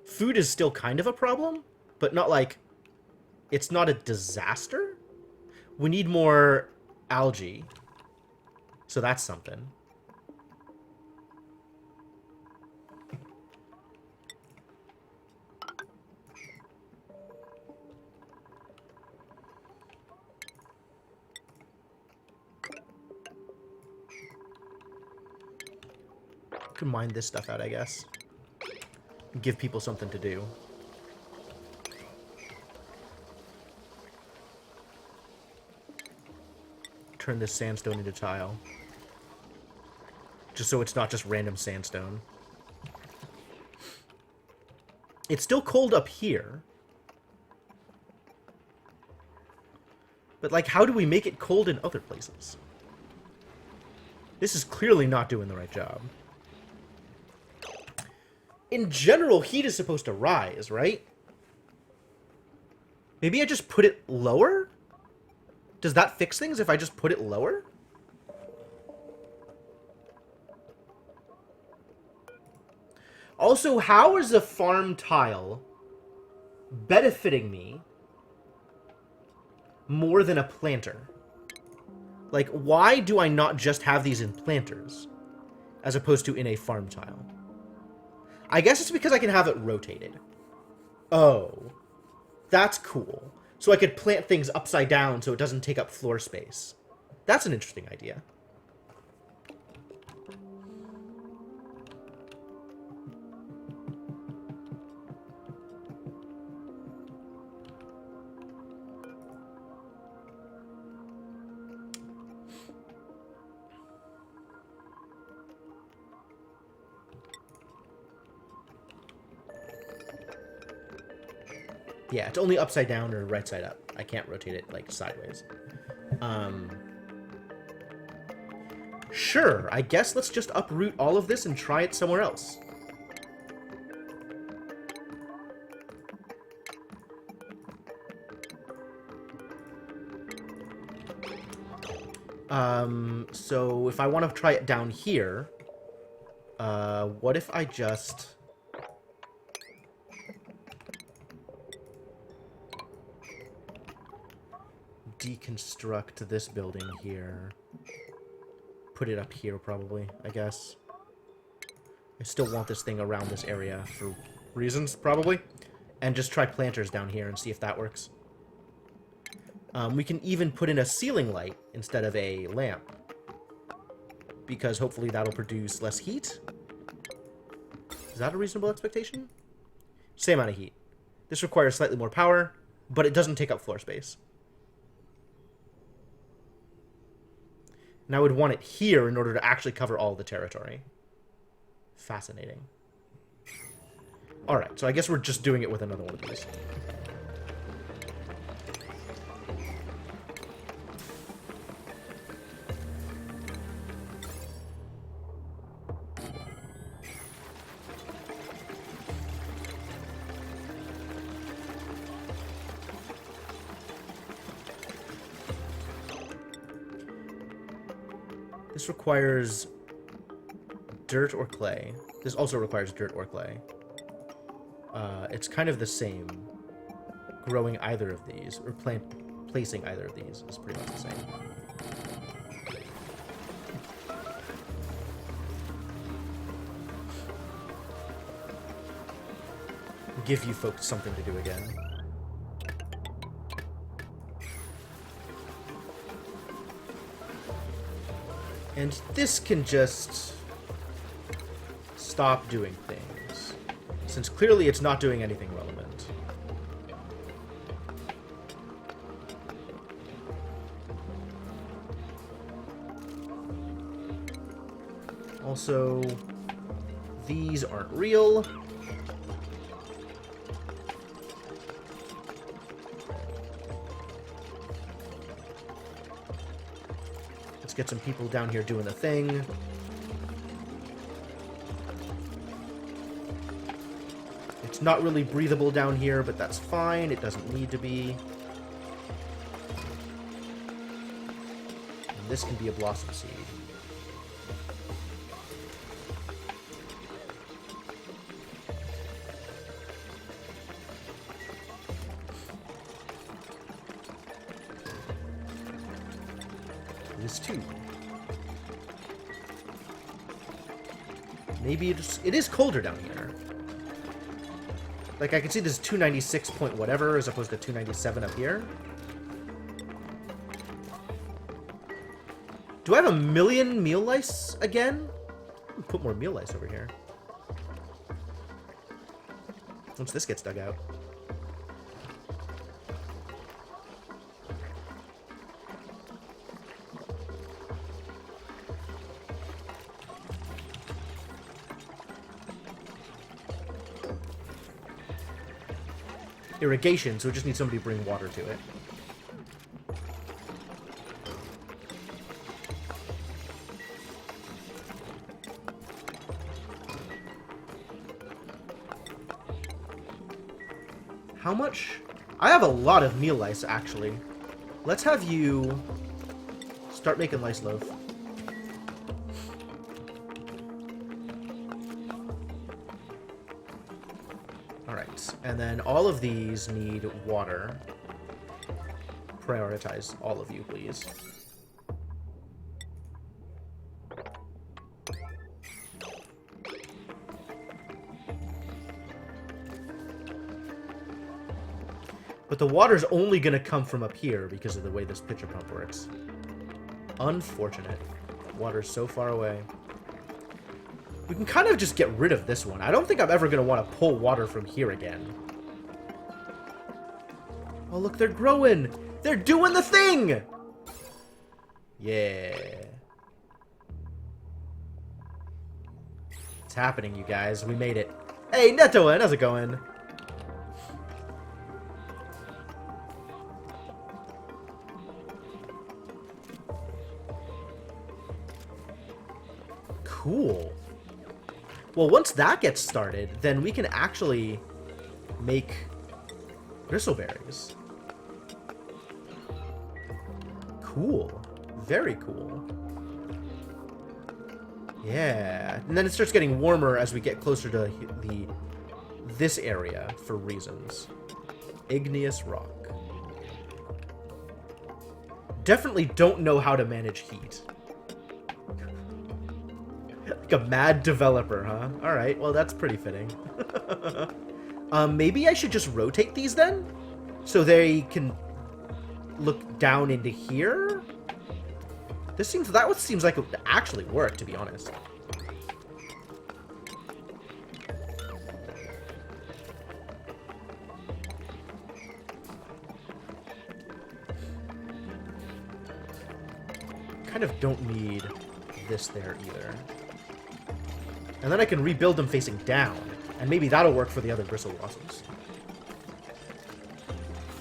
Food is still kind of a problem, but not like... It's not a disaster? We need more algae. So that's something. Could mine this stuff out, I guess. Give people something to do. Turn this sandstone into tile. Just so it's not just random sandstone. It's still cold up here. But, like, how do we make it cold in other places? This is clearly not doing the right job. In general, heat is supposed to rise, right? Maybe I just put it lower? Does that fix things if I just put it lower? Also, how is a farm tile benefiting me more than a planter? Like, why do I not just have these in planters as opposed to in a farm tile? I guess it's because I can have it rotated. Oh, that's cool. So I could plant things upside down so it doesn't take up floor space. That's an interesting idea. Yeah, it's only upside down or right side up. I can't rotate it, like, sideways. Sure, I guess let's just uproot all of this and try it somewhere else. So if I want to try it down here, what if I just... deconstruct this building here. Put it up here, probably, I guess. I still want this thing around this area for reasons, probably. And just try planters down here and see if that works. We can even put in a ceiling light instead of a lamp. Because hopefully that'll produce less heat. Is that a reasonable expectation? Same amount of heat. This requires slightly more power, but it doesn't take up floor space. And I would want it here in order to actually cover all the territory. Fascinating. Alright, so I guess we're just doing it with another one of these. This requires dirt or clay. This also requires dirt or clay. It's kind of the same. Growing either of these, or placing either of these is pretty much the same. Give you folks something to do again. And this can just stop doing things, since clearly it's not doing anything relevant. Also, these aren't real. Let's get some people down here doing the thing. It's not really breathable down here, but that's fine. It doesn't need to be. And this can be a blossom seed. This too. Maybe it is colder down here. Like, I can see this 296 point whatever as opposed to 297 up here. Do I have a million meal lice again? Put more meal lice over here. Once this gets dug out. Irrigation, so we just need somebody to bring water to it. How much? I have a lot of meal lice, actually. Let's have you start making lice loaf. Alright, and then all of these need water. Prioritize all of you, please. But the water's only going to come from up here because of the way this pitcher pump works. Unfortunate. Water's so far away. We can kind of just get rid of this one. I don't think I'm ever going to want to pull water from here again. Oh, look, they're growing! They're doing the thing! Yeah. It's happening, you guys. We made it. Hey, Netoen, how's it going? Cool. Well, once that gets started, then we can actually make bristleberries. Cool. Very cool. Yeah. And then it starts getting warmer as we get closer to this area for reasons. Igneous rock. Definitely don't know how to manage heat. Like a mad developer, huh? Alright, well that's pretty fitting. Maybe I should just rotate these then? So they can look down into here? That seems like it would actually work, to be honest. Kind of don't need this there either. And then I can rebuild them facing down. And maybe that'll work for the other bristle blossoms.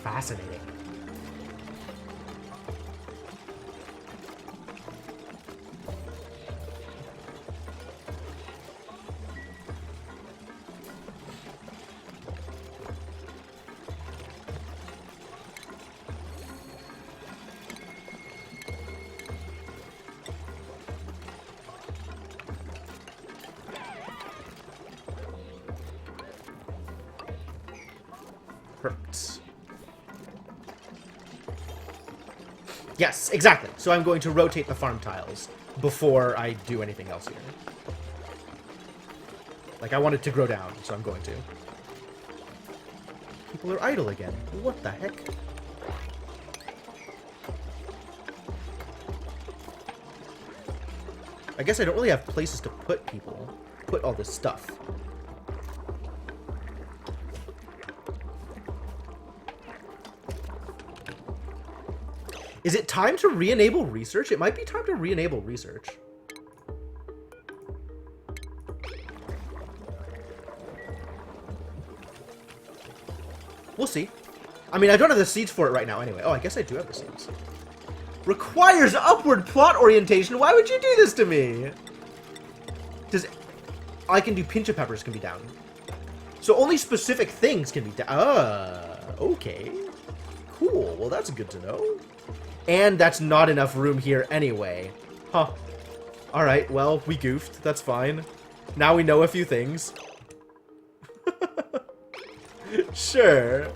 Fascinating. Perfect. Yes, exactly. So I'm going to rotate the farm tiles before I do anything else here. Like, I want it to grow down, so I'm going to. People are idle again. What the heck? I guess I don't really have places to put people. Put all this stuff. Is it time to re-enable research? It might be time to re-enable research. We'll see. I mean, I don't have the seeds for it right now anyway. Oh, I guess I do have the seeds. Requires upward plot orientation. Why would you do this to me? I can do pinch of peppers can be down. So only specific things can be down. Okay. Cool. Well, that's good to know. And that's not enough room here anyway. Huh. Alright, well, we goofed. That's fine. Now we know a few things. Sure.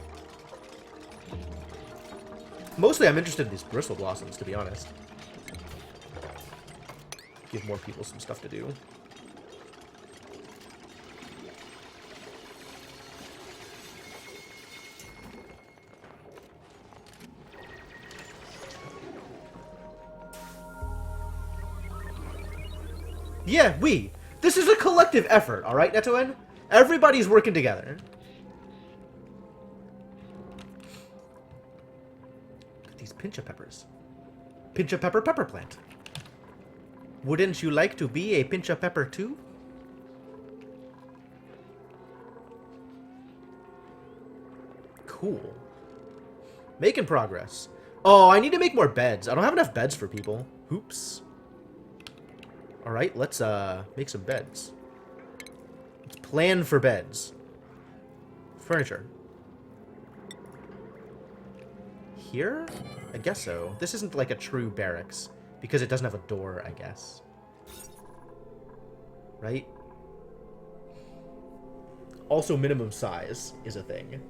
Mostly I'm interested in these bristle blossoms, to be honest. Give more people some stuff to do. Yeah, we. This is a collective effort, all right, Netoen? Everybody's working together. Look at these pincha peppers. Pincha pepper pepper plant. Wouldn't you like to be a pincha pepper too? Cool. Making progress. Oh, I need to make more beds. I don't have enough beds for people. Oops. Alright, let's make some beds. Let's plan for beds. Furniture. Here? I guess so. This isn't like a true barracks, because it doesn't have a door, I guess. Right? Also, minimum size is a thing.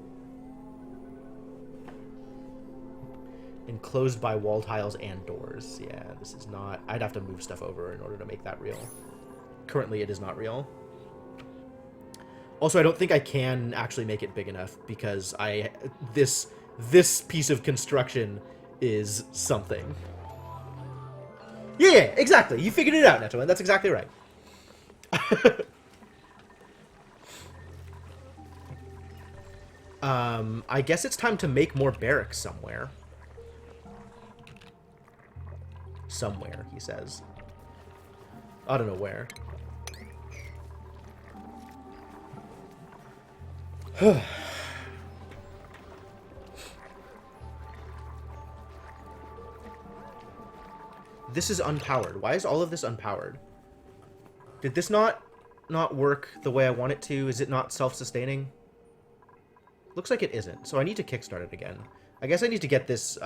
Enclosed by wall tiles and doors. Yeah, this is not... I'd have to move stuff over in order to make that real. Currently, it is not real. Also, I don't think I can actually make it big enough because this piece of construction is something. Yeah, exactly. You figured it out, Netoen. That's exactly right. I guess it's time to make more barracks somewhere. Somewhere, he says. I don't know where. This is unpowered. Why is all of this unpowered? Did this not work the way I want it to? Is it not self-sustaining? Looks like it isn't. So I need to kickstart it again. I guess I need to get this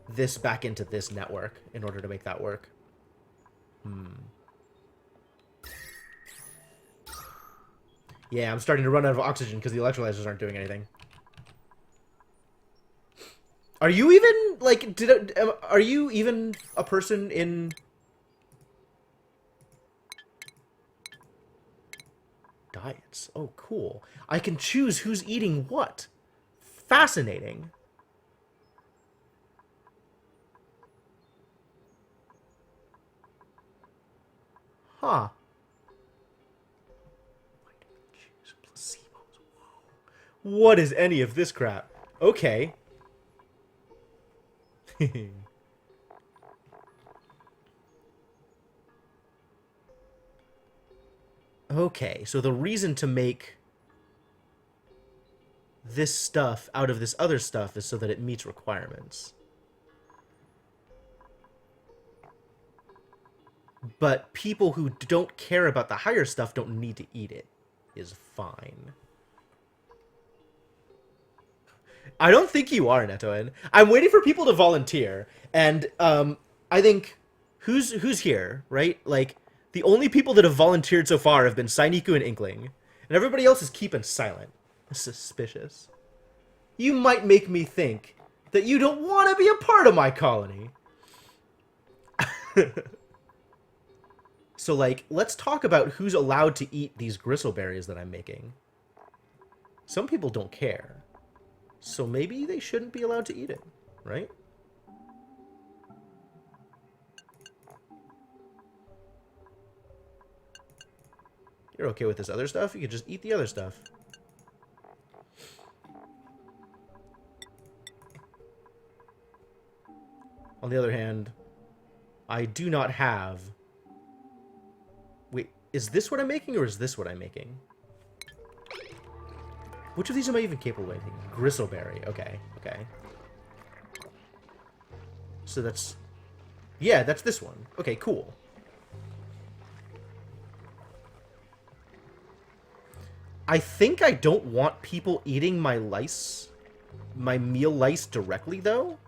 this back into this network in order to make that work. Yeah, I'm starting to run out of oxygen because the electrolyzers aren't doing anything. Are you even, like, are you even a person in... Diets? Oh, cool. I can choose who's eating what. Fascinating. Huh. Placebos. Whoa. What is any of this crap? Okay. Okay, so the reason to make this stuff out of this other stuff is so that it meets requirements. But people who don't care about the higher stuff don't need to eat it, is fine. I don't think you are, Netoen. I'm waiting for people to volunteer, and I think who's here, right? Like, the only people that have volunteered so far have been Sainiku and Inkling, and everybody else is keeping silent. Suspicious. You might make me think that you don't want to be a part of my colony. So, like, let's talk about who's allowed to eat these gristleberries that I'm making. Some people don't care. So maybe they shouldn't be allowed to eat it, right? You're okay with this other stuff? You could just eat the other stuff. On the other hand, I do not have... Wait, is this what I'm making or is this what I'm making? Which of these am I even capable of making? Gristleberry. Okay, okay. So that's... Yeah, that's this one. Okay, cool. I think I don't want people eating my lice, my meal lice directly, though.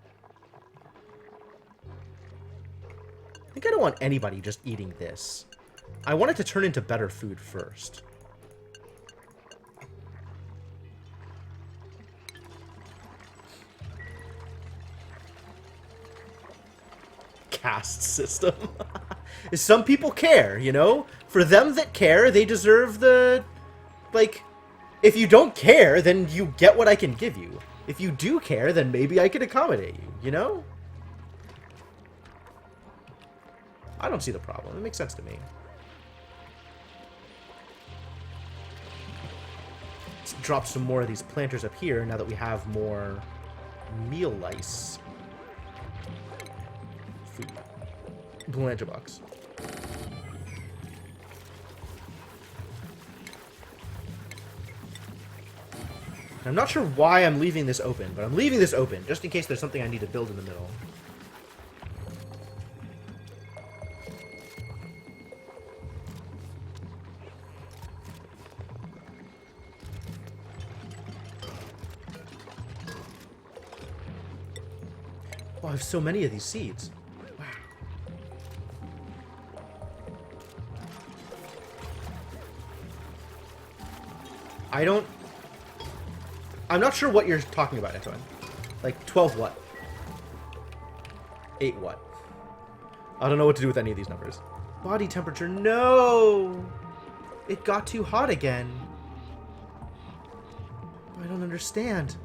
I think I don't want anybody just eating this. I want it to turn into better food first. Caste system. Some people care, you know? For them that care, they deserve the... Like, if you don't care, then you get what I can give you. If you do care, then maybe I can accommodate you, you know? I don't see the problem. It makes sense to me. drop some more of these planters up here now that we have more meal lice. Food. Planter box. I'm not sure why I'm leaving this open, but I'm leaving this open just in case there's something I need to build in the middle. Oh, I have so many of these seeds. Wow. I'm not sure what you're talking about, Antoine. Like, 12 what? 8 what? I don't know what to do with any of these numbers. Body temperature, no! It got too hot again. I don't understand.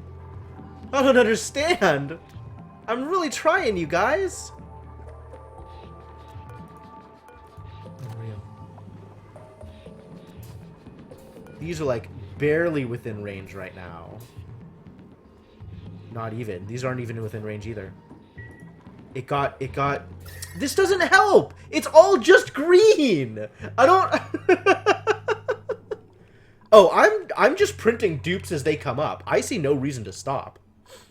I don't understand! I'm really trying, you guys! Unreal. These are, like, barely within range right now. Not even. These aren't even within range either. It got... This doesn't help! It's all just green! I don't... Oh, I'm just printing dupes as they come up. I see no reason to stop.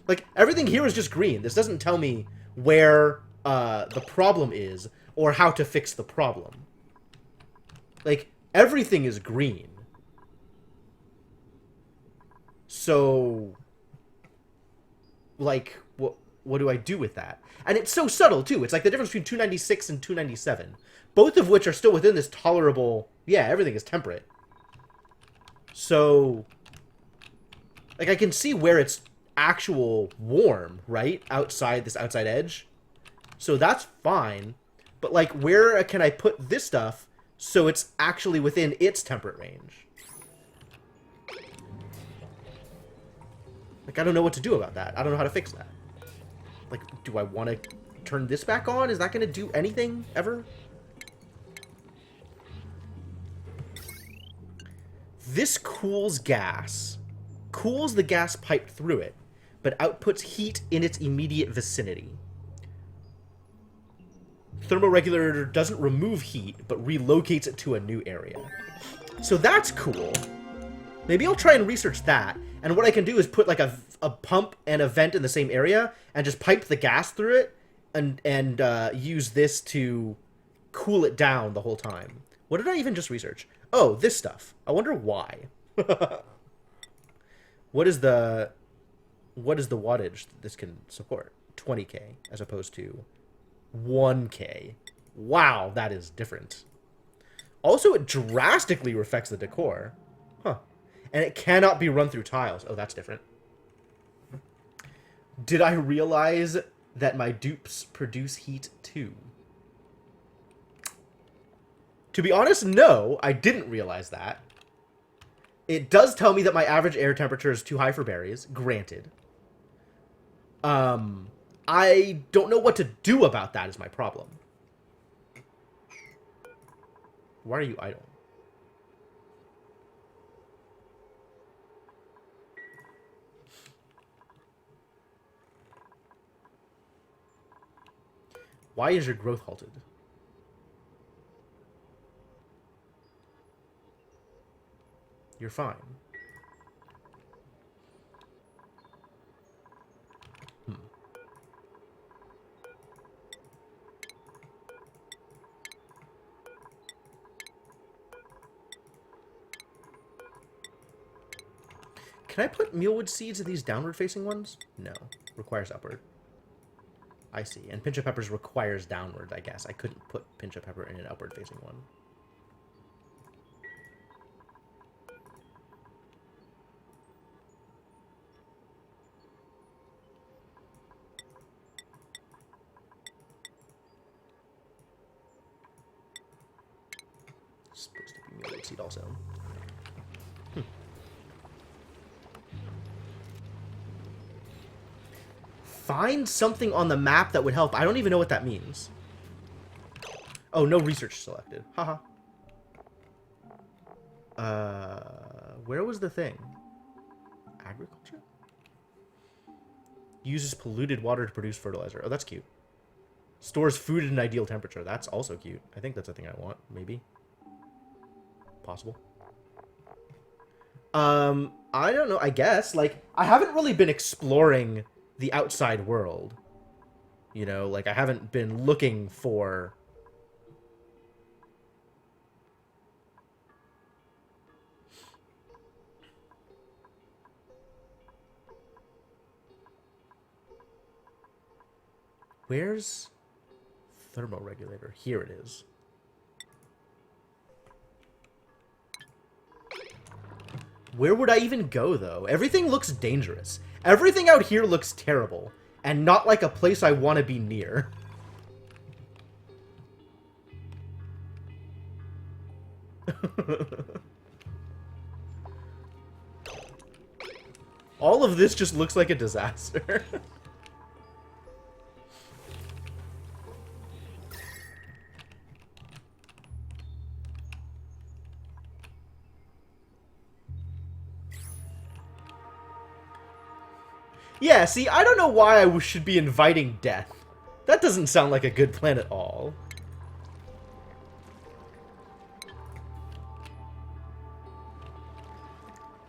Like, everything here is just green. This doesn't tell me where the problem is or how to fix the problem. Like, everything is green. So, like, what do I do with that? And it's so subtle, too. It's like the difference between 296 and 297. Both of which are still within this tolerable... Yeah, everything is temperate. So, like, I can see where it's actual warm, right? Outside this outside edge. So that's fine. But, like, where can I put this stuff so it's actually within its temperate range? Like, I don't know what to do about that. I don't know how to fix that. Like, do I want to turn this back on? Is that going to do anything, ever? This cools gas. Cools the gas pipe through it, but outputs heat in its immediate vicinity. Thermoregulator doesn't remove heat, but relocates it to a new area. So that's cool. Maybe I'll try and research that. And what I can do is put like a pump and a vent in the same area and just pipe the gas through it and use this to cool it down the whole time. What did I even just research? Oh, this stuff. I wonder why. What is the wattage that this can support? 20K as opposed to 1K. Wow, that is different. Also, it drastically affects the decor. Huh. And it cannot be run through tiles. Oh, that's different. Did I realize that my dupes produce heat too? To be honest, no, I didn't realize that. It does tell me that my average air temperature is too high for berries, granted. I don't know what to do about that is my problem. Why are you idle? Why is your growth halted? You're fine. Can I put mealwood seeds in these downward-facing ones? No. Requires upward. I see. And pinch of peppers requires downward, I guess. I couldn't put pinch of pepper in an upward-facing one. It's supposed to be mealwood seed also. Find something on the map that would help. I don't even know what that means. Oh, no research selected. Haha. Where was the thing? Uses polluted water to produce fertilizer. Oh, that's cute. Stores food at an ideal temperature. That's also cute. I think that's a thing I want. Maybe. Possible. I don't know. I guess. Like, I haven't really been exploring the outside world. You know, like, I haven't been looking for... Where's thermoregulator? Here it is. Where would I even go, though? Everything looks dangerous. Everything out here looks terrible. And not like a place I want to be near. All of this just looks like a disaster. Yeah, see, I don't know why I should be inviting death. That doesn't sound like a good plan at all.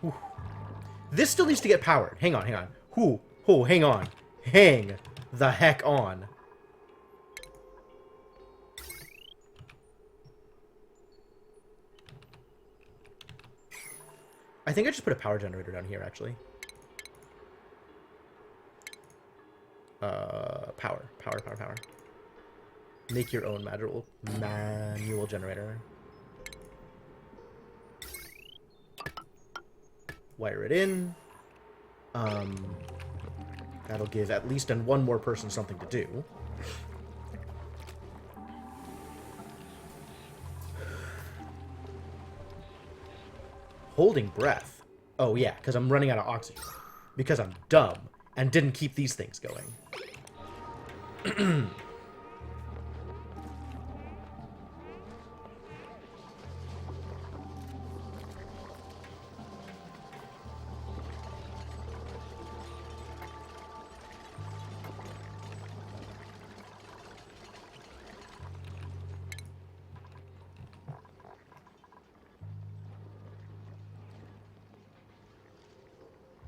Whew. This still needs to get powered. Hang on, hang on. Hang on. Hang the heck on. I think I just put a power generator down here, actually. Power. Make your own manual generator. Wire it in. That'll give at least one more person something to do. Holding breath. Oh yeah, because I'm running out of oxygen. Because I'm dumb and didn't keep these things going.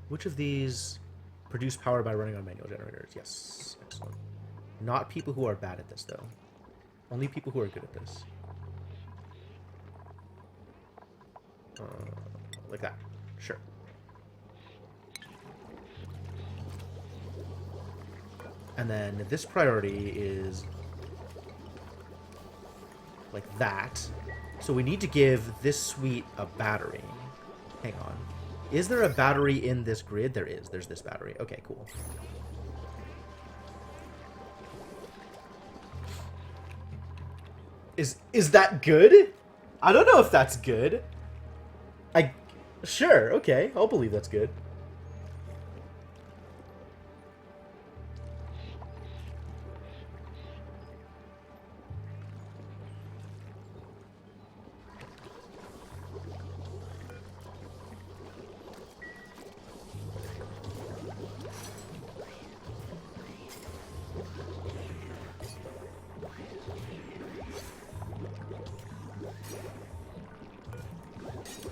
Which of these produce power by running on manual generators? Yes. Excellent. Not people who are bad at this, though. Only people who are good at this. Like that. Sure. And then this priority is like that. So we need to give this suite a battery. Hang on. Is there a battery in this grid? There is. There's this battery. Okay, cool. Is that good? I don't know if that's good. Sure, okay. I'll believe that's good.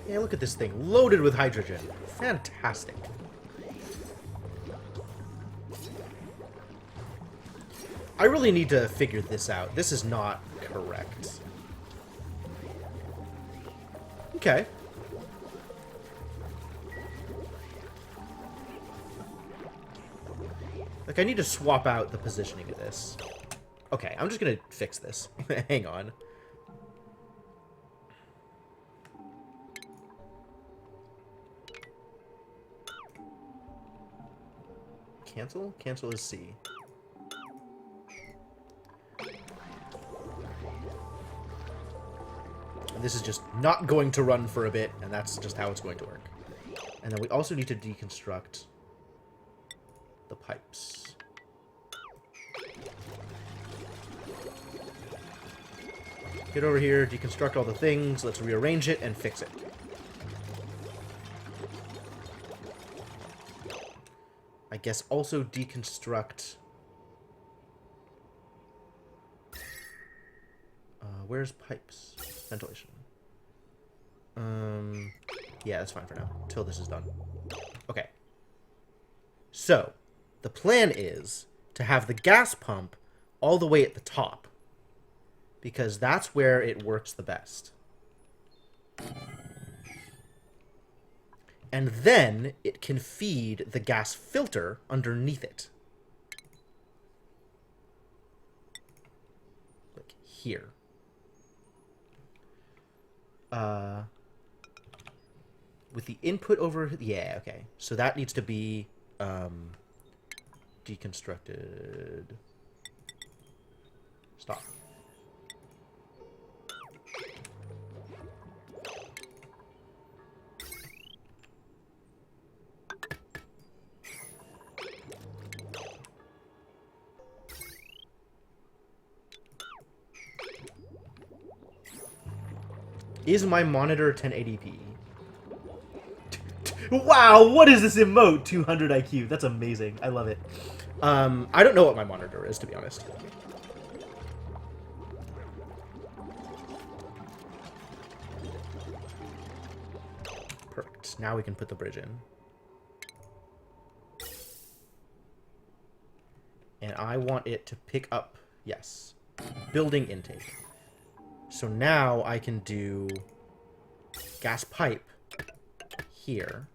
Yeah, look at this thing. Loaded with hydrogen. Fantastic. I really need to figure this out. This is not correct. Okay. Like, I need to swap out the positioning of this. Okay, I'm just gonna fix this. Hang on. Cancel? Cancel is C. And this is just not going to run for a bit, and that's just how it's going to work. And then we also need to deconstruct the pipes. Get over here, deconstruct all the things, let's rearrange it and fix it. I guess also deconstruct... where's pipes? Ventilation. Yeah, that's fine for now. Till this is done. Okay. So, the plan is to have the gas pump all the way at the top. Because that's where it works the best. And then it can feed the gas filter underneath it. Like here. With the input over... Yeah, okay. So that needs to be deconstructed. Stop. Is my monitor 1080p? Wow, what is this emote? 200 IQ. That's amazing. I love it. I don't know what my monitor is, to be honest. Perfect. Now we can put the bridge in. And I want it to pick up, yes, building intake. So now I can do gas pipe here.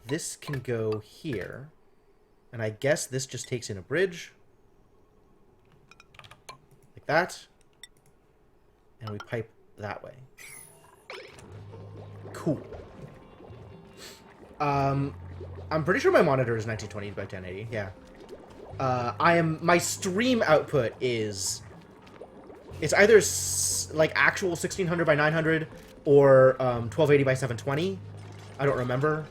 This can go here. And I guess this just takes in a bridge. Like that. And we pipe that way. Cool. I'm pretty sure my monitor is 1920 by 1080. Yeah. My stream output is... It's either like actual 1600 by 900 or 1280 by 720. I don't remember.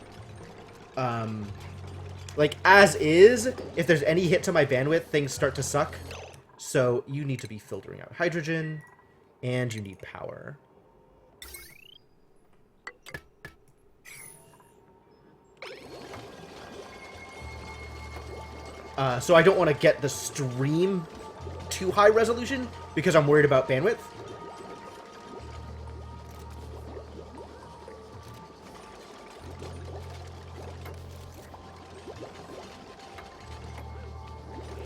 Like, as is, if there's any hit to my bandwidth, things start to suck. So you need to be filtering out hydrogen, and you need power. So I don't want to get the stream too high resolution, because I'm worried about bandwidth.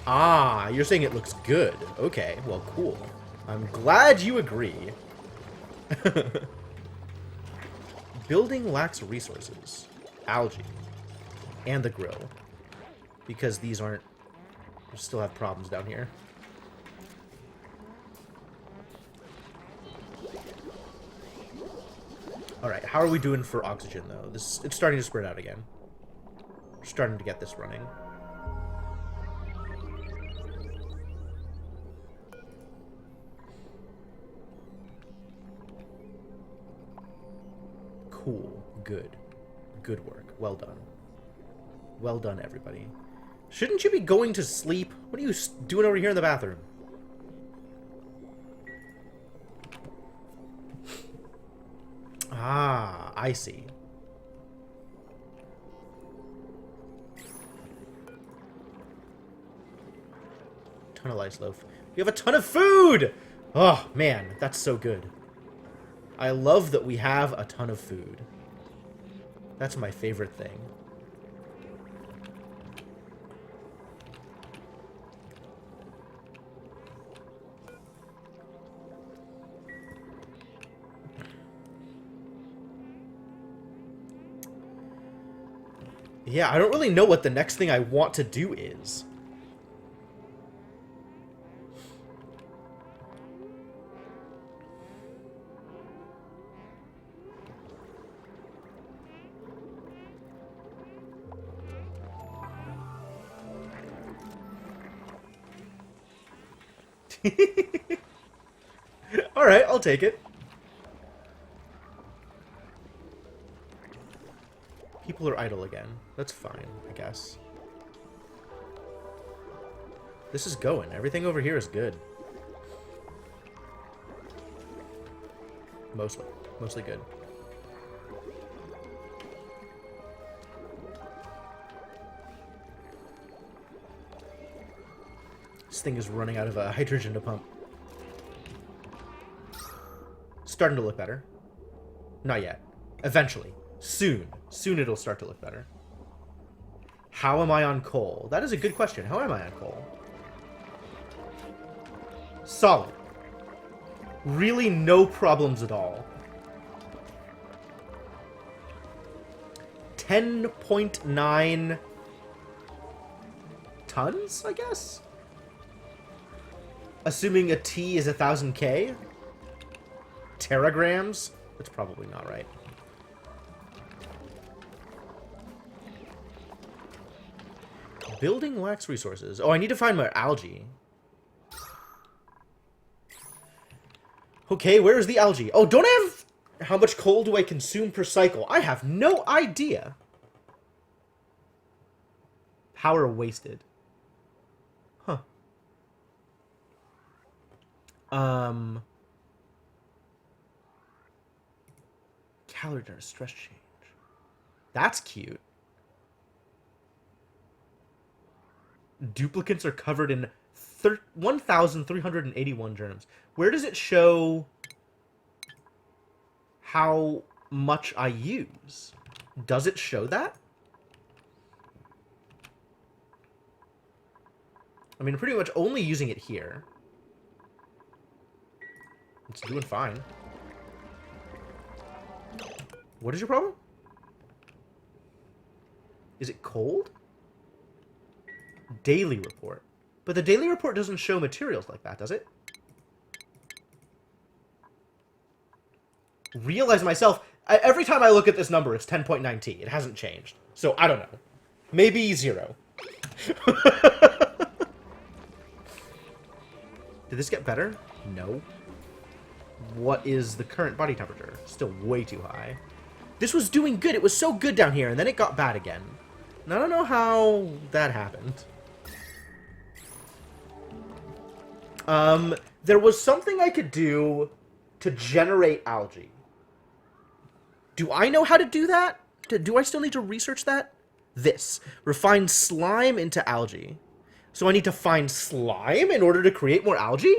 Ah, you're saying it looks good. Okay, well, cool. I'm glad you agree. Building lacks resources. Algae. And the grill. Because these aren't... We still have problems down here. Alright, how are we doing for oxygen, though? It's starting to spread out again. We're starting to get this running. Cool. Good. Good work. Well done. Well done, everybody. Shouldn't you be going to sleep? What are you doing over here in the bathroom? Ah, I see. Ton of ice loaf. We have a ton of food! Oh, man, that's so good. I love that we have a ton of food. That's my favorite thing. Yeah, I don't really know what the next thing I want to do is. Alright, I'll take it. People are idle again. That's fine, I guess. This is going. Everything over here is good. Mostly. Mostly good. This thing is running out of hydrogen to pump. Starting to look better. Not yet. Eventually. Soon. Soon it'll start to look better. How am I on coal? That is a good question. How am I on coal? Solid. Really no problems at all. 10.9 tons, I guess? Assuming a T is 1,000 K? Teragrams? That's probably not right. Building lacks resources. Oh, I need to find my algae. Okay, where is the algae? Oh, don't I have... How much coal do I consume per cycle? I have no idea. Power wasted. Huh. Calorie during stress change. That's cute. Duplicates are covered in 1,381 germs. Where does it show how much I use? Does it show that? I mean, I'm pretty much only using it here. It's doing fine. What is your problem? Is it cold? Daily report. But the daily report doesn't show materials like that, does it? Realize myself, every time I look at this number, it's 10.9 T. It hasn't changed. So, I don't know. Maybe 0. Did this get better? No. What is the current body temperature? Still way too high. This was doing good. It was so good down here, and then it got bad again. And I don't know how that happened. There was something I could do to generate algae. Do I know how to do that? Do I still need to research that? This. Refine slime into algae. So I need to find slime in order to create more algae?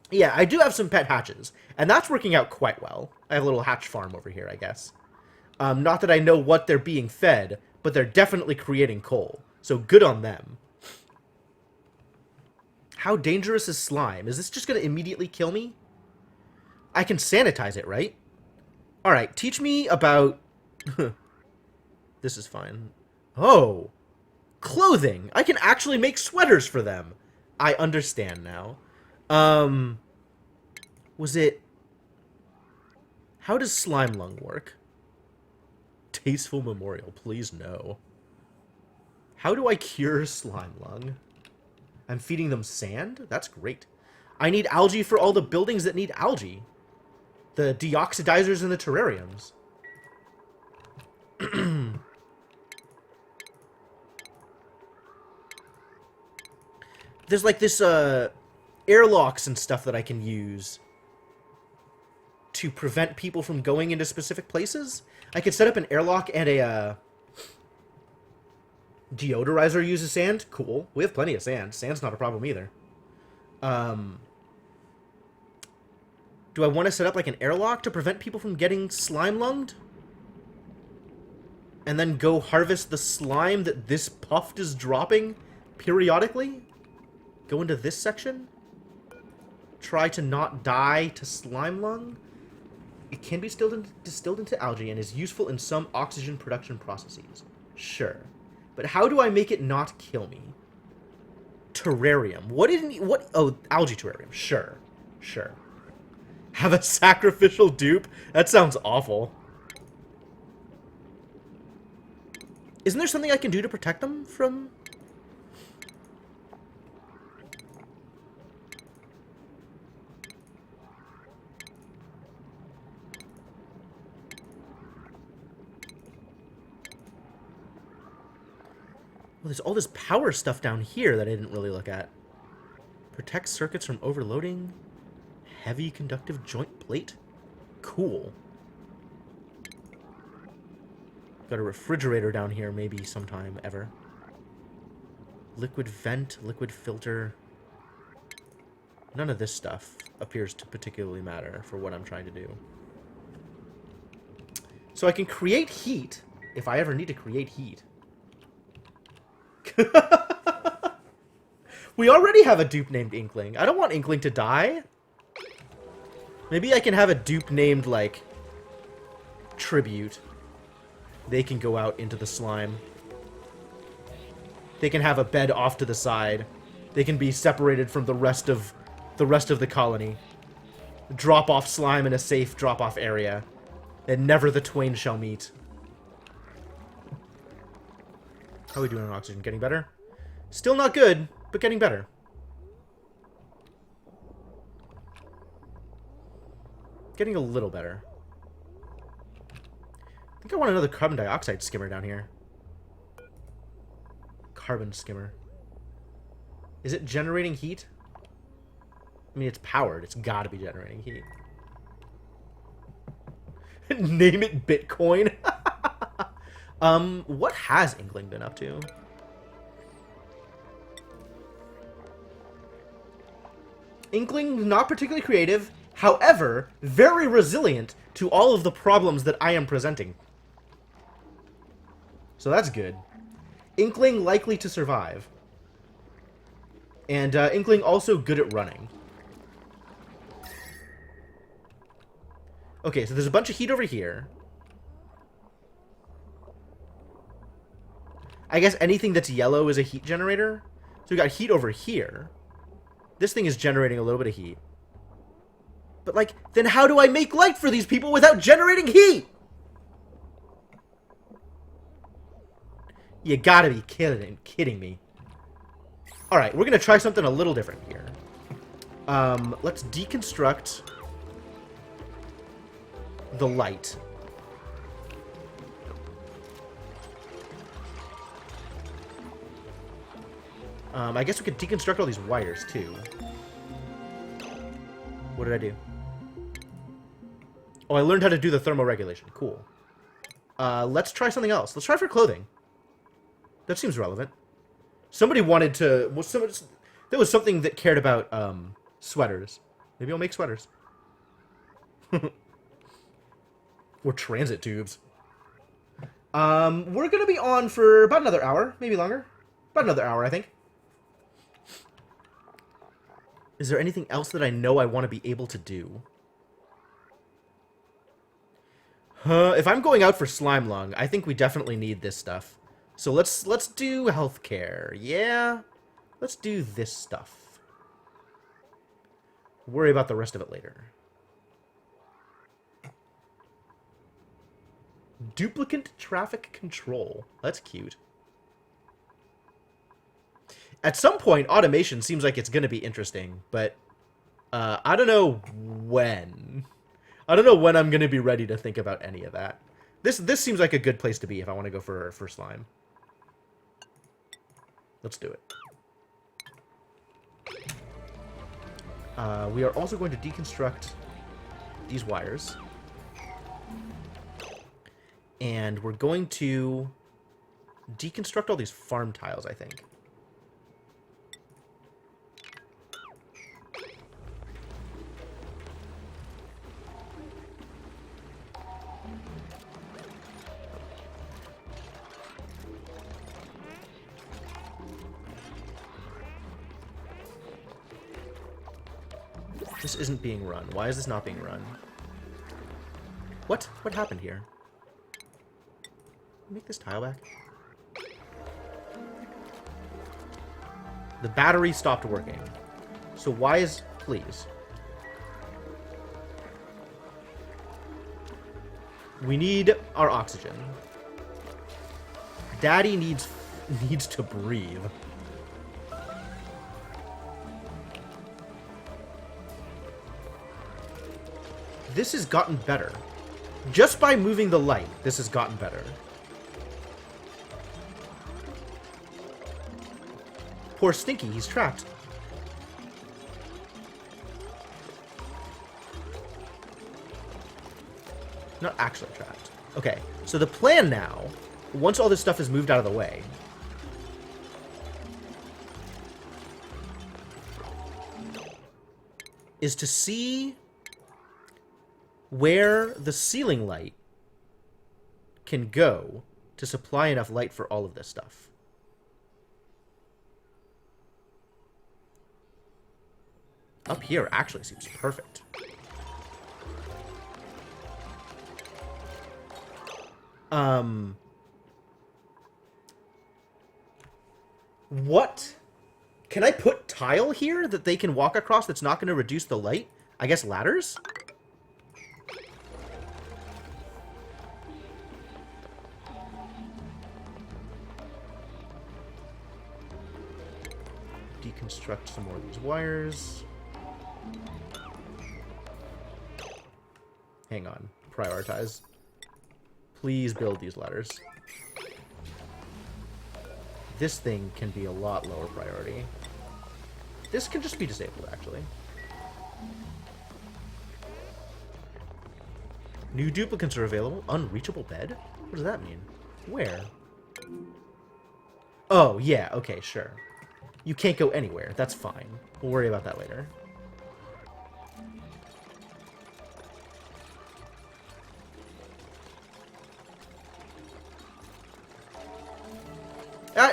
Yeah, I do have some pet hatches, and that's working out quite well. I have a little hatch farm over here, I guess. Not that I know what they're being fed, but they're definitely creating coal. So good on them. How dangerous is slime? Is this just going to immediately kill me? I can sanitize it, right? Alright, teach me about... This is fine. Oh! Clothing! I can actually make sweaters for them! I understand now. Was it... How does slime lung work? Tasteful memorial, please no. How do I cure slime lung? I'm feeding them sand? That's great. I need algae for all the buildings that need algae. The deoxidizers in the terrariums. There's like this, airlocks and stuff that I can use to prevent people from going into specific places. I could set up an airlock and a, deodorizer uses sand. Cool. We have plenty of sand. Sand's not a problem either. Do I want to set up like an airlock to prevent people from getting slime lunged? And then go harvest the slime that this puffed is dropping periodically? Go into this section? Try to not die to slime lung? It can be distilled into algae and is useful in some oxygen production processes. Sure. But how do I make it not kill me? Terrarium. What? Oh, algae terrarium. Sure. Sure. Have a sacrificial dupe? That sounds awful. Isn't there something I can do to protect them from... Well, there's all this power stuff down here that I didn't really look at. Protect circuits from overloading. Heavy conductive joint plate. Cool. Got a refrigerator down here maybe sometime ever. Liquid vent, liquid filter. None of this stuff appears to particularly matter for what I'm trying to do. So I can create heat if I ever need to create heat. We already have a dupe named Inkling. I don't want Inkling to die. Maybe I can have a dupe named, like, Tribute. They can go out into the slime. They can have a bed off to the side. They can be separated from the rest of the colony. Drop off slime in a safe drop-off area. And never the twain shall meet. How are we doing on oxygen? Getting better? Still not good, but getting better. Getting a little better. I think I want another carbon dioxide skimmer down here. Carbon skimmer. Is it generating heat? I mean, it's powered. It's gotta be generating heat. Name it Bitcoin. What has Inkling been up to? Inkling, not particularly creative, however, very resilient to all of the problems that I am presenting. So that's good. Inkling likely to survive. And Inkling also good at running. Okay, so there's a bunch of heat over here. I guess anything that's yellow is a heat generator. So we got heat over here. This thing is generating a little bit of heat. But, like, then how do I make light for these people without generating heat? You gotta be kidding me. Alright, we're gonna try something a little different here. Let's deconstruct the light. I guess we could deconstruct all these wires, too. What did I do? Oh, I learned how to do the thermoregulation. Cool. Let's try something else. Let's try for clothing. That seems relevant. Somebody wanted to... there was something that cared about sweaters. Maybe I'll make sweaters. Or transit tubes. We're going to be on for about another hour. Maybe longer. About another hour, I think. Is there anything else that I know I want to be able to do? If I'm going out for slime lung, I think we definitely need this stuff. So let's do healthcare. Yeah? Let's do this stuff. Worry about the rest of it later. Duplicate traffic control. That's cute. At some point, automation seems like it's going to be interesting, but I don't know when. I don't know when I'm going to be ready to think about any of that. This seems like a good place to be if I want to go for slime. Let's do it. We are also going to deconstruct these wires. And we're going to deconstruct all these farm tiles, I think. This isn't being run. Why is this not being run? What? What happened here? Make this tile back. The battery stopped working. So why is... Please. We need our oxygen. Daddy needs to breathe. This has gotten better. Just by moving the light, this has gotten better. Poor Stinky, he's trapped. Not actually trapped. Okay, so the plan now, once all this stuff is moved out of the way, is to see where the ceiling light can go to supply enough light for all of this stuff. Up here actually seems perfect. What? Can I put tile here that they can walk across that's not going to reduce the light? I guess ladders? Deconstruct some more of these wires. Hang on. Prioritize. Please build these ladders. This thing can be a lot lower priority. This can just be disabled, actually. New duplicates are available. Unreachable bed? What does that mean? Where? Oh, yeah, okay, sure. You can't go anywhere. That's fine. We'll worry about that later.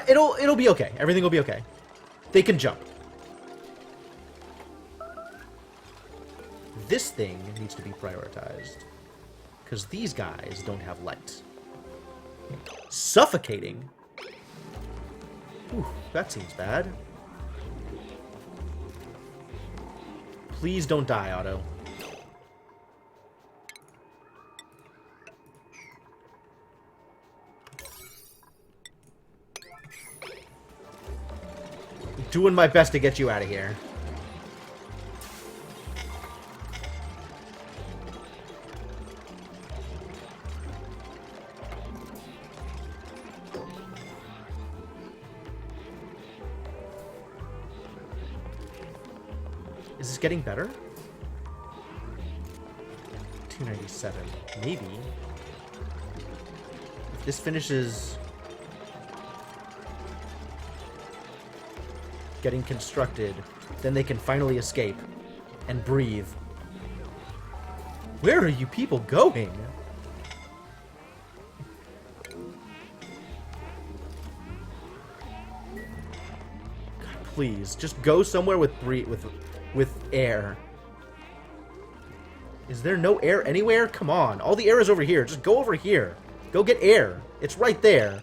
It'll be okay. Everything will be okay. They can jump. This thing needs to be prioritized. Because these guys don't have light. Suffocating? Ooh, that seems bad. Please don't die, Otto. Doing my best to get you out of here. Is this getting better? 297. Maybe. If this finishes getting constructed, then they can finally escape and breathe. Where are you people going? God, please, just go somewhere with air. Is there no air anywhere? Come on, all the air is over here. Just go over here. Go get air. It's right there.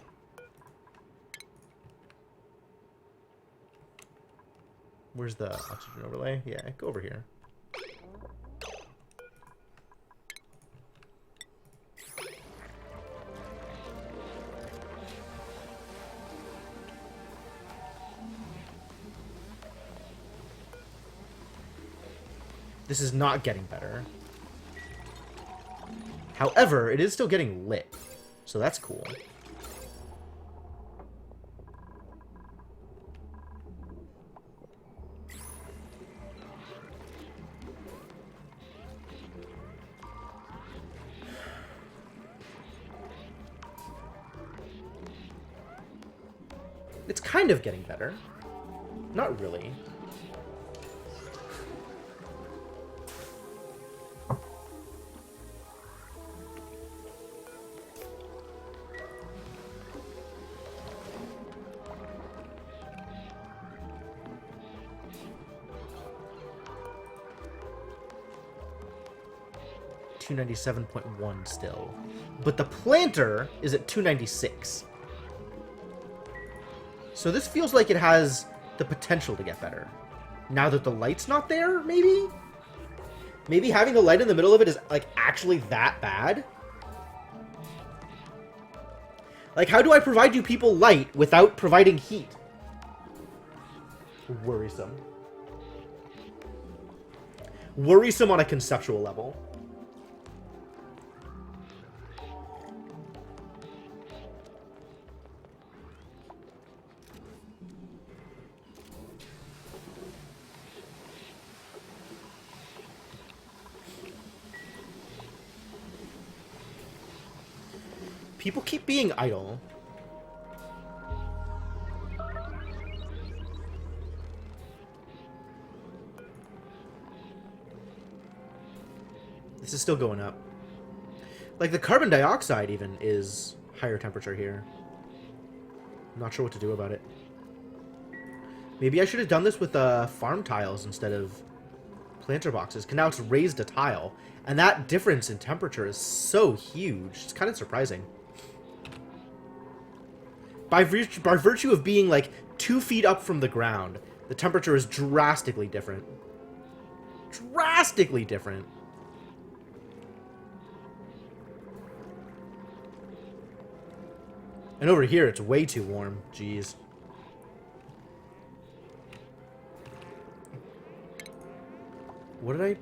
Where's the oxygen overlay? Yeah, go over here. This is not getting better. However, it is still getting lit. So that's cool. It's kind of getting better. Not really. $297.1 still. But the planter is at 296. So this feels like it has the potential to get better. Now that the light's not there, maybe? Maybe having the light in the middle of it is, like, actually that bad? Like, how do I provide you people light without providing heat? Worrisome. Worrisome on a conceptual level. People keep being idle. This is still going up. Like, the carbon dioxide even is higher temperature here. I'm not sure what to do about it. Maybe I should have done this with farm tiles instead of planter boxes. Because now it's raised a tile. And that difference in temperature is so huge. It's kind of surprising. By virtue of being, like, 2 feet up from the ground, the temperature is drastically different. Drastically different. And over here, it's way too warm. Jeez. What did I...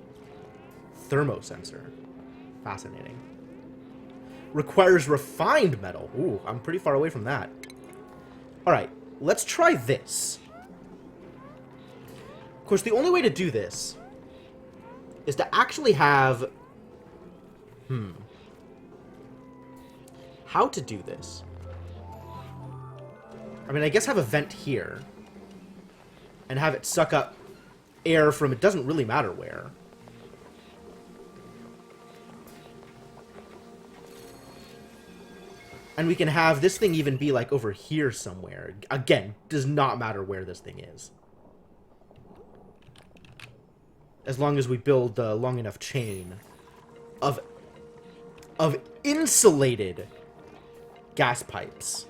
Thermosensor. Fascinating. Requires refined metal. Ooh, I'm pretty far away from that. Alright, let's try this. Of course, the only way to do this is to actually have... How to do this? I mean, I guess have a vent here. And have it suck up air from... It doesn't really matter where. And we can have this thing even be, like, over here somewhere. Again, does not matter where this thing is. As long as we build a long enough chain of insulated gas pipes.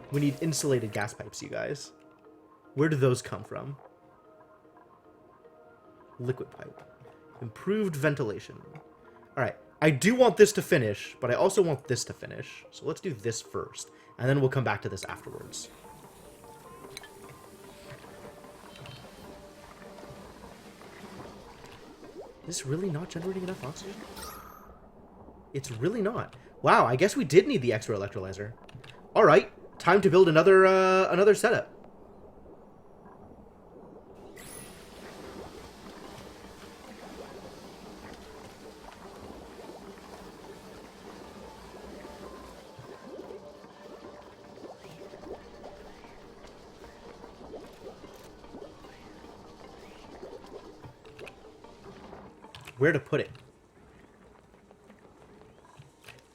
We need insulated gas pipes, you guys. Where do those come from? Liquid pipe. Improved ventilation. Alright, I do want this to finish, but I also want this to finish. So let's do this first, and then we'll come back to this afterwards. Is this really not generating enough oxygen? It's really not. Wow, I guess we did need the extra electrolyzer. Alright, time to build another another setup. Where to put it?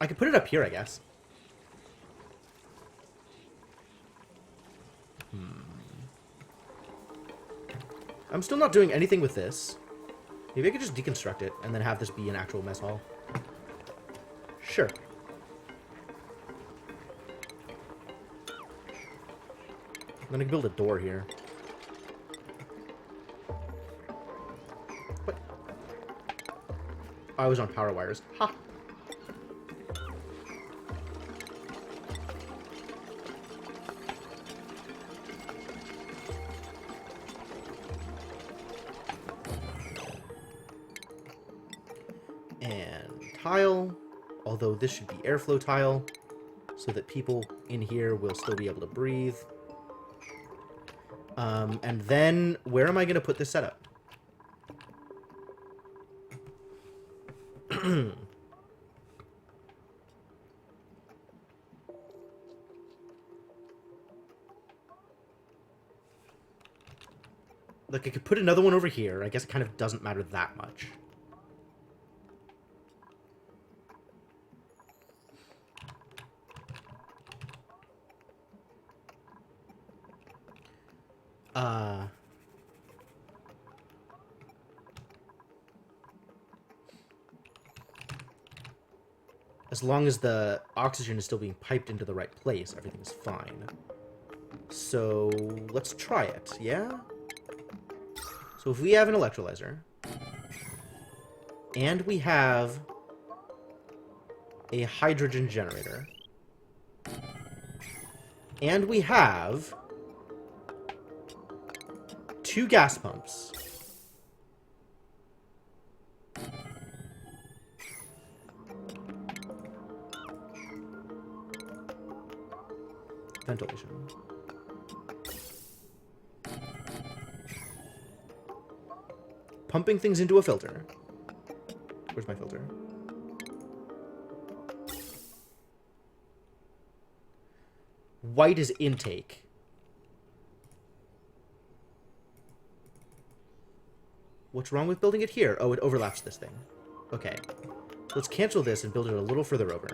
I could put it up here, I guess. I'm still not doing anything with this. Maybe I could just deconstruct it and then have this be an actual mess hall. Sure. Then I can build a door here. What? I was on power wires. Ha! Tile, although this should be airflow tile, so that people in here will still be able to breathe. And then, where am I going to put this setup? Like, I could put another one over here. I guess it kind of doesn't matter that much. As long as the oxygen is still being piped into the right place, everything's fine. So, let's try it, yeah? So if we have an electrolyzer, and we have a hydrogen generator, and we have 2 gas pumps, ventilation, pumping things into a filter. Where's my filter? White is intake. What's wrong with building it here? Oh, it overlaps this thing. Okay. Let's cancel this and build it a little further over.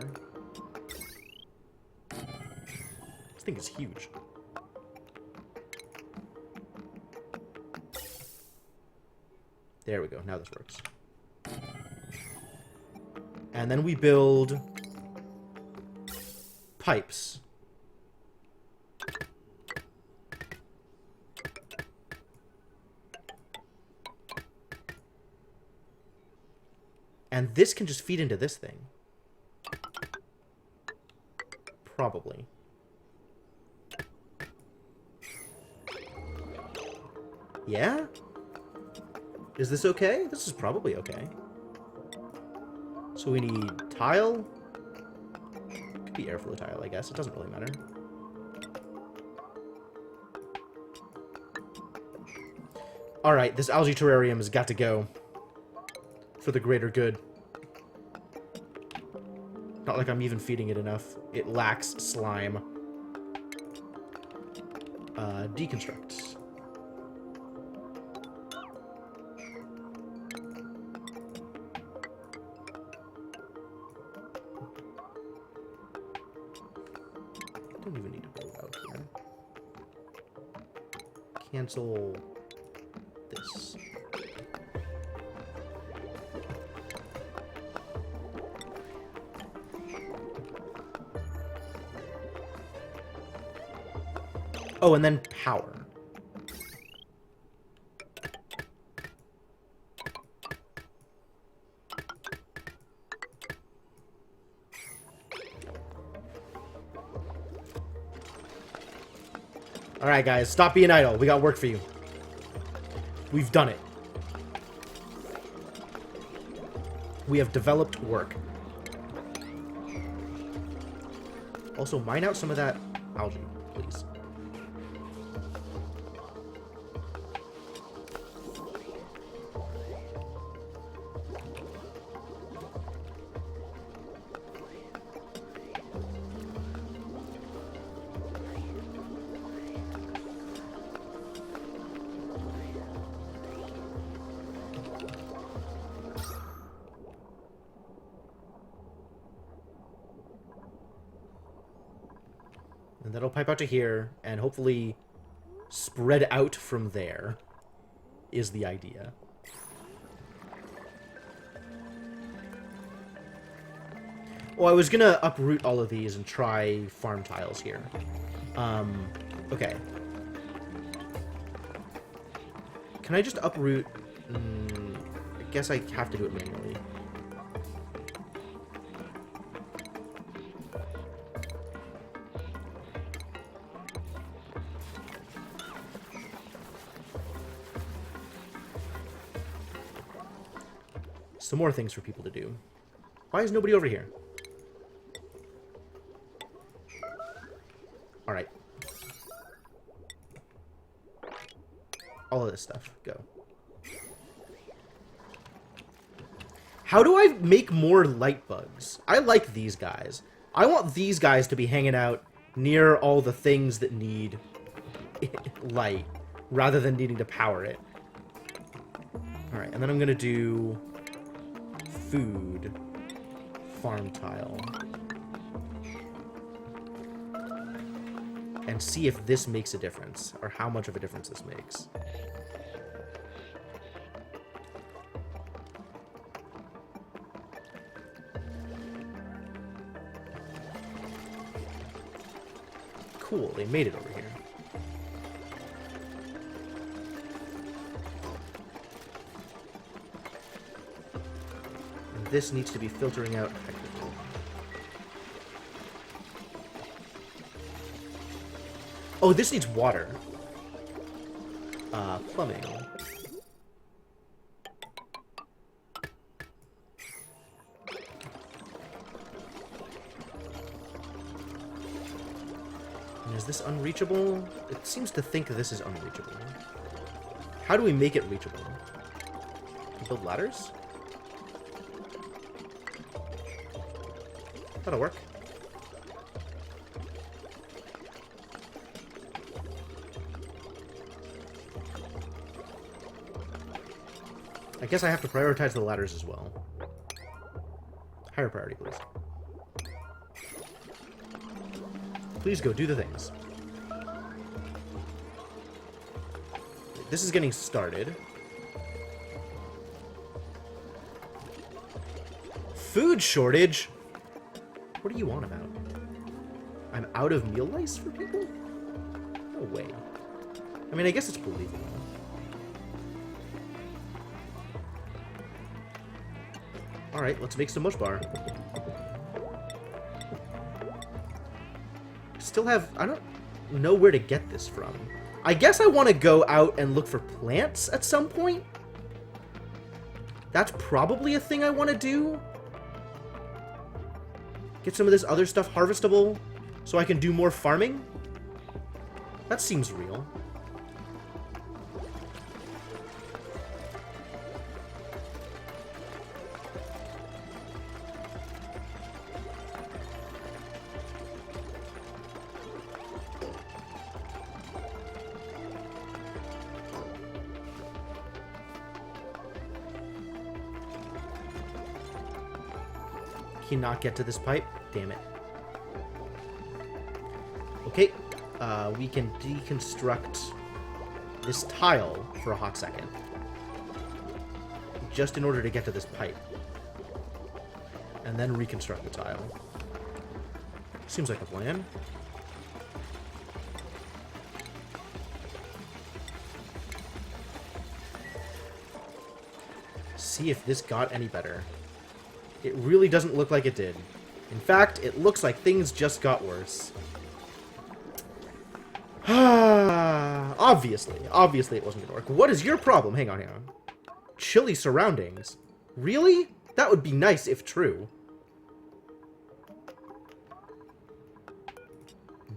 This thing is huge. There we go. Now this works. And then we build pipes. And this can just feed into this thing. Probably. Yeah? Is this okay? This is probably okay. So we need tile. Could be airflow tile, I guess. It doesn't really matter. Alright, this algae terrarium has got to go. For the greater good. Not like I'm even feeding it enough. It lacks slime. Deconstruct. Don't even need to build out here. Cancel this. Oh, and then power. Alright, guys. Stop being idle. We got work for you. We've done it. We have developed work. Also, mine out some of that algae, please. And that'll pipe out to here, and hopefully spread out from there is the idea. Well, I was gonna uproot all of these and try farm tiles here. Okay. Can I just uproot? I guess I have to do it manually. Some more things for people to do. Why is nobody over here? Alright. All of this stuff. Go. How do I make more light bugs? I like these guys. I want these guys to be hanging out near all the things that need light, rather than needing to power it. Alright, and then I'm going to do food, farm tile, and see if this makes a difference, or how much of a difference this makes. Cool, they made it over here. And this needs to be filtering out effectively. Oh, this needs water. Plumbing. And is this unreachable? It seems to think this is unreachable. How do we make it reachable? Build ladders? That'll work. I guess I have to prioritize the ladders as well. Higher priority, please. Please go do the things. This is getting started. Food shortage? What are you on about? I'm out of meal lice for people? No way. I mean, I guess it's believable. Alright, let's make some mush bar. Still have... I don't know where to get this from. I guess I want to go out and look for plants at some point. That's probably a thing I want to do. Get some of this other stuff harvestable so I can do more farming. That seems real. Can you not get to this pipe? Damn it. Okay, we can deconstruct this tile for a hot second. Just in order to get to this pipe. And then reconstruct the tile. Seems like a plan. See if this got any better. It really doesn't look like it did. In fact, it looks like things just got worse. Obviously it wasn't gonna work. What is your problem? Hang on. Chilly surroundings. Really? That would be nice if true.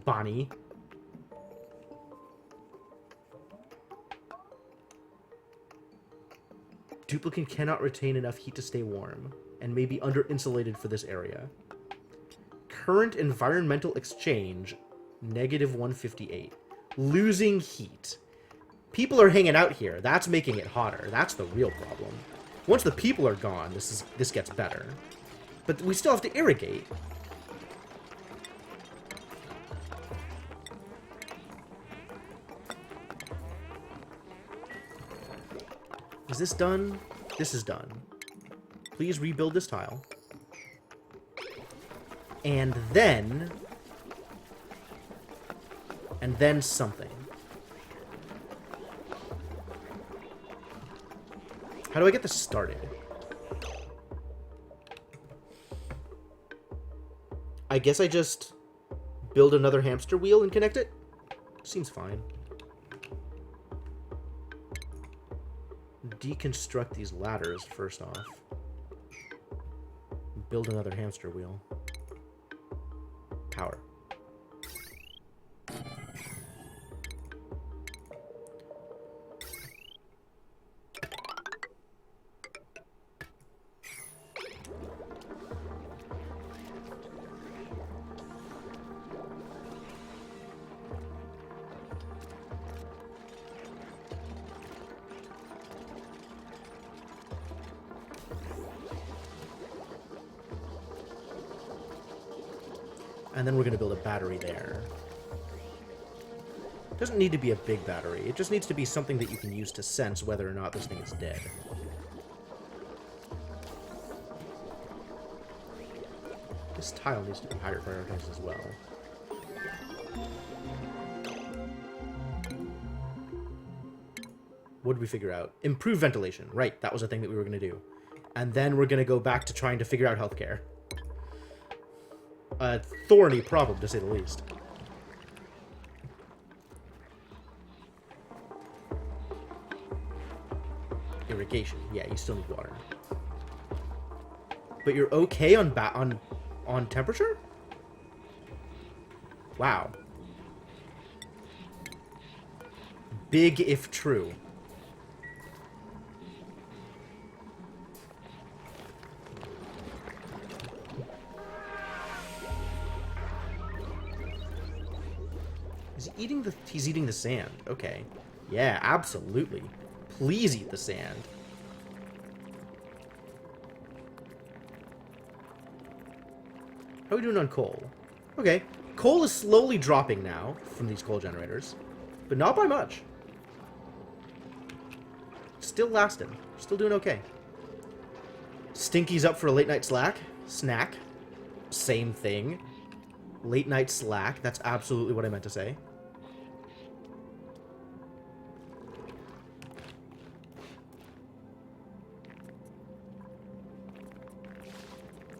Bonnie. Duplicate cannot retain enough heat to stay warm, and may be under-insulated for this area. Current environmental exchange, -158. Losing heat. People are hanging out here. That's making it hotter. That's the real problem. Once the people are gone, this gets better. But we still have to irrigate. Is this done? This is done. Please rebuild this tile. And then something. How do I get this started? I guess I just build another hamster wheel and connect it? Seems fine. Deconstruct these ladders first off. Build another hamster wheel. Power. And then we're going to build a battery there. It doesn't need to be a big battery. It just needs to be something that you can use to sense whether or not this thing is dead. This tile needs to be higher prioritized as well. What did we figure out? Improve ventilation. Right, that was a thing that we were going to do. And then we're going to go back to trying to figure out healthcare. A thorny problem, to say the least. Irrigation. Yeah, you still need water. But you're okay on temperature? Wow. Big if true. He's eating the sand. Okay. Yeah, absolutely. Please eat the sand. How are we doing on coal? Okay. Coal is slowly dropping now from these coal generators. But not by much. Still lasting. Still doing okay. Stinky's up for a late night snack. Same thing. Late night slack. That's absolutely what I meant to say.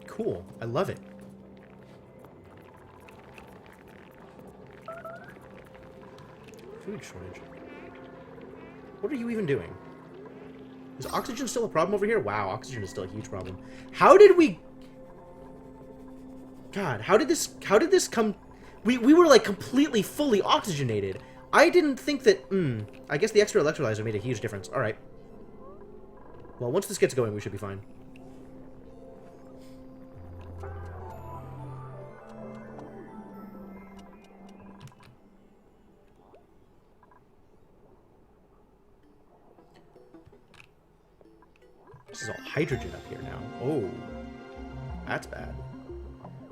Cool. I love it. Food shortage. What are you even doing? Is oxygen still a problem over here? Wow, oxygen is still a huge problem. How did we... God, how did this come... We were, like, completely, fully oxygenated. I didn't think that... I guess the extra electrolyzer made a huge difference. Alright. Well, once this gets going, we should be fine. This is all hydrogen up here now. Oh. That's bad.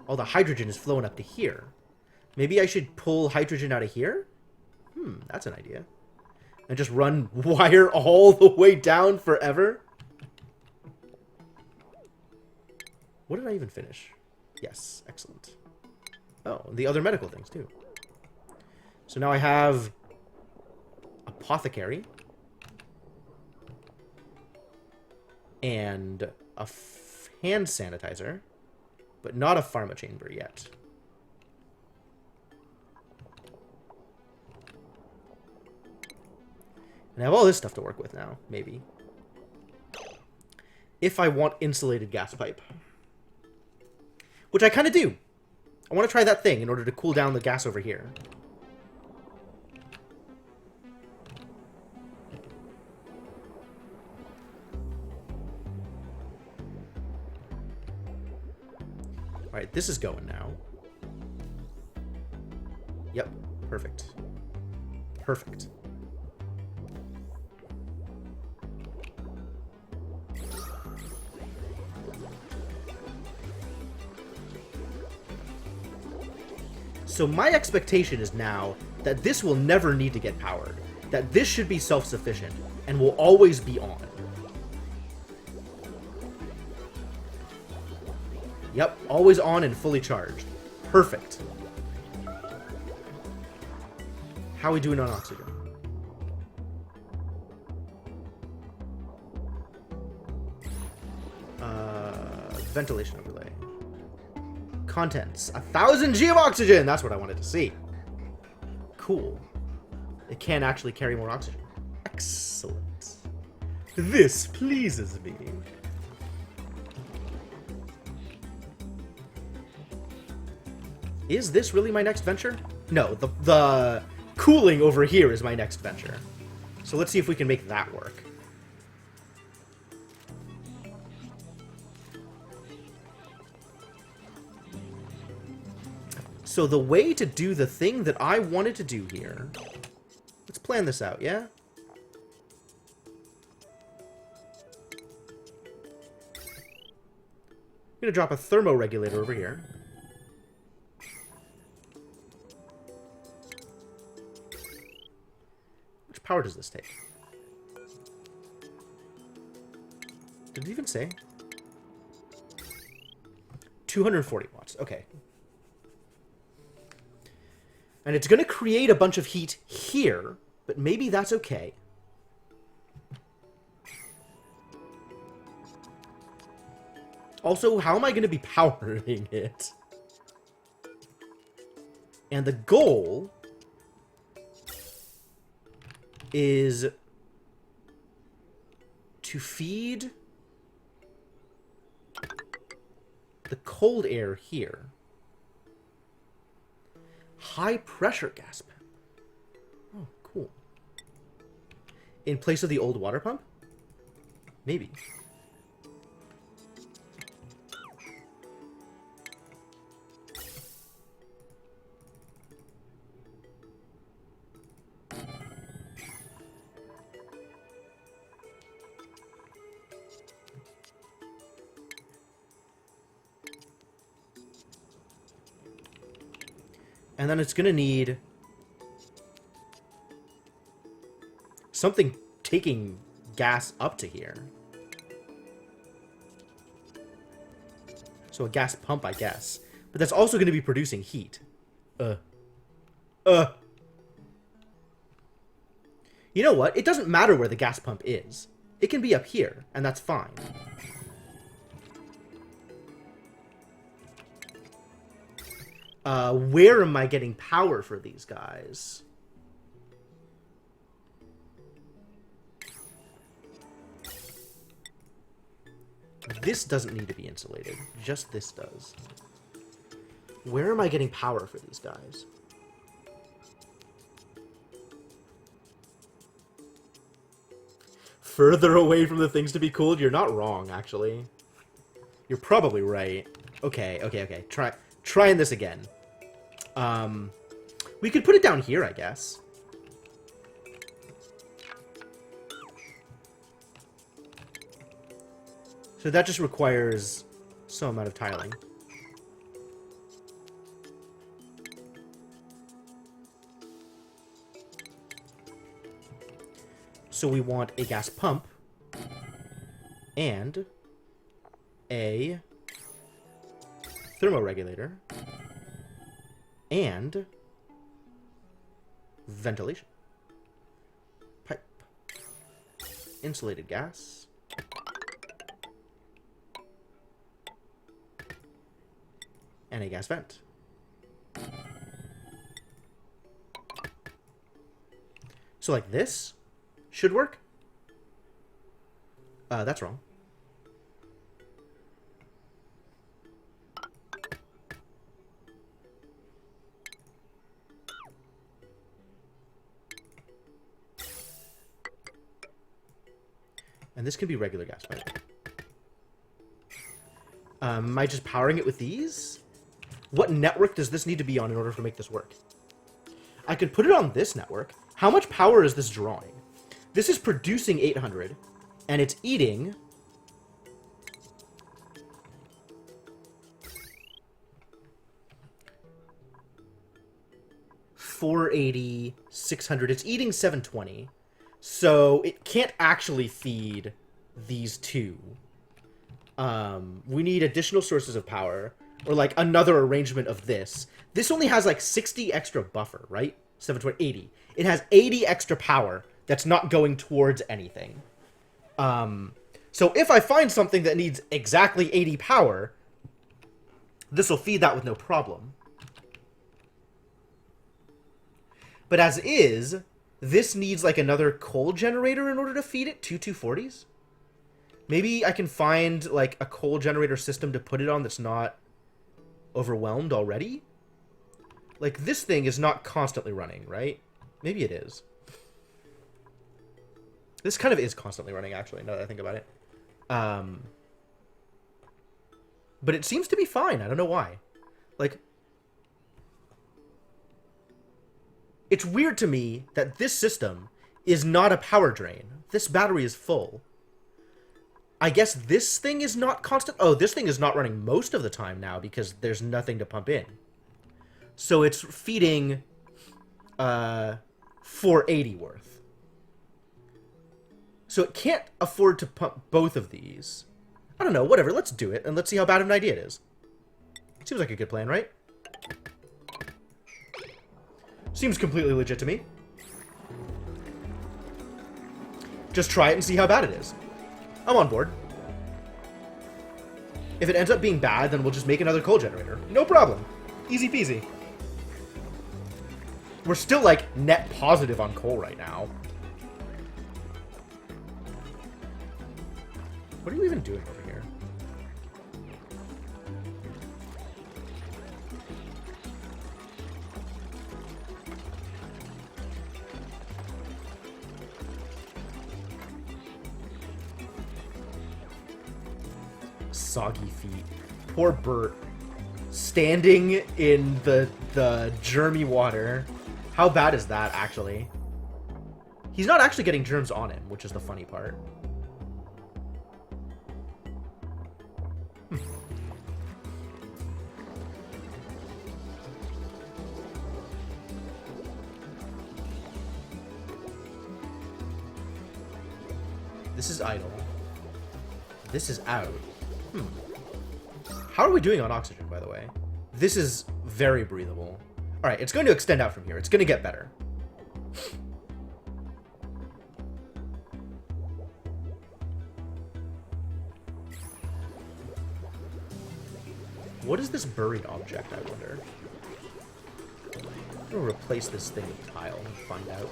All the hydrogen is flowing up to here. Maybe I should pull hydrogen out of here? That's an idea. And just run wire all the way down forever? What did I even finish? Yes, excellent. Oh, the other medical things too. So now I have apothecary. And a hand sanitizer. But not a pharma chamber yet. And I have all this stuff to work with now, maybe. If I want insulated gas pipe. Which I kind of do. I want to try that thing in order to cool down the gas over here. Alright, this is going now. Yep, perfect. Perfect. So my expectation is now that this will never need to get powered. That this should be self-sufficient and will always be on. Yep, always on and fully charged. Perfect. How are we doing on oxygen? Ventilation overlay. Contents. 1,000 G of oxygen! That's what I wanted to see. Cool. It can actually carry more oxygen. Excellent. This pleases me. Is this really my next venture? No, the cooling over here is my next venture. So let's see if we can make that work. So the way to do the thing that I wanted to do here... Let's plan this out, yeah? I'm gonna drop a thermoregulator over here. Which power does this take? Did it even say? 240 watts, okay. And it's going to create a bunch of heat here, but maybe that's okay. Also, how am I going to be powering it? And the goal is to feed the cold air here. High pressure gas pump. Oh, cool. In place of the old water pump? Maybe. And then it's going to need something taking gas up to here. So a gas pump, I guess. But that's also going to be producing heat. You know what? It doesn't matter where the gas pump is. It can be up here, and that's fine. Where am I getting power for these guys? This doesn't need to be insulated. Just this does. Where am I getting power for these guys? Further away from the things to be cooled? You're not wrong, actually. You're probably right. Okay. Trying this again. We could put it down here, I guess. So that just requires some amount of tiling. So we want a gas pump and a thermoregulator and ventilation. Pipe. Insulated gas. And a gas vent. So like this should work. That's wrong. And this can be regular gas pipe. Am I just powering it with these? What network does this need to be on in order to make this work? I could put it on this network. How much power is this drawing? This is producing 800, and it's eating 480, 600. It's eating 720. So it can't actually feed these two. We need additional sources of power. Or like another arrangement of this. This only has like 60 extra buffer, right? 720, 80. It has 80 extra power that's not going towards anything. So if I find something that needs exactly 80 power, this will feed that with no problem. But as is, this needs like another coal generator in order to feed it, two 240s. Maybe I can find like a coal generator system to put it on that's not overwhelmed already. Like this thing is not constantly running, right? Maybe it is. This kind of is constantly running, actually, now that I think about it. But it seems to be fine. I don't know why. Like, it's weird to me that this system is not a power drain. This battery is full. I guess this thing is not constant. Oh, this thing is not running most of the time now because there's nothing to pump in. So it's feeding 480 worth. So it can't afford to pump both of these. I don't know, whatever, let's do it, and let's see how bad of an idea it is. Seems like a good plan, right? Seems completely legit to me. Just try it and see how bad it is. I'm on board. If it ends up being bad, then we'll just make another coal generator. No problem. Easy peasy. We're still, like, net positive on coal right now. What are you even doing over here? Soggy feet. Poor Bert. Standing in the germy water. How bad is that, actually? He's not actually getting germs on him, which is the funny part. This is idle. This is out. How are we doing on oxygen, by the way? This is very breathable. Alright, it's going to extend out from here. It's going to get better. What is this buried object, I wonder? I'm going to replace this thing with tile and find out.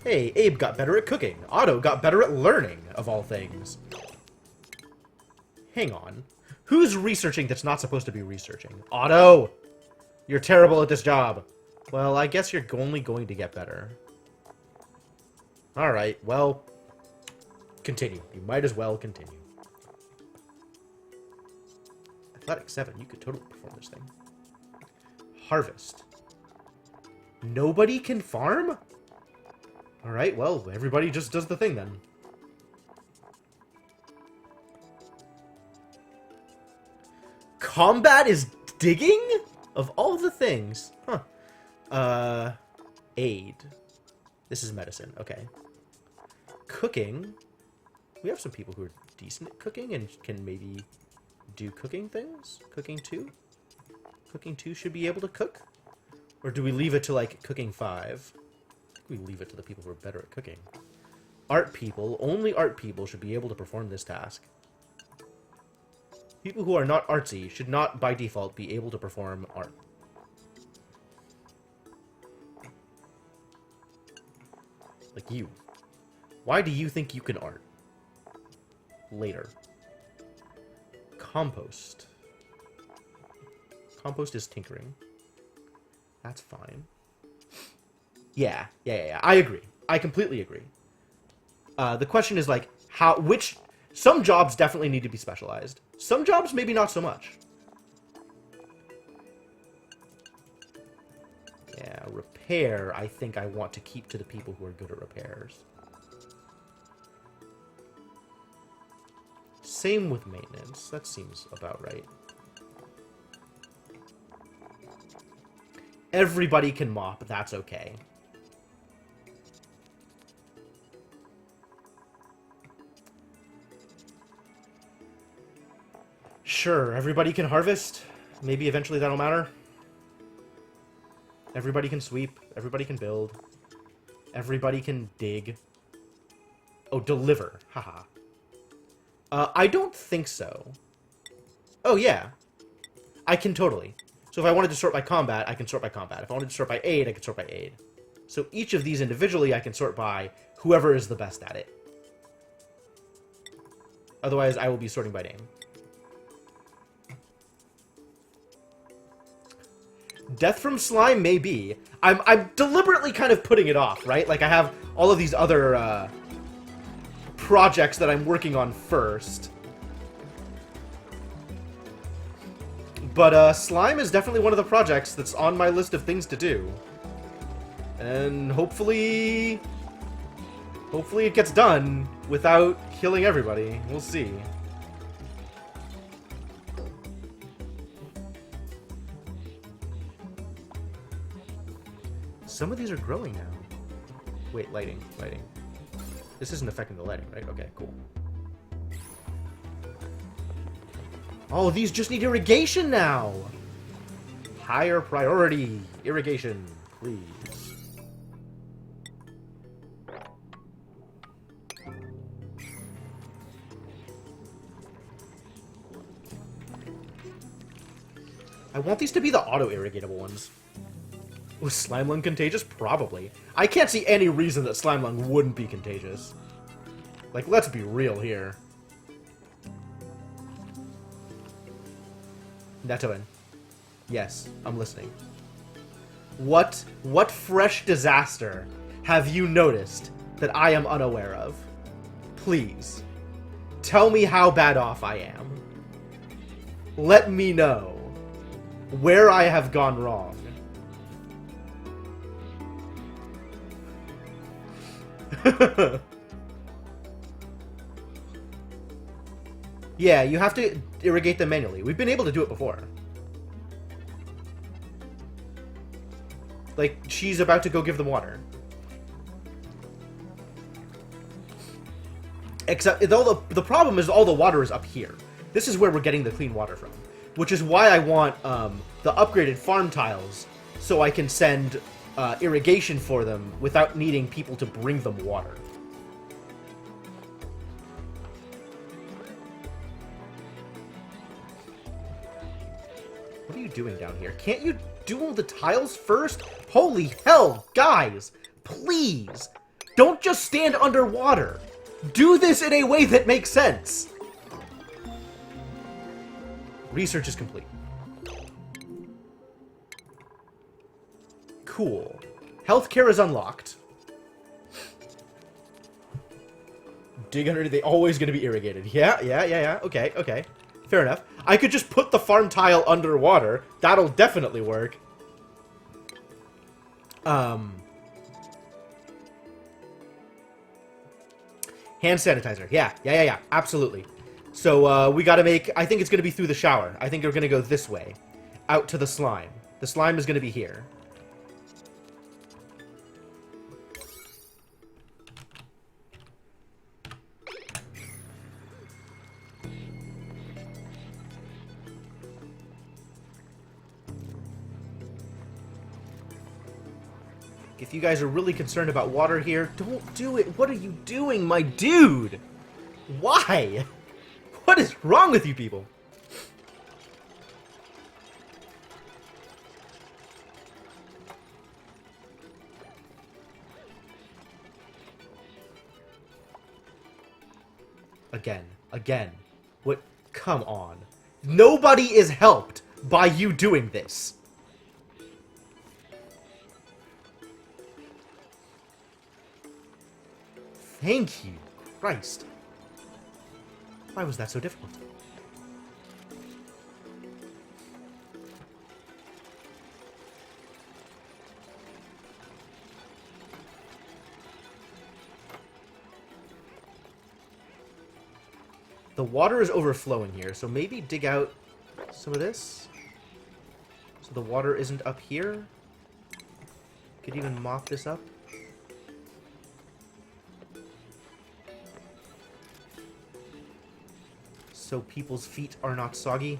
Hey, Abe got better at cooking. Otto got better at learning, of all things. Hang on. Who's researching that's not supposed to be researching? Otto! You're terrible at this job. Well, I guess you're only going to get better. Alright, well... Continue. You might as well continue. Athletic 7, you could totally perform this thing. Harvest. Nobody can farm? Alright, well, everybody just does the thing then. Combat is digging? Of all the things. Huh. Aid. This is medicine. Okay. Cooking. We have some people who are decent at cooking and can maybe do cooking things. Cooking 2? Cooking 2 should be able to cook? Or do we leave it to, like, cooking 5? We leave it to the people who are better at cooking. Art people. Only art people should be able to perform this task. People who are not artsy should not, by default, be able to perform art. Like you. Why do you think you can art? Later. Compost. Compost is tinkering. That's fine. Yeah. I agree. I completely agree. The question is, like, some jobs definitely need to be specialized. Some jobs, maybe not so much. Yeah, repair, I think I want to keep to the people who are good at repairs. Same with maintenance. That seems about right. Everybody can mop. That's okay. Sure, everybody can harvest. Maybe eventually that'll matter. Everybody can sweep. Everybody can build. Everybody can dig. Oh, deliver. Haha. I don't think so. Oh, yeah. I can totally. So if I wanted to sort by combat, I can sort by combat. If I wanted to sort by aid, I can sort by aid. So each of these individually, I can sort by whoever is the best at it. Otherwise, I will be sorting by name. Death from slime, maybe. I'm deliberately kind of putting it off, right? Like, I have all of these other projects that I'm working on first. But slime is definitely one of the projects that's on my list of things to do. And hopefully it gets done without killing everybody. We'll see. Some of these are growing now. Wait, lighting. This isn't affecting the lighting, right? Okay, cool. Oh, these just need irrigation now! Higher priority irrigation, please. I want these to be the auto-irrigatable ones. Was Slime Lung contagious? Probably. I can't see any reason that Slime Lung wouldn't be contagious. Like, let's be real here. Netoin. Yes, I'm listening. What fresh disaster have you noticed that I am unaware of? Please, tell me how bad off I am. Let me know where I have gone wrong. Yeah, you have to irrigate them manually. We've been able to do it before. Like, she's about to go give them water. Except the problem is all the water is up here. This is where we're getting the clean water from, which is why I want the upgraded farm tiles so I can send irrigation for them without needing people to bring them water. What are you doing down here? Can't you do all the tiles first? Holy hell, guys! Please! Don't just stand underwater! Do this in a way that makes sense! Research is complete. Cool. Healthcare is unlocked. Dig under, they always going to be irrigated. Yeah. Okay. Fair enough. I could just put the farm tile underwater. That'll definitely work. Hand sanitizer. Yeah. Absolutely. So, we gotta make... I think it's gonna be through the shower. I think we're gonna go this way. Out to the slime. The slime is gonna be here. If you guys are really concerned about water here, don't do it. What are you doing, my dude? Why? What is wrong with you people? Again. What? Come on. Nobody is helped by you doing this. Thank you. Christ. Why was that so difficult? The water is overflowing here, so maybe dig out some of this. So the water isn't up here. Could even mop this up. So people's feet are not soggy.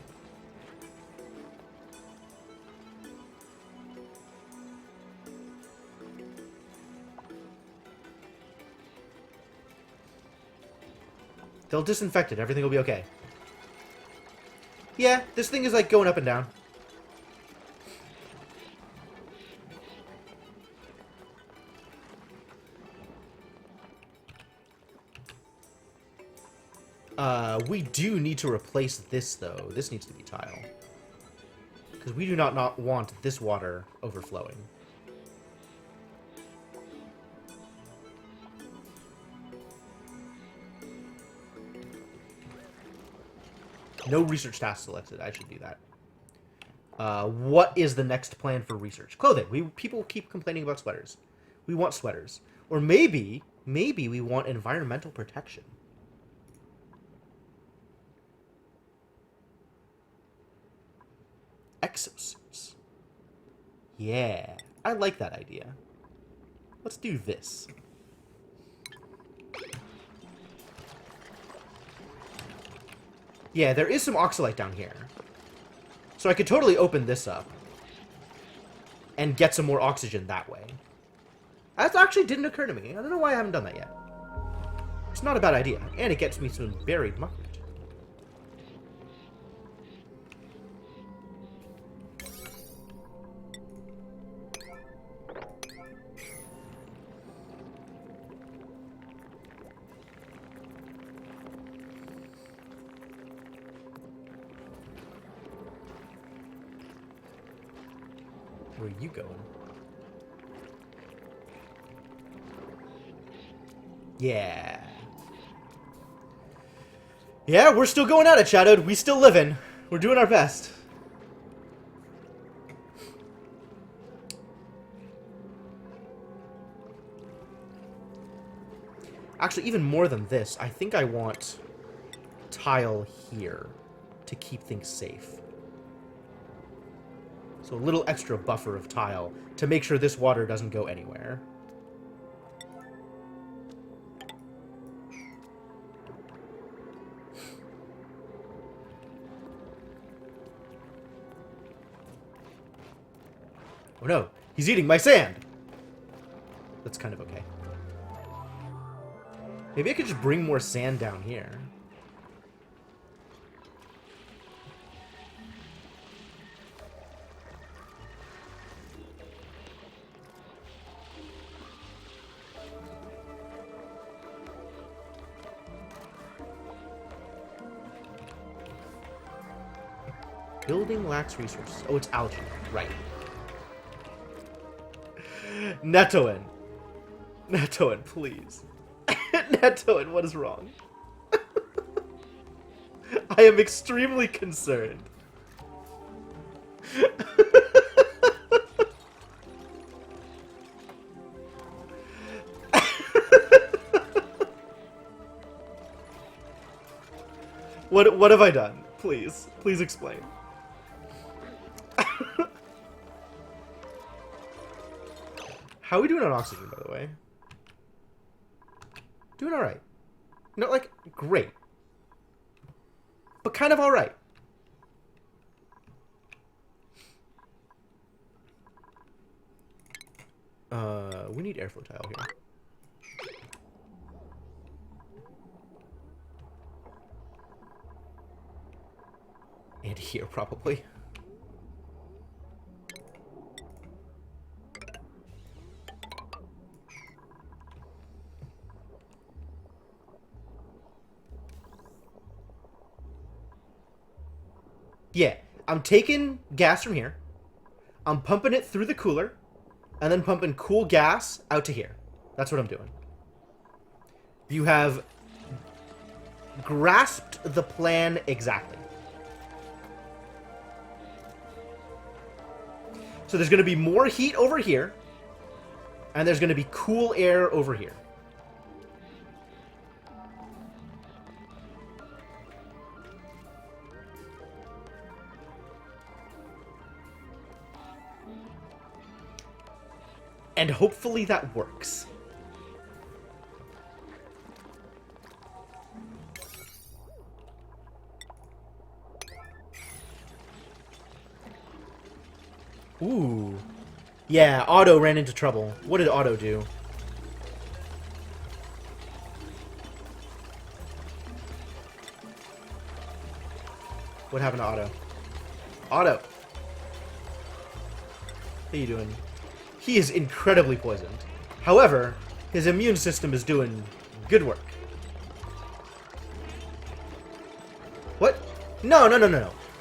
They'll disinfect it. Everything will be okay. Yeah, this thing is like going up and down. We do need to replace this, though. This needs to be tile. Because we do not want this water overflowing. No research task selected. I should do that. What is the next plan for research? Clothing. People keep complaining about sweaters. We want sweaters. Or maybe we want environmental protection. Exosuits. Yeah, I like that idea. Let's do this. Yeah, there is some oxalite down here. So I could totally open this up and get some more oxygen that way. That actually didn't occur to me. I don't know why I haven't done that yet. It's not a bad idea. And it gets me some buried muckroot. Where are you going? Yeah. Yeah, we're still going at it, Shadowed. We still living. We're doing our best. Actually, even more than this, I think I want tile here to keep things safe. So a little extra buffer of tile to make sure this water doesn't go anywhere. Oh no, he's eating my sand! That's kind of okay. Maybe I could just bring more sand down here. Building lacks resources. Oh, it's algae. Right. Netoin. Netoin, please. Netoin, what is wrong? I am extremely concerned. What have I done? Please. Please explain. How are we doing on oxygen, by the way? Doing alright. Not, like, great. But kind of alright. We need airflow tile here. And here, probably. Yeah, I'm taking gas from here. I'm pumping it through the cooler. And then pumping cool gas out to here. That's what I'm doing. You have grasped the plan exactly. So there's going to be more heat over here. And there's going to be cool air over here. And hopefully that works. Ooh. Yeah, Otto ran into trouble. What did Otto do? What happened to Otto? Otto! How you doing? He is incredibly poisoned. However, his immune system is doing good work. What? No.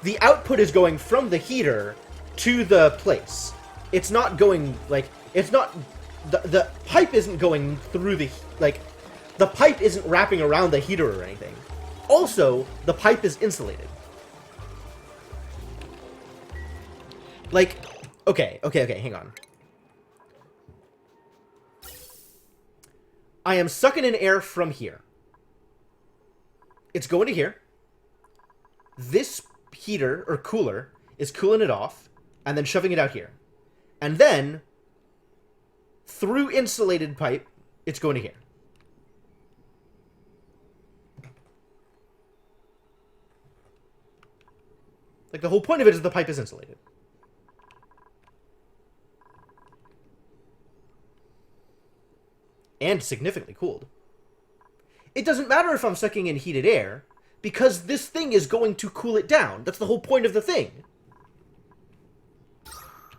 The output is going from the heater to the place. It's not going, like, it's not... The pipe isn't going through the... Like, the pipe isn't wrapping around the heater or anything. Also, the pipe is insulated. Like, okay, hang on. I am sucking in air from here. It's going to here. This heater, or cooler, is cooling it off, and then shoving it out here. And then, through insulated pipe, it's going to here. Like, the whole point of it is the pipe is insulated. And significantly cooled. It doesn't matter if I'm sucking in heated air, because this thing is going to cool it down. That's the whole point of the thing.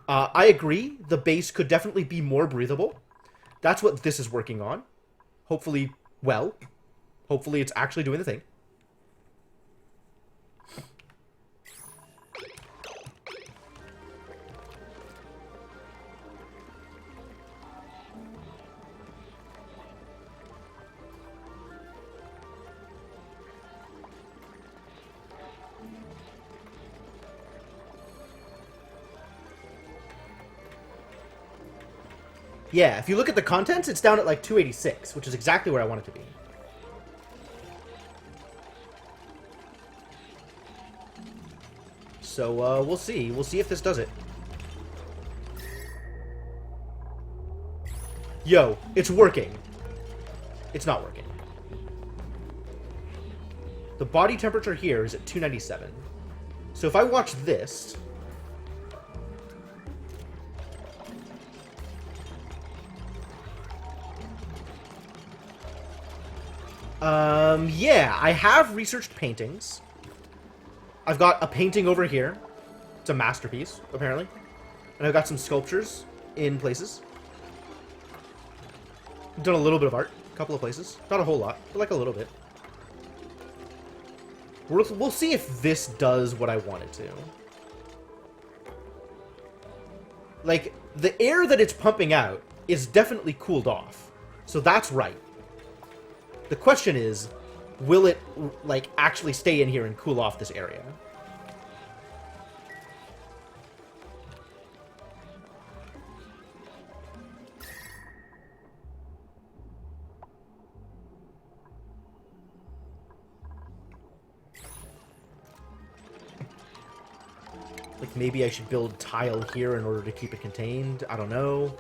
I agree, the base could definitely be more breathable. That's what this is working on. Hopefully, well. Hopefully it's actually doing the thing. Yeah, if you look at the contents, it's down at like 286, which is exactly where I want it to be. So, we'll see. We'll see if this does it. Yo, it's working. It's not working. The body temperature here is at 297. So if I watch this... Yeah, I have researched paintings. I've got a painting over here. It's a masterpiece, apparently. And I've got some sculptures in places. I've done a little bit of art. A couple of places. Not a whole lot, but like a little bit. We'll see if this does what I want it to. Like, the air that it's pumping out is definitely cooled off. So that's right. The question is, will it, like, actually stay in here and cool off this area? Like, maybe I should build tile here in order to keep it contained. I don't know.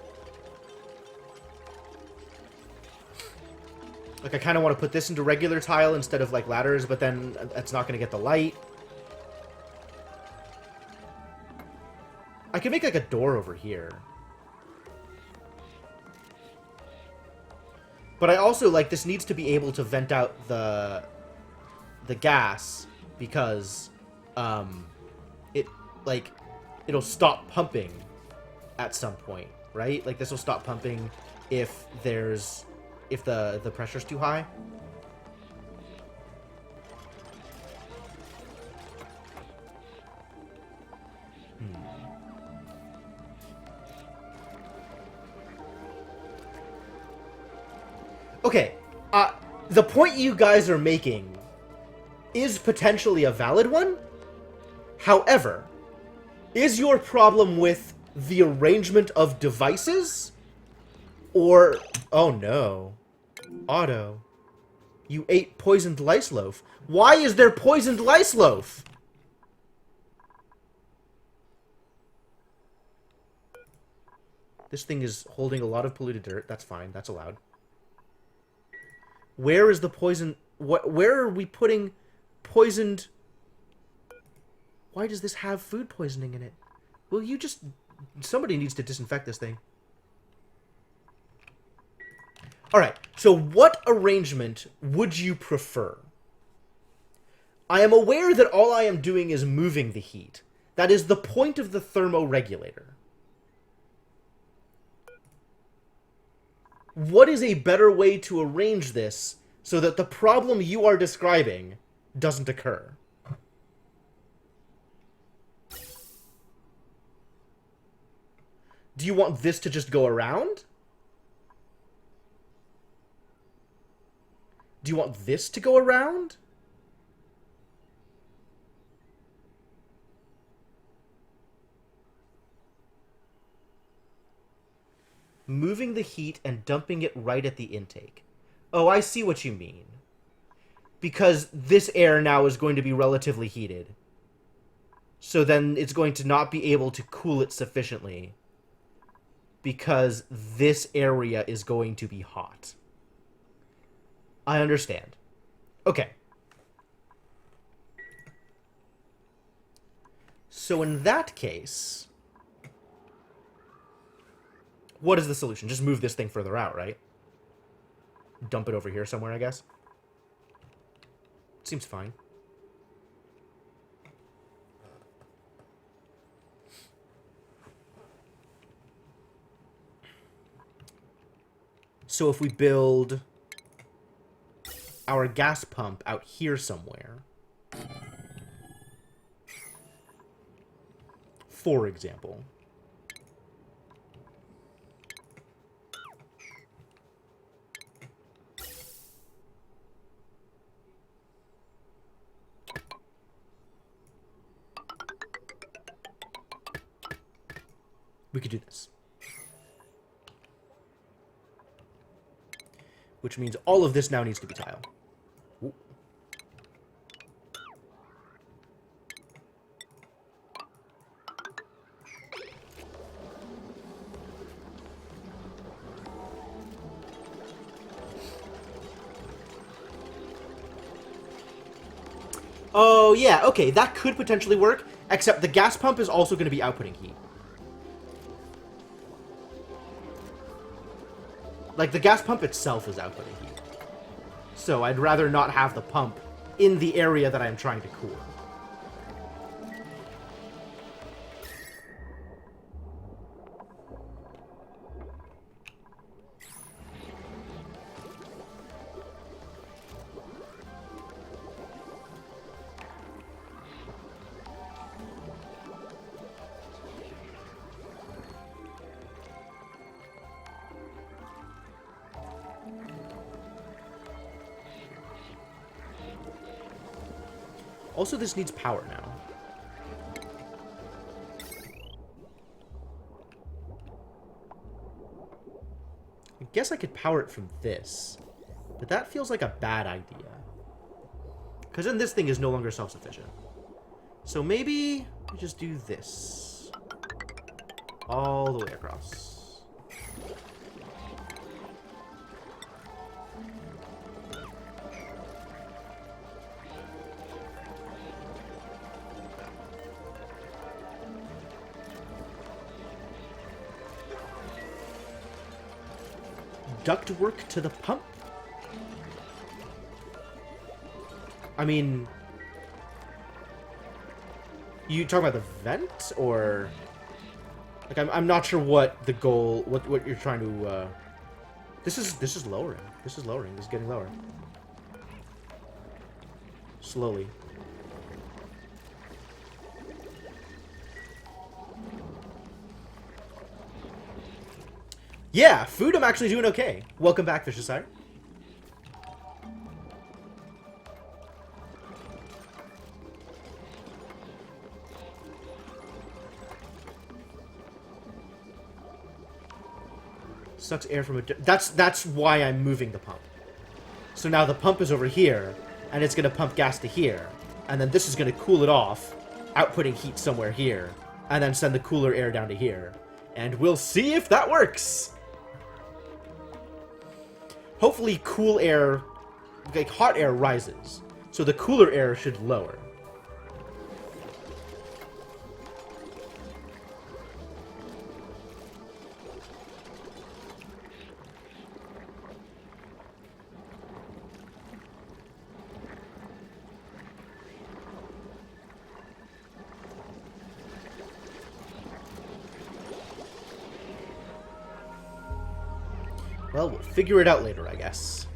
Like, I kind of want to put this into regular tile instead of, like, ladders, but then it's not going to get the light. I could make, like, a door over here. But I also, like, this needs to be able to vent out the gas because, it'll stop pumping at some point, right? Like, this will stop pumping if the pressure's too high. Okay, the point you guys are making is potentially a valid one. However, is your problem with the arrangement of devices? Or... oh no. Otto. You ate poisoned lice loaf. Why is there poisoned lice loaf? This thing is holding a lot of polluted dirt. That's fine. That's allowed. Where is the poison... where are we putting poisoned... Why does this have food poisoning in it? Will you just... somebody needs to disinfect this thing. Alright, so what arrangement would you prefer? I am aware that all I am doing is moving the heat. That is the point of the thermoregulator. What is a better way to arrange this so that the problem you are describing doesn't occur? Do you want this to just go around? Do you want this to go around? Moving the heat and dumping it right at the intake. Oh, I see what you mean. Because this air now is going to be relatively heated. So then it's going to not be able to cool it sufficiently. Because this area is going to be hot. I understand. Okay. So in that case... what is the solution? Just move this thing further out, right? Dump it over here somewhere, I guess. Seems fine. So if we build our gas pump out here somewhere, for example, we could do this. Which means all of this now needs to be tile. Ooh. Oh, yeah, okay, that could potentially work, except the gas pump is also going to be outputting heat. Like, the gas pump itself is outputting heat. So I'd rather not have the pump in the area that I'm trying to cool. Also, this needs power now. I guess I could power it from this. But that feels like a bad idea. Because then this thing is no longer self-sufficient. So maybe we just do this. All the way across. Ductwork to the pump? I mean... You talking about the vent, or... Like, I'm not sure what the goal... What you're trying to, This is lowering. This is lowering. This is getting lower. Slowly. Yeah, food I'm actually doing okay. Welcome back, Fisher. Sucks air from a... That's why I'm moving the pump. So now the pump is over here, and it's going to pump gas to here. And then this is going to cool it off, outputting heat somewhere here, and then send the cooler air down to here. And we'll see if that works! Hopefully cool air, like hot air rises, so the cooler air should lower. Well, we'll figure it out later, I guess.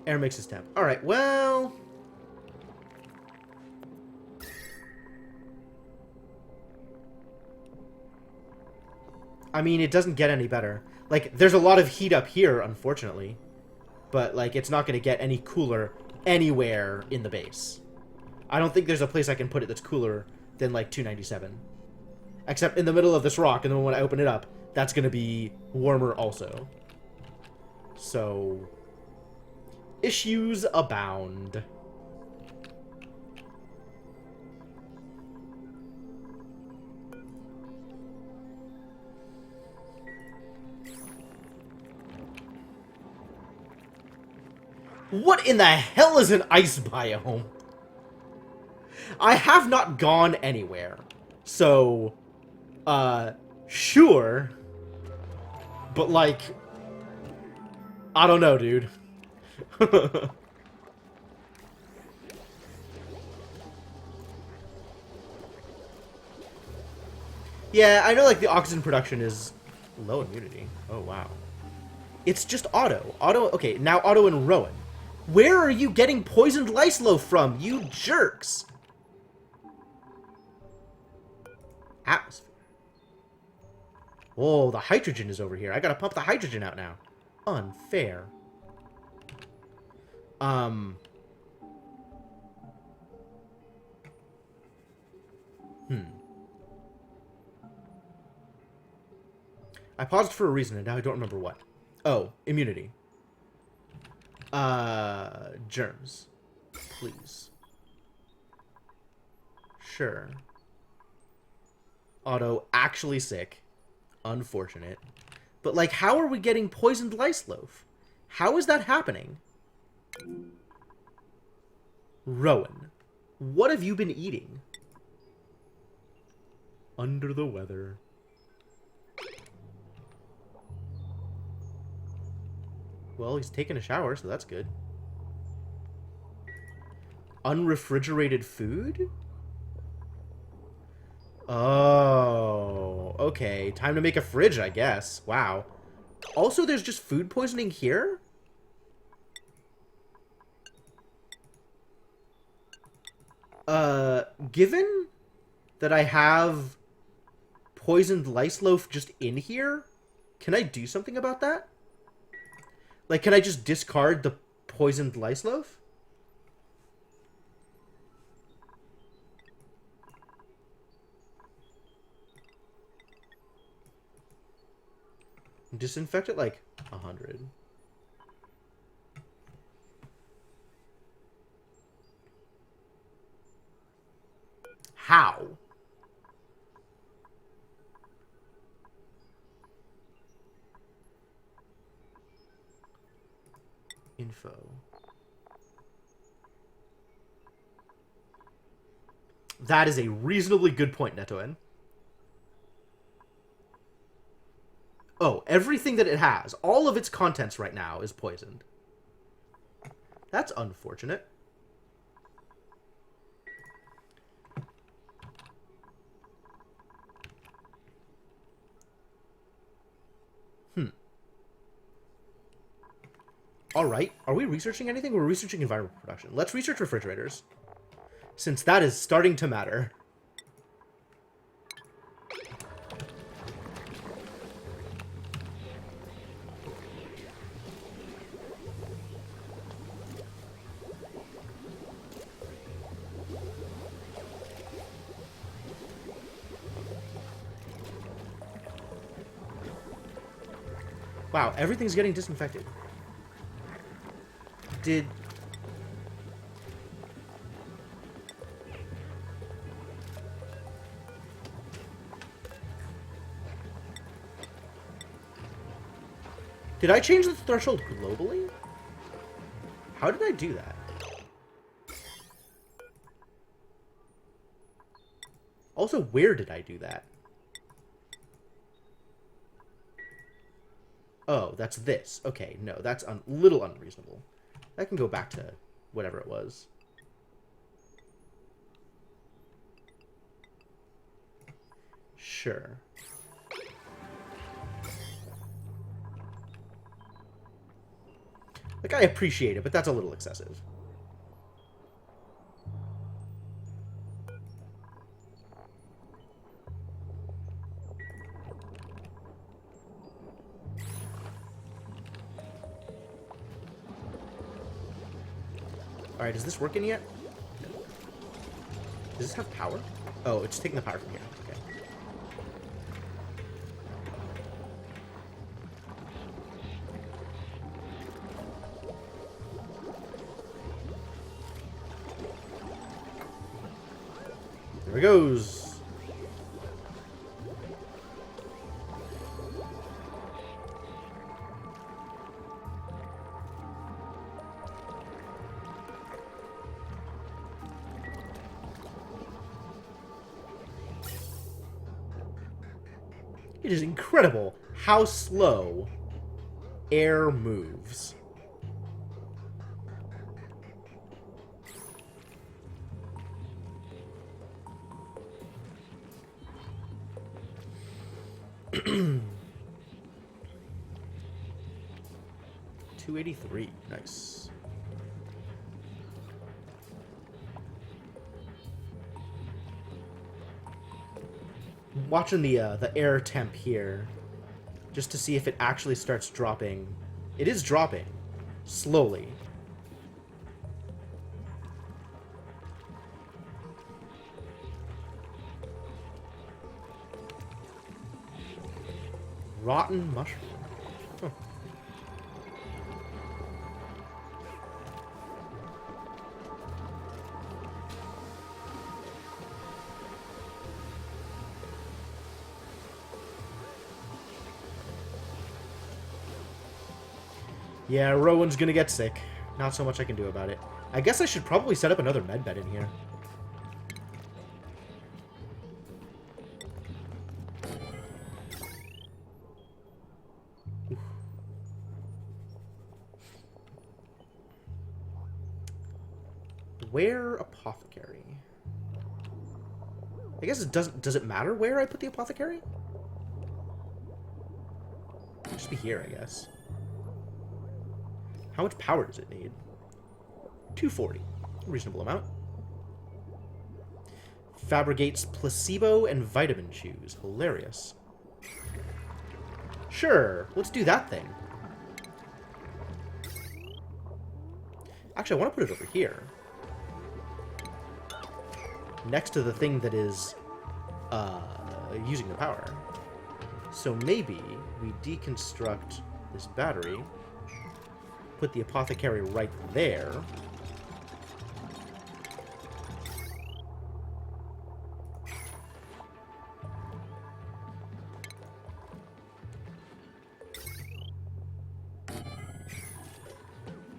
Air mixes temp. Alright, well... I mean, it doesn't get any better. Like, there's a lot of heat up here, unfortunately. But, like, it's not going to get any cooler anywhere in the base. I don't think there's a place I can put it that's cooler than, like, 297. Except in the middle of this rock, and then when I open it up, that's going to be warmer also. So... issues abound. What in the hell is an ice biome? I have not gone anywhere. So, sure. But, like, I don't know, dude. Yeah, I know, like, the oxygen production is low immunity. Oh, wow. It's just auto. Auto, okay, now auto and Rowan. Where are you getting poisoned lice loaf from, you jerks? Atmosphere. Oh, the hydrogen is over here. I gotta pump the hydrogen out now. Unfair. I paused for a reason, and now I don't remember what. Oh, immunity. Germs. Please. Sure. Auto actually sick. Unfortunate. But, like, how are we getting poisoned lice loaf? How is that happening? Rowan, what have you been eating? Under the weather. Well, he's taking a shower, so that's good. Unrefrigerated food? Oh, okay. Time to make a fridge, I guess. Wow. Also, there's just food poisoning here? Given that I have poisoned lice loaf just in here, can I do something about that? Like, can I just discard the poisoned lice loaf? Disinfect it like 100. How? Info. That is a reasonably good point, Netoen. Oh, everything that it has, all of its contents right now is poisoned. That's unfortunate. Alright, are we researching anything? We're researching environmental production. Let's research refrigerators, since that is starting to matter. Wow, everything's getting disinfected. Did... Did I change the threshold globally? How did I do that? Also, where did I do that? Oh, that's this. Okay, no, that's a little unreasonable. I can go back to whatever it was. Sure. Like, I appreciate it, but that's a little excessive. Alright, is this working yet? No. Does this have power? Oh, it's taking the power from here. Okay. There it goes. It is incredible how slow air moves. $283. Nice. Watching the air temp here, just to see if it actually starts dropping. It is dropping slowly. Rotten mushroom. Huh. Yeah, Rowan's gonna get sick. Not so much I can do about it. I guess I should probably set up another medbed in here. Where apothecary? I guess it doesn't. Does it matter where I put the apothecary? It'll just be here, I guess. How much power does it need? 240. Reasonable amount. Fabricates placebo and vitamin chews. Hilarious. Sure, let's do that thing. Actually, I want to put it over here. Next to the thing that is using the power. So maybe we deconstruct this battery, put the apothecary right there.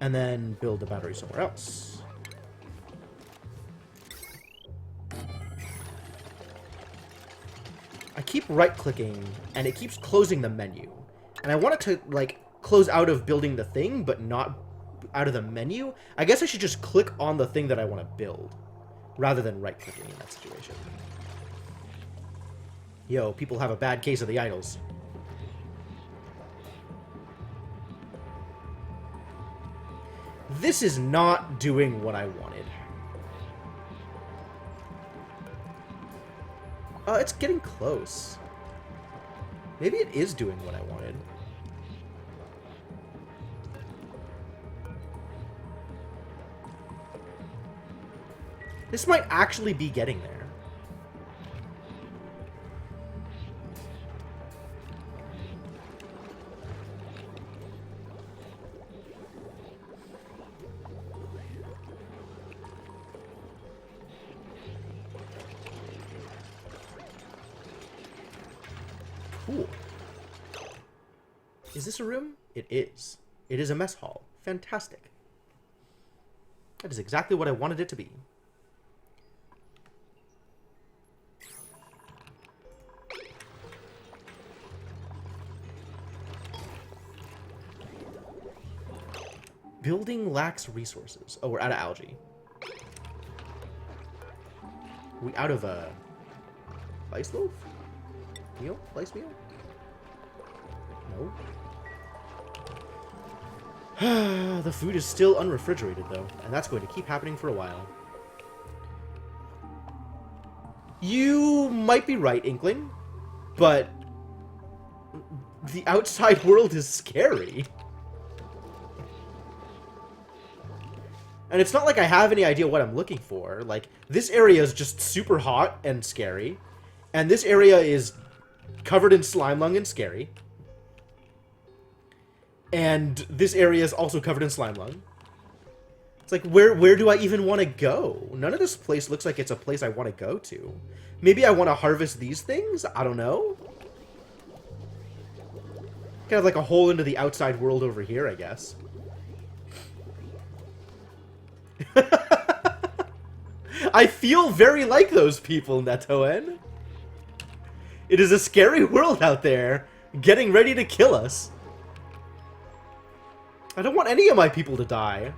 And then build the battery somewhere else. I keep right-clicking, and it keeps closing the menu. And I want it to, like, close out of building the thing, but not out of the menu. I guess I should just click on the thing that I want to build, rather than right-clicking in that situation. Yo, people have a bad case of the idols. This is not doing what I wanted. It's getting close. Maybe it is doing what I wanted. This might actually be getting there. Cool. Is this a room? It is. It is a mess hall. Fantastic. That is exactly what I wanted it to be. Building lacks resources. Oh, we're out of algae. We out of a rice loaf? Meal? Rice meal? No. The food is still unrefrigerated, though, and that's going to keep happening for a while. You might be right, Inkling, but the outside world is scary. And it's not like I have any idea what I'm looking for. Like, this area is just super hot and scary, and this area is covered in slime lung and scary. And this area is also covered in slime lung. It's like, where do I even want to go? None of this place looks like it's a place I want to go to. Maybe I want to harvest these things? I don't know. Kind of like a hole into the outside world over here, I guess. I feel very like those people, Netoen. It is a scary world out there, getting ready to kill us. I don't want any of my people to die.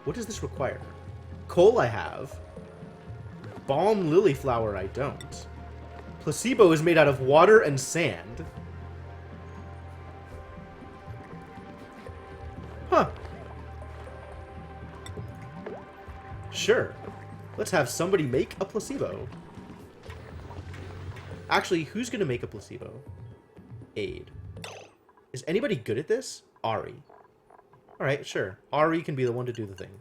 What does this require? Coal I have. Balm lily flower I don't. Placebo is made out of water and sand. Huh. Sure. Let's have somebody make a placebo. Actually, who's gonna make a placebo? Aid. Is anybody good at this? Ari. Alright, sure. Ari can be the one to do the thing.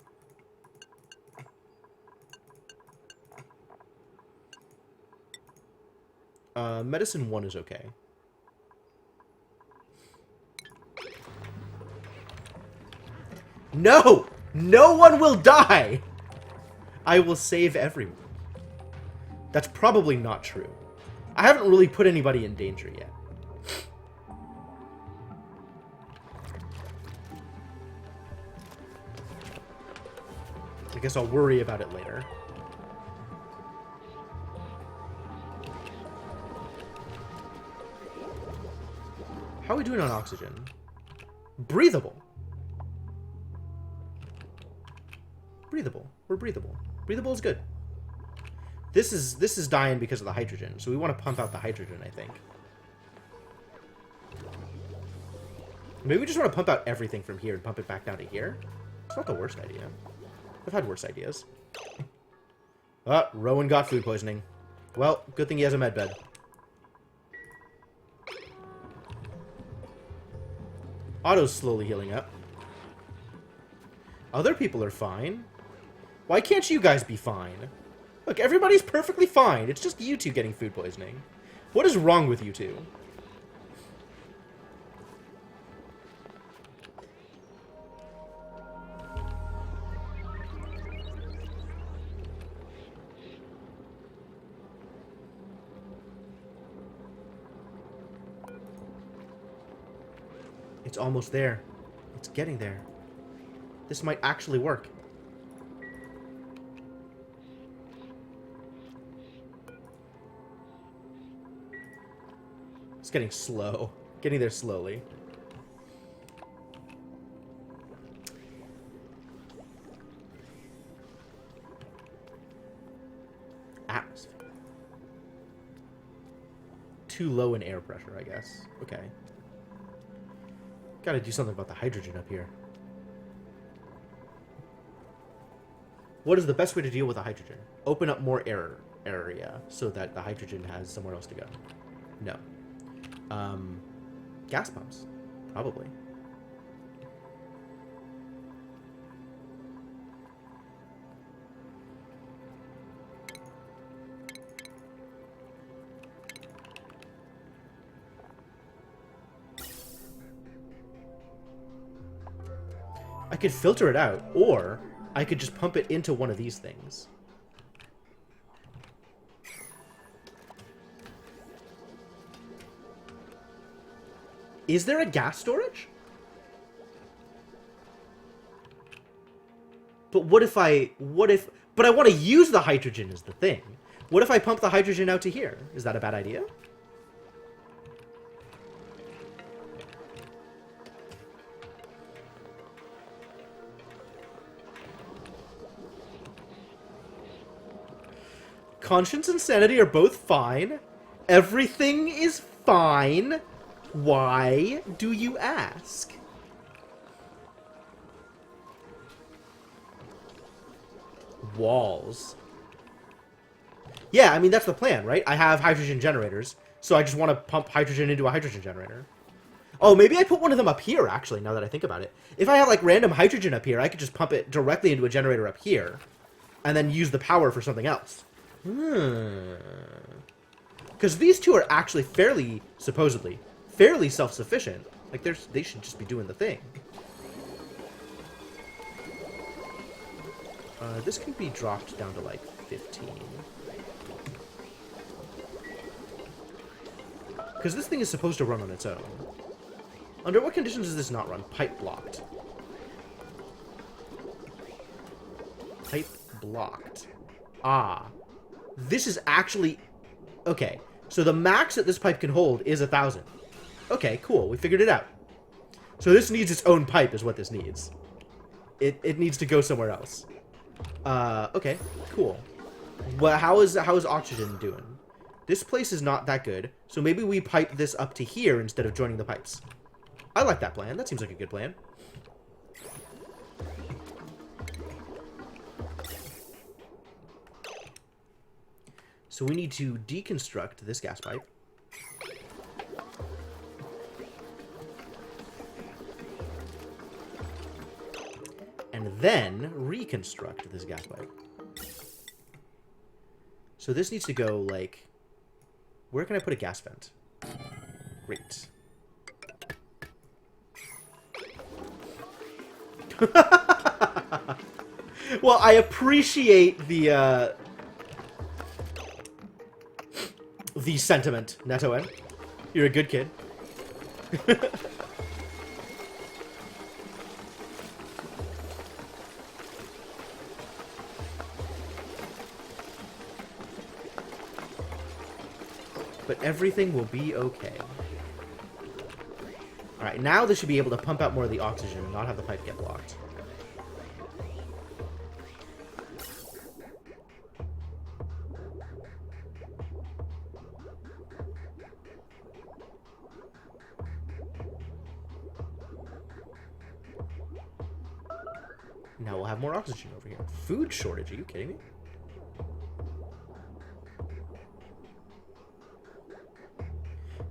Medicine 1 is okay. No! No one will die! I will save everyone. That's probably not true. I haven't really put anybody in danger yet. I guess I'll worry about it later. How are we doing on oxygen? Breathable. Breathable. We're breathable. Breathable is good. This is dying because of the hydrogen, so we want to pump out the hydrogen, I think. Maybe we just want to pump out everything from here and pump it back down to here. It's not the worst idea. I've had worse ideas. Ah, Rowan got food poisoning. Well, good thing he has a med bed. Otto's slowly healing up. Other people are fine. Why can't you guys be fine? Look, everybody's perfectly fine. It's just you two getting food poisoning. What is wrong with you two? It's almost there. It's getting there. This might actually work. It's getting slow. Getting there slowly. Atmosphere. Too low in air pressure, I guess. Okay. Gotta do something about the hydrogen up here. What is the best way to deal with the hydrogen? Open up more air area so that the hydrogen has somewhere else to go. No. Gas pumps. Probably. I could filter it out, or I could just pump it into one of these things. Is there a gas storage? But what if, but I want to use the hydrogen is the thing. What if I pump the hydrogen out to here? Is that a bad idea? Conscience and sanity are both fine. Everything is fine. Why do you ask? Walls. Yeah, I mean, that's the plan, right? I have hydrogen generators, so I just want to pump hydrogen into a hydrogen generator. Oh, maybe I put one of them up here, actually, now that I think about it. If I have, like, random hydrogen up here, I could just pump it directly into a generator up here, and then use the power for something else. Because these two are actually supposedly, fairly self-sufficient. Like, they should just be doing the thing. This can be dropped down to, like, 15. Because this thing is supposed to run on its own. Under what conditions does this not run? Pipe blocked. Pipe blocked. Ah. This is actually... Okay. So the max that this pipe can hold is 1,000. Okay, cool. We figured it out. So this needs its own pipe is what this needs. It needs to go somewhere else. Okay, cool. Well, how is oxygen doing? This place is not that good, so maybe we pipe this up to here instead of joining the pipes. I like that plan. That seems like a good plan. So we need to deconstruct this gas pipe. And then reconstruct this gas pipe. So this needs to go, like... Where can I put a gas vent? Great. Well, I appreciate the sentiment, Netoen. You're a good kid. but everything will be okay. Alright, now this should be able to pump out more of the oxygen and not have the pipe get blocked. Now we'll have more oxygen over here. Food shortage, are you kidding me?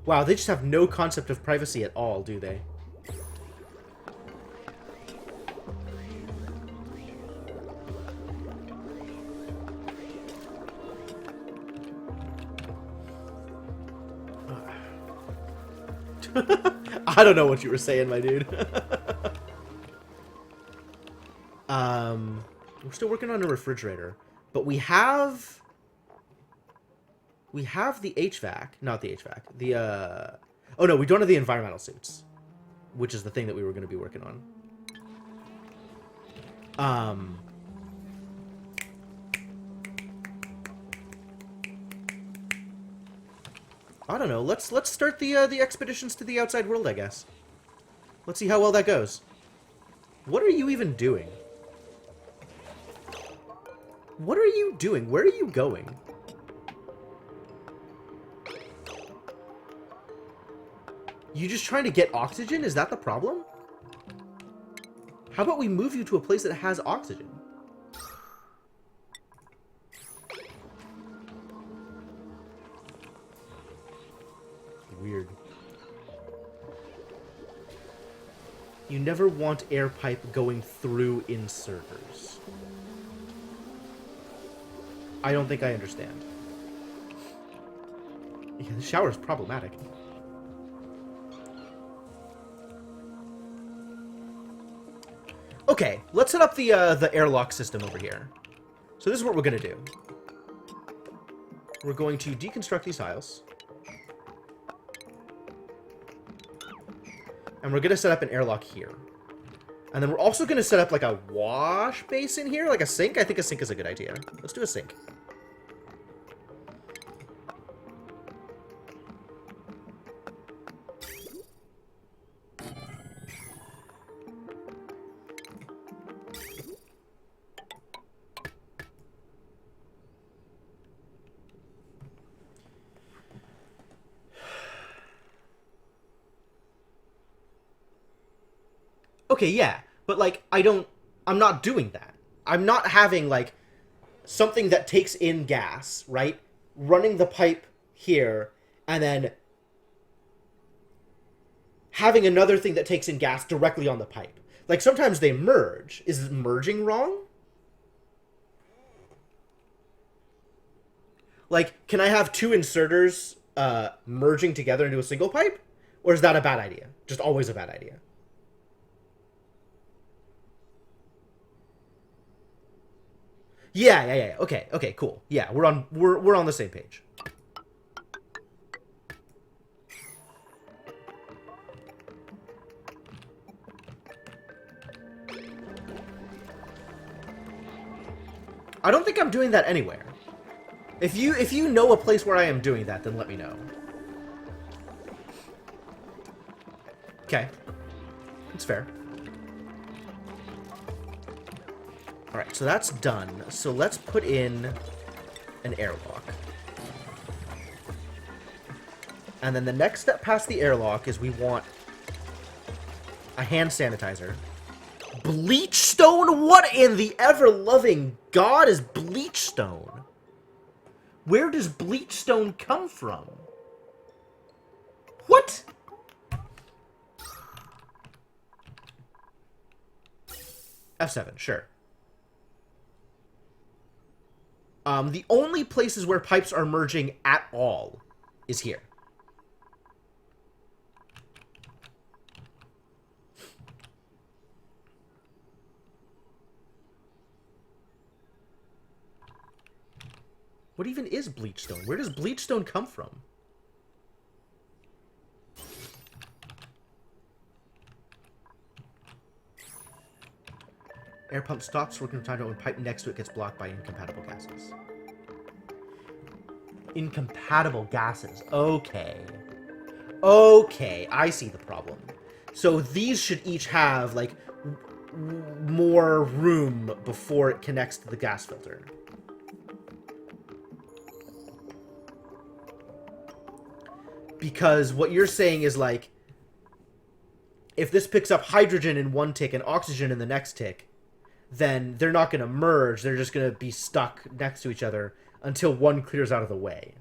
Wow, they just have no concept of privacy at all, do they? I don't know what you were saying, my dude. We're still working on a refrigerator, but we have the HVAC, not the HVAC. The oh no, we don't have the environmental suits, which is the thing that we were going to be working on. I don't know. Let's start the expeditions to the outside world, I guess. Let's see how well that goes. What are you even doing? What are you doing? Where are you going? You just trying to get oxygen? Is that the problem? How about we move you to a place that has oxygen? Weird. You never want air pipe going through inserters. I don't think I understand. Yeah, the shower is problematic. Okay, let's set up the airlock system over here. So this is what we're going to do. We're going to deconstruct these tiles. And we're going to set up an airlock here. And then we're also going to set up like a wash basin here, like a sink. I think a sink is a good idea. Let's do a sink. Okay, yeah, but, like, I'm not doing that. I'm not having, like, something that takes in gas, right? Running the pipe here, and then having another thing that takes in gas directly on the pipe. Like, sometimes they merge. Is merging wrong? Like, can I have two inserters merging together into a single pipe? Or is that a bad idea? Just always a bad idea? Yeah. Okay, cool. Yeah, we're on the same page. I don't think I'm doing that anywhere. If you know a place where I am doing that, then let me know. Okay. That's fair. Alright, so that's done. So let's put in an airlock. And then the next step past the airlock is we want a hand sanitizer. Bleachstone? What in the ever-loving God is bleachstone? Where does bleachstone come from? What? F7, sure. The only places where pipes are merging at all is here. What even is bleachstone? Where does bleachstone come from? Air pump stops working from time to time when pipe next to it gets blocked by incompatible gases. incompatible gases. Okay. Okay, I see the problem. So these should each have, like, more room before it connects to the gas filter. Because what you're saying is, like, if this picks up hydrogen in one tick and oxygen in the next tick, then they're not going to merge. They're just going to be stuck next to each other until one clears out of the way.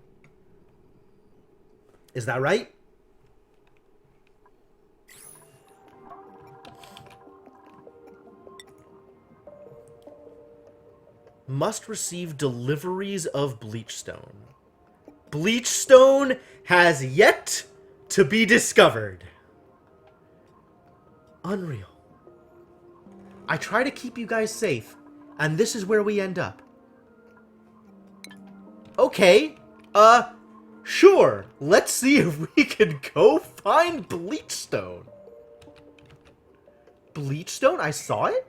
Is that right? Must receive deliveries of bleachstone. Bleachstone has yet to be discovered. Unreal. I try to keep you guys safe, and this is where we end up. Okay, sure. Let's see if we can go find bleachstone. Bleachstone? I saw it?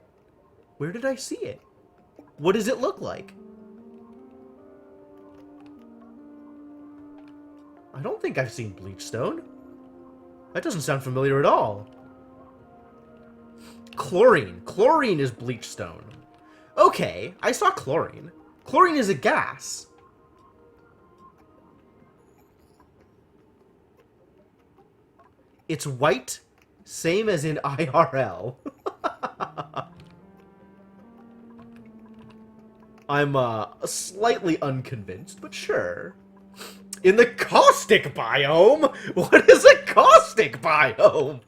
Where did I see it? What does it look like? I don't think I've seen bleachstone. That doesn't sound familiar at all. Chlorine. Chlorine is bleachstone. Okay, I saw chlorine. Chlorine is a gas. It's white, same as in IRL. I'm slightly unconvinced, but sure. In the caustic biome? What is a caustic biome?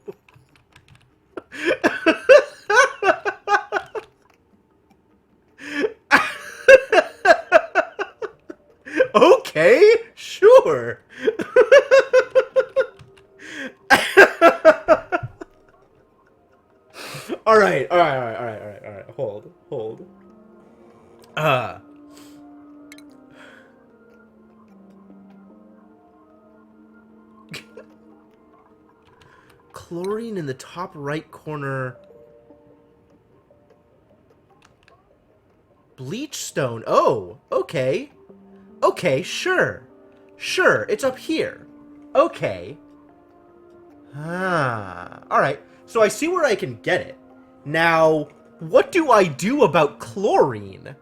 Okay, sure. All right. Hold. Chlorine in the top right corner. Bleachstone. Oh, okay. Okay, sure. Sure, it's up here. Okay. Ah. Alright, so I see where I can get it. Now, what do I do about chlorine?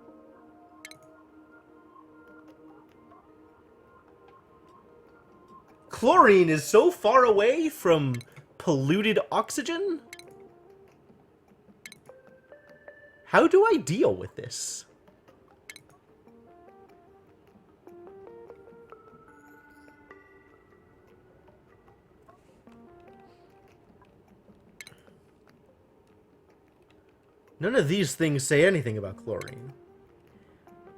Chlorine is so far away from polluted oxygen? How do I deal with this? None of these things say anything about chlorine.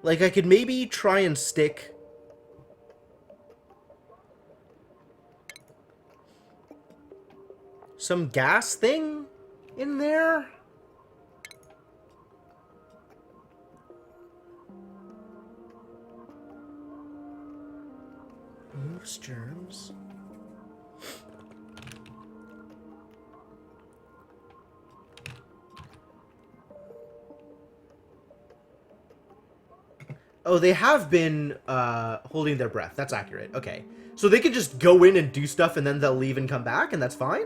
Like, I could maybe try and stick some gas thing in there? Moves germs. Oh, they have been holding their breath. That's accurate. Okay. So they can just go in and do stuff and then they'll leave and come back and that's fine?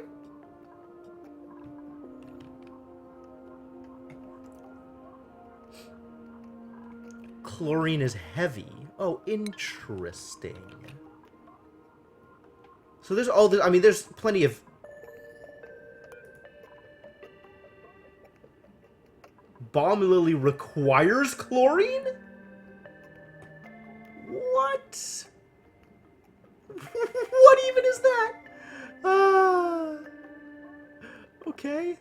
Chlorine is heavy. Oh, interesting. So there's all this, I mean, there's plenty of... Balm Lily requires chlorine? What? What even is that? Okay.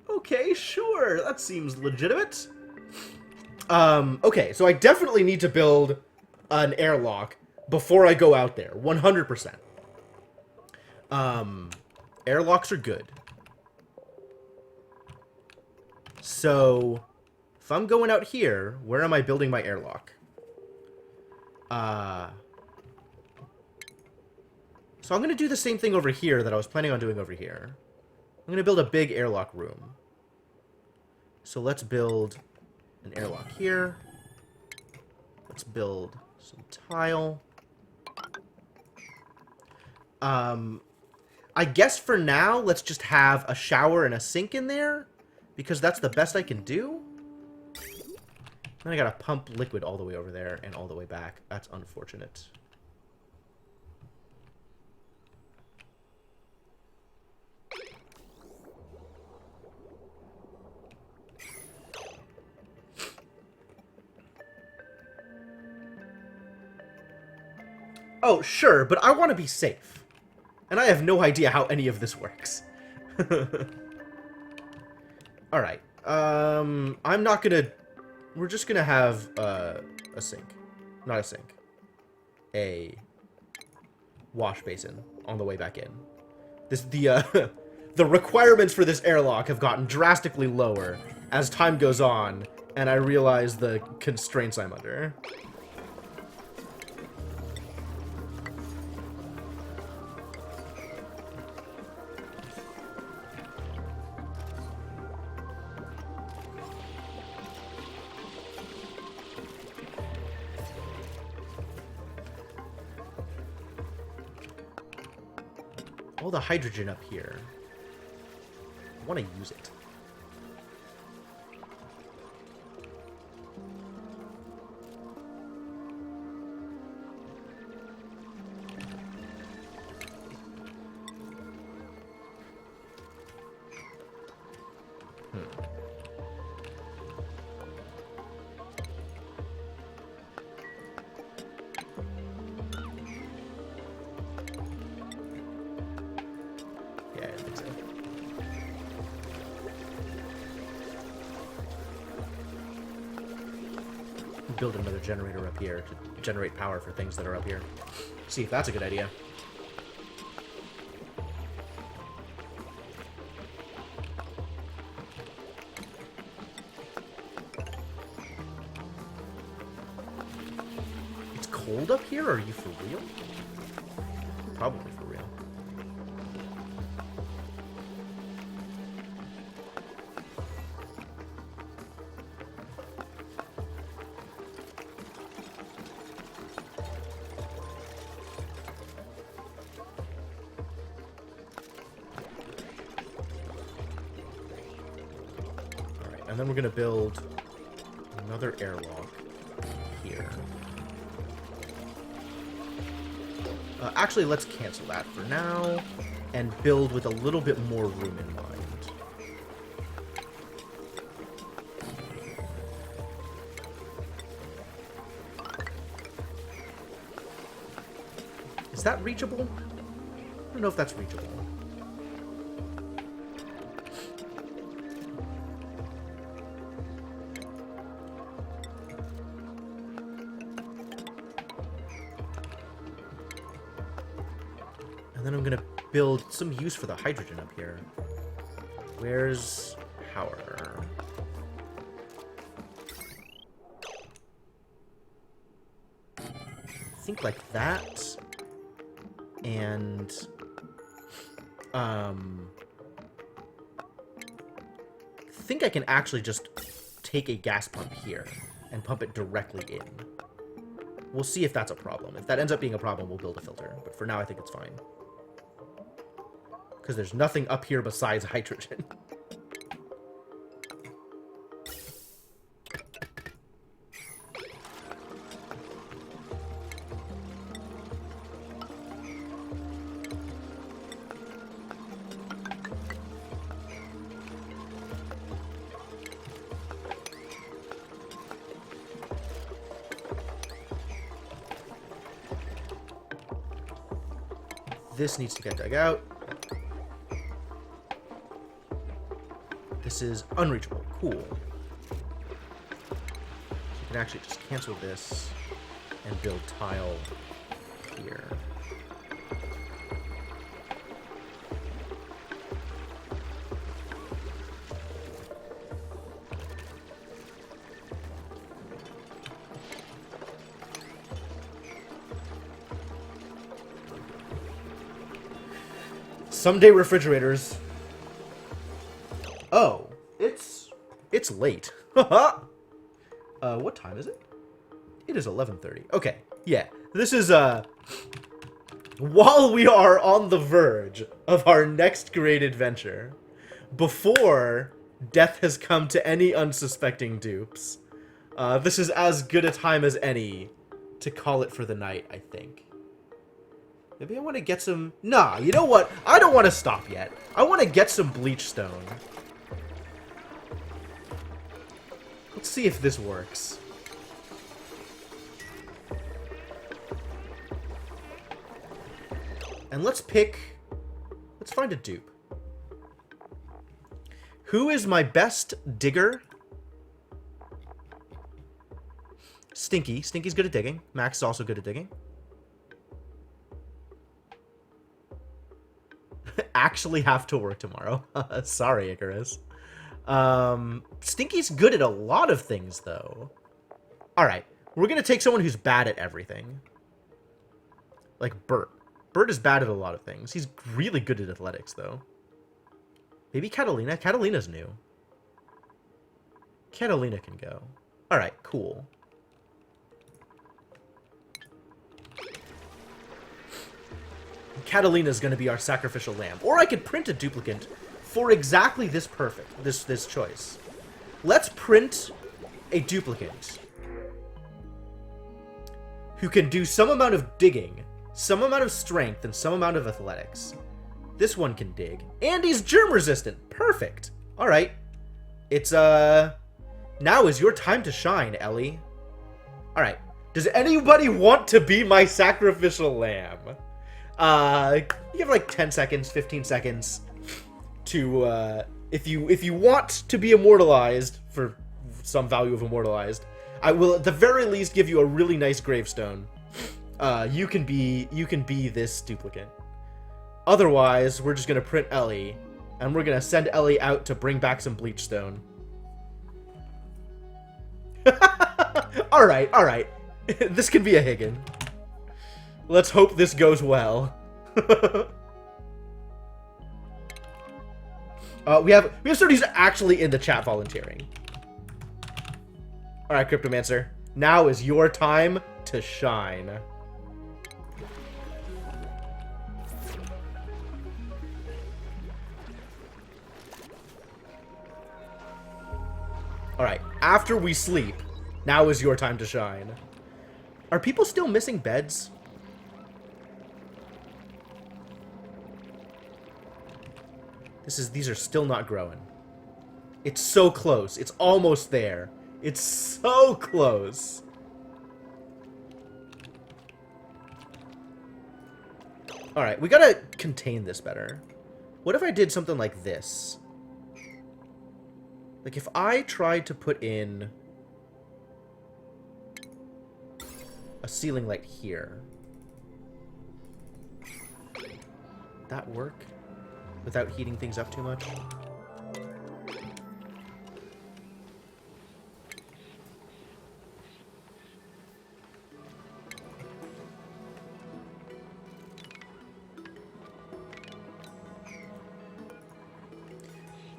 Okay, sure. That seems legitimate. Okay, so I definitely need to build an airlock before I go out there. 100%. Airlocks are good. So, if I'm going out here, where am I building my airlock? So I'm going to do the same thing over here that I was planning on doing over here. I'm going to build a big airlock room. So let's build an airlock here. Let's build some tile. I guess for now, let's just have a shower and a sink in there, because that's the best I can do. Then I gotta pump liquid all the way over there and all the way back. That's unfortunate. Oh, sure, but I want to be safe. And I have no idea how any of this works. Alright. I'm not gonna... We're just gonna have a sink. Not a sink. A wash basin on the way back in. The requirements for this airlock have gotten drastically lower as time goes on, and I realize the constraints I'm under. All the hydrogen up here. I want to use it. Yeah, I think so. Build another generator up here to generate power for things that are up here. See if that's a good idea. It's cold up here? Are you for real? Probably for real. And then we're going to build another airlock here. Actually, let's cancel that for now and build with a little bit more room in mind. Is that reachable? I don't know if that's reachable. And then I'm going to build some use for the hydrogen up here. Where's power? I think like that. And... I think I can actually just take a gas pump here and pump it directly in. We'll see if that's a problem. If that ends up being a problem, we'll build a filter. But for now, I think it's fine. Because there's nothing up here besides hydrogen. This needs to get dug out. This is unreachable. Cool. So you can actually just cancel this and build tile here. Someday refrigerators. Oh, it's late. What time is it? It is 11:30. Okay, yeah. This is while we are on the verge of our next great adventure, before death has come to any unsuspecting dupes, this is as good a time as any to call it for the night, I think. Maybe I want to get some... Nah, you know what? I don't want to stop yet. I want to get some bleach stone. Let's see if this works. And let's find a dupe. Who is my best digger? Stinky. Stinky's good at digging. Max is also good at digging. Actually have to work tomorrow. Sorry, Icarus. Stinky's good at a lot of things, though. Alright. We're gonna take someone who's bad at everything. Like Bert. Bert is bad at a lot of things. He's really good at athletics, though. Maybe Catalina? Catalina's new. Catalina can go. Alright, cool. Catalina's going to be our sacrificial lamb. Or I could print a duplicate for exactly this this choice. Let's print a duplicate who can do some amount of digging, some amount of strength, and some amount of athletics. This one can dig. And he's germ resistant. Perfect. Alright. It's, now is your time to shine, Ellie. Alright. Does anybody want to be my sacrificial lamb? You have like 10 seconds, 15 seconds to, if you want to be immortalized for some value of immortalized, I will at the very least give you a really nice gravestone. You can be this duplicate. Otherwise, we're just gonna print Ellie, and we're gonna send Ellie out to bring back some bleach stone. Alright. This can be a Higgin. Let's hope this goes well. We have somebody who's actually in the chat volunteering. Alright, Cryptomancer. Now is your time to shine. Alright, after we sleep, now is your time to shine. Are people still missing beds? These are still not growing. It's so close. It's almost there. It's so close. Alright, we gotta contain this better. What if I did something like this? Like if I tried to put in a ceiling light here. That work? Without heating things up too much?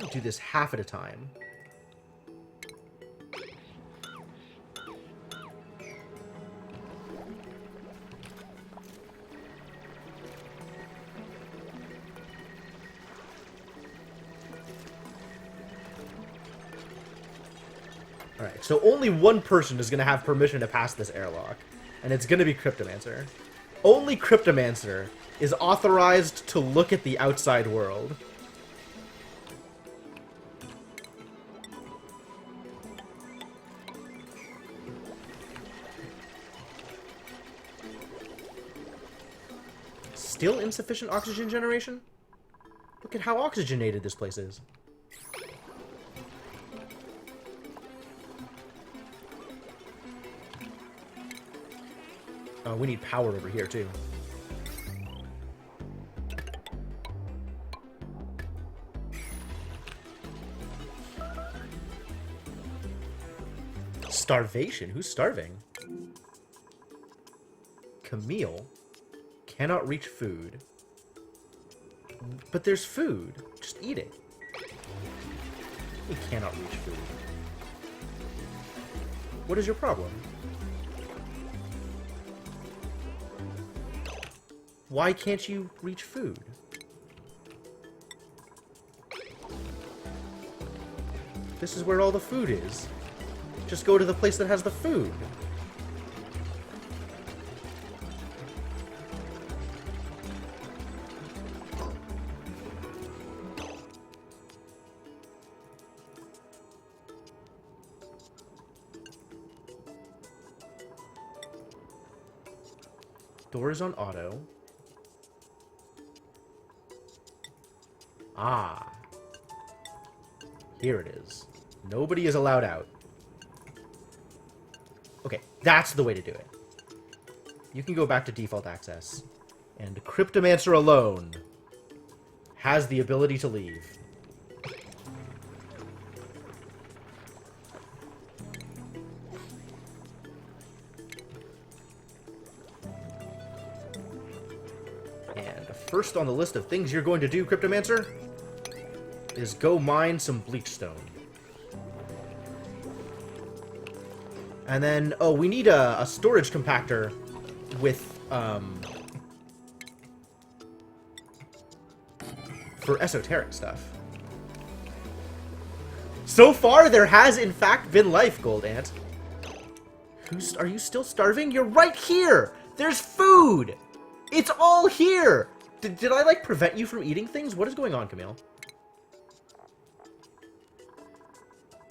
I'll do this half at a time. Alright, so only one person is going to have permission to pass this airlock, and it's going to be Cryptomancer. Only Cryptomancer is authorized to look at the outside world. Still insufficient oxygen generation? Look at how oxygenated this place is. Oh, we need power over here, too. Starvation? Who's starving? Camille cannot reach food. But there's food. Just eat it. We cannot reach food. What is your problem? Why can't you reach food? This is where all the food is. Just go to the place that has the food. Doors on auto. Ah. Here it is. Nobody is allowed out. Okay, that's the way to do it. You can go back to default access. And Cryptomancer alone has the ability to leave. And first on the list of things you're going to do, Cryptomancer, is go mine some bleachstone. And then, oh, we need a storage compactor with, for esoteric stuff. So far, there has, in fact, been life, Gold Ant. Are you still starving? You're right here! There's food! It's all here! Did I, like, prevent you from eating things? What is going on, Camille?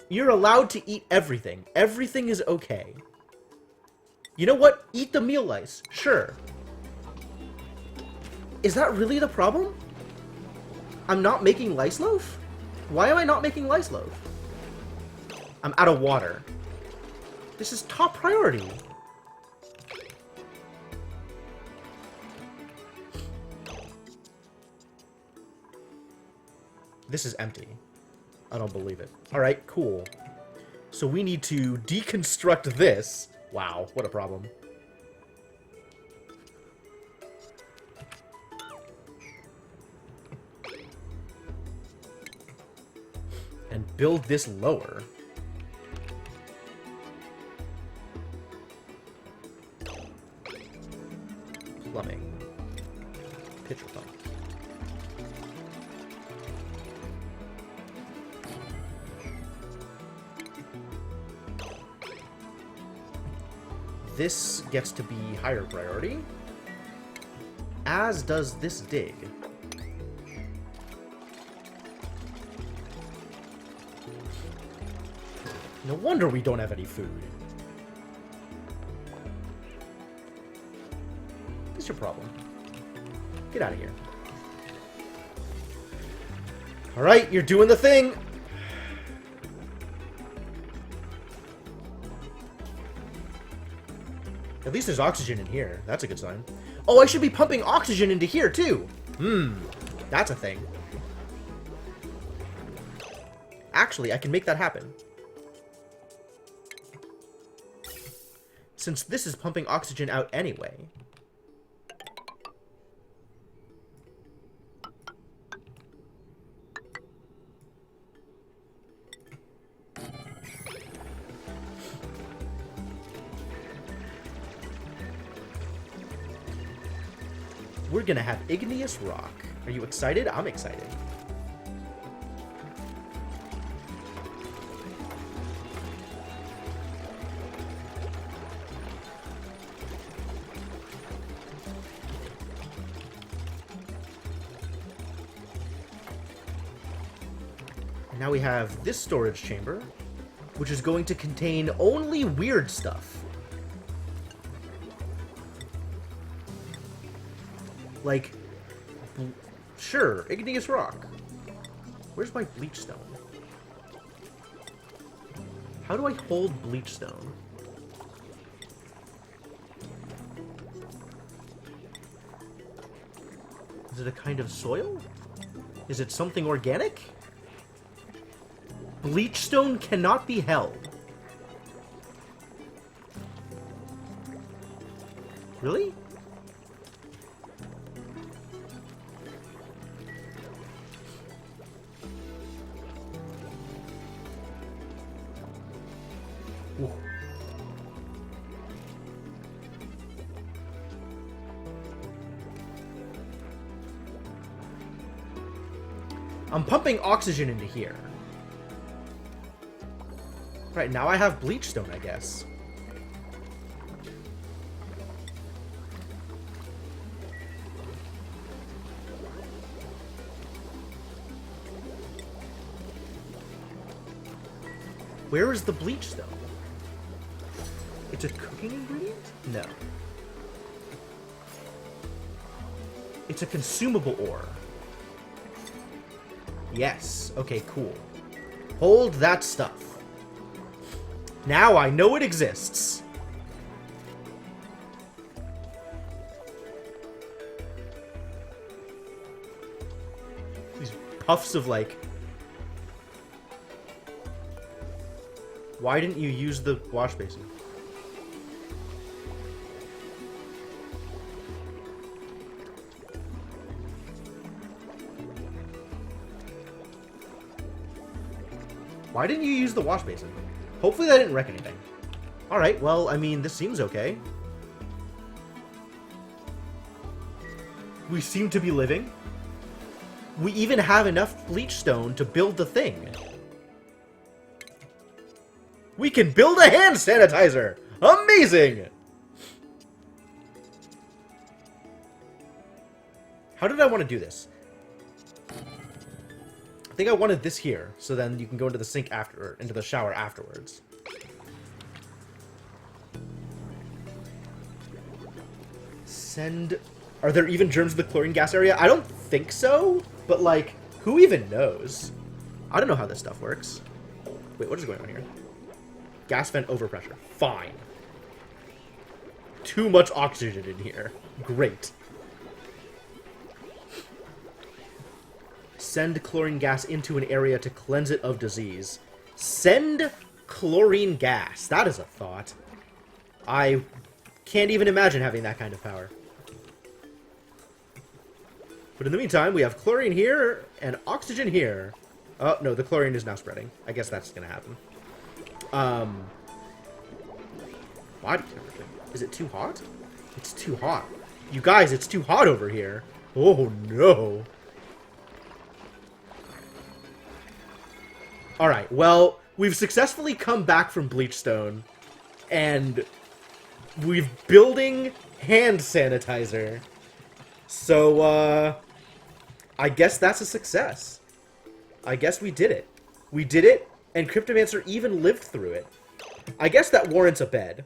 You're allowed to eat everything. Everything is okay. You know what? Eat the meal lice. Sure. Is that really the problem? I'm not making lice loaf? Why am I not making lice loaf? I'm out of water. This is top priority. This is empty. I don't believe it. Alright, cool. So we need to deconstruct this. Wow, what a problem. And build this lower. Plumbing. Pitcher pump. This gets to be higher priority, as does this dig. No wonder we don't have any food. What's your problem? Get out of here. Alright, you're doing the thing! At least there's oxygen in here. That's a good sign. Oh, I should be pumping oxygen into here, too! That's a thing. Actually, I can make that happen. Since this is pumping oxygen out anyway. We're gonna have igneous rock. Are you excited? I'm excited. And now we have this storage chamber, which is going to contain only weird stuff. Like, sure, igneous rock. Where's my bleachstone? How do I hold bleachstone? Is it a kind of soil? Is it something organic? Bleachstone cannot be held. Really? Ooh. I'm pumping oxygen into here. Right, now I have bleachstone, I guess. Where is the bleachstone? It's a cooking ingredient? No. It's a consumable ore. Yes. Okay, cool. Hold that stuff. Now I know it exists. These puffs of, like... Why didn't you use the wash basin? Why didn't you use the wash basin? Hopefully that didn't wreck anything. Alright, well, I mean, this seems okay. We seem to be living. We even have enough bleachstone to build the thing. We can build a hand sanitizer! Amazing! How did I want to do this? I think I wanted this here, so then you can go into the sink after, or into the shower afterwards. Send... Are there even germs in the chlorine gas area? I don't think so, but, like, who even knows? I don't know how this stuff works. Wait, what is going on here? Gas vent overpressure. Fine. Too much oxygen in here. Great. Send chlorine gas into an area to cleanse it of disease. Send chlorine gas. That is a thought. I can't even imagine having that kind of power. But in the meantime, we have chlorine here and oxygen here. Oh, no, the chlorine is now spreading. I guess that's going to happen. Body temperature. Is it too hot? It's too hot. You guys, it's too hot over here. Oh, no. Alright, well, we've successfully come back from Bleachstone, and we're building hand sanitizer. So, I guess that's a success. I guess we did it. We did it, and Cryptomancer even lived through it. I guess that warrants a bed.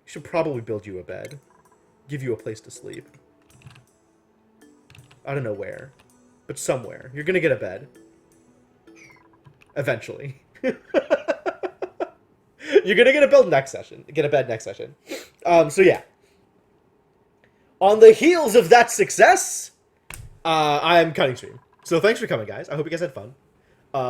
We should probably build you a bed. Give you a place to sleep. I don't know where, but somewhere. You're gonna get a bed. Eventually. You're gonna get a bed next session. So yeah. On the heels of that success, I'm cutting stream. So thanks for coming, guys. I hope you guys had fun.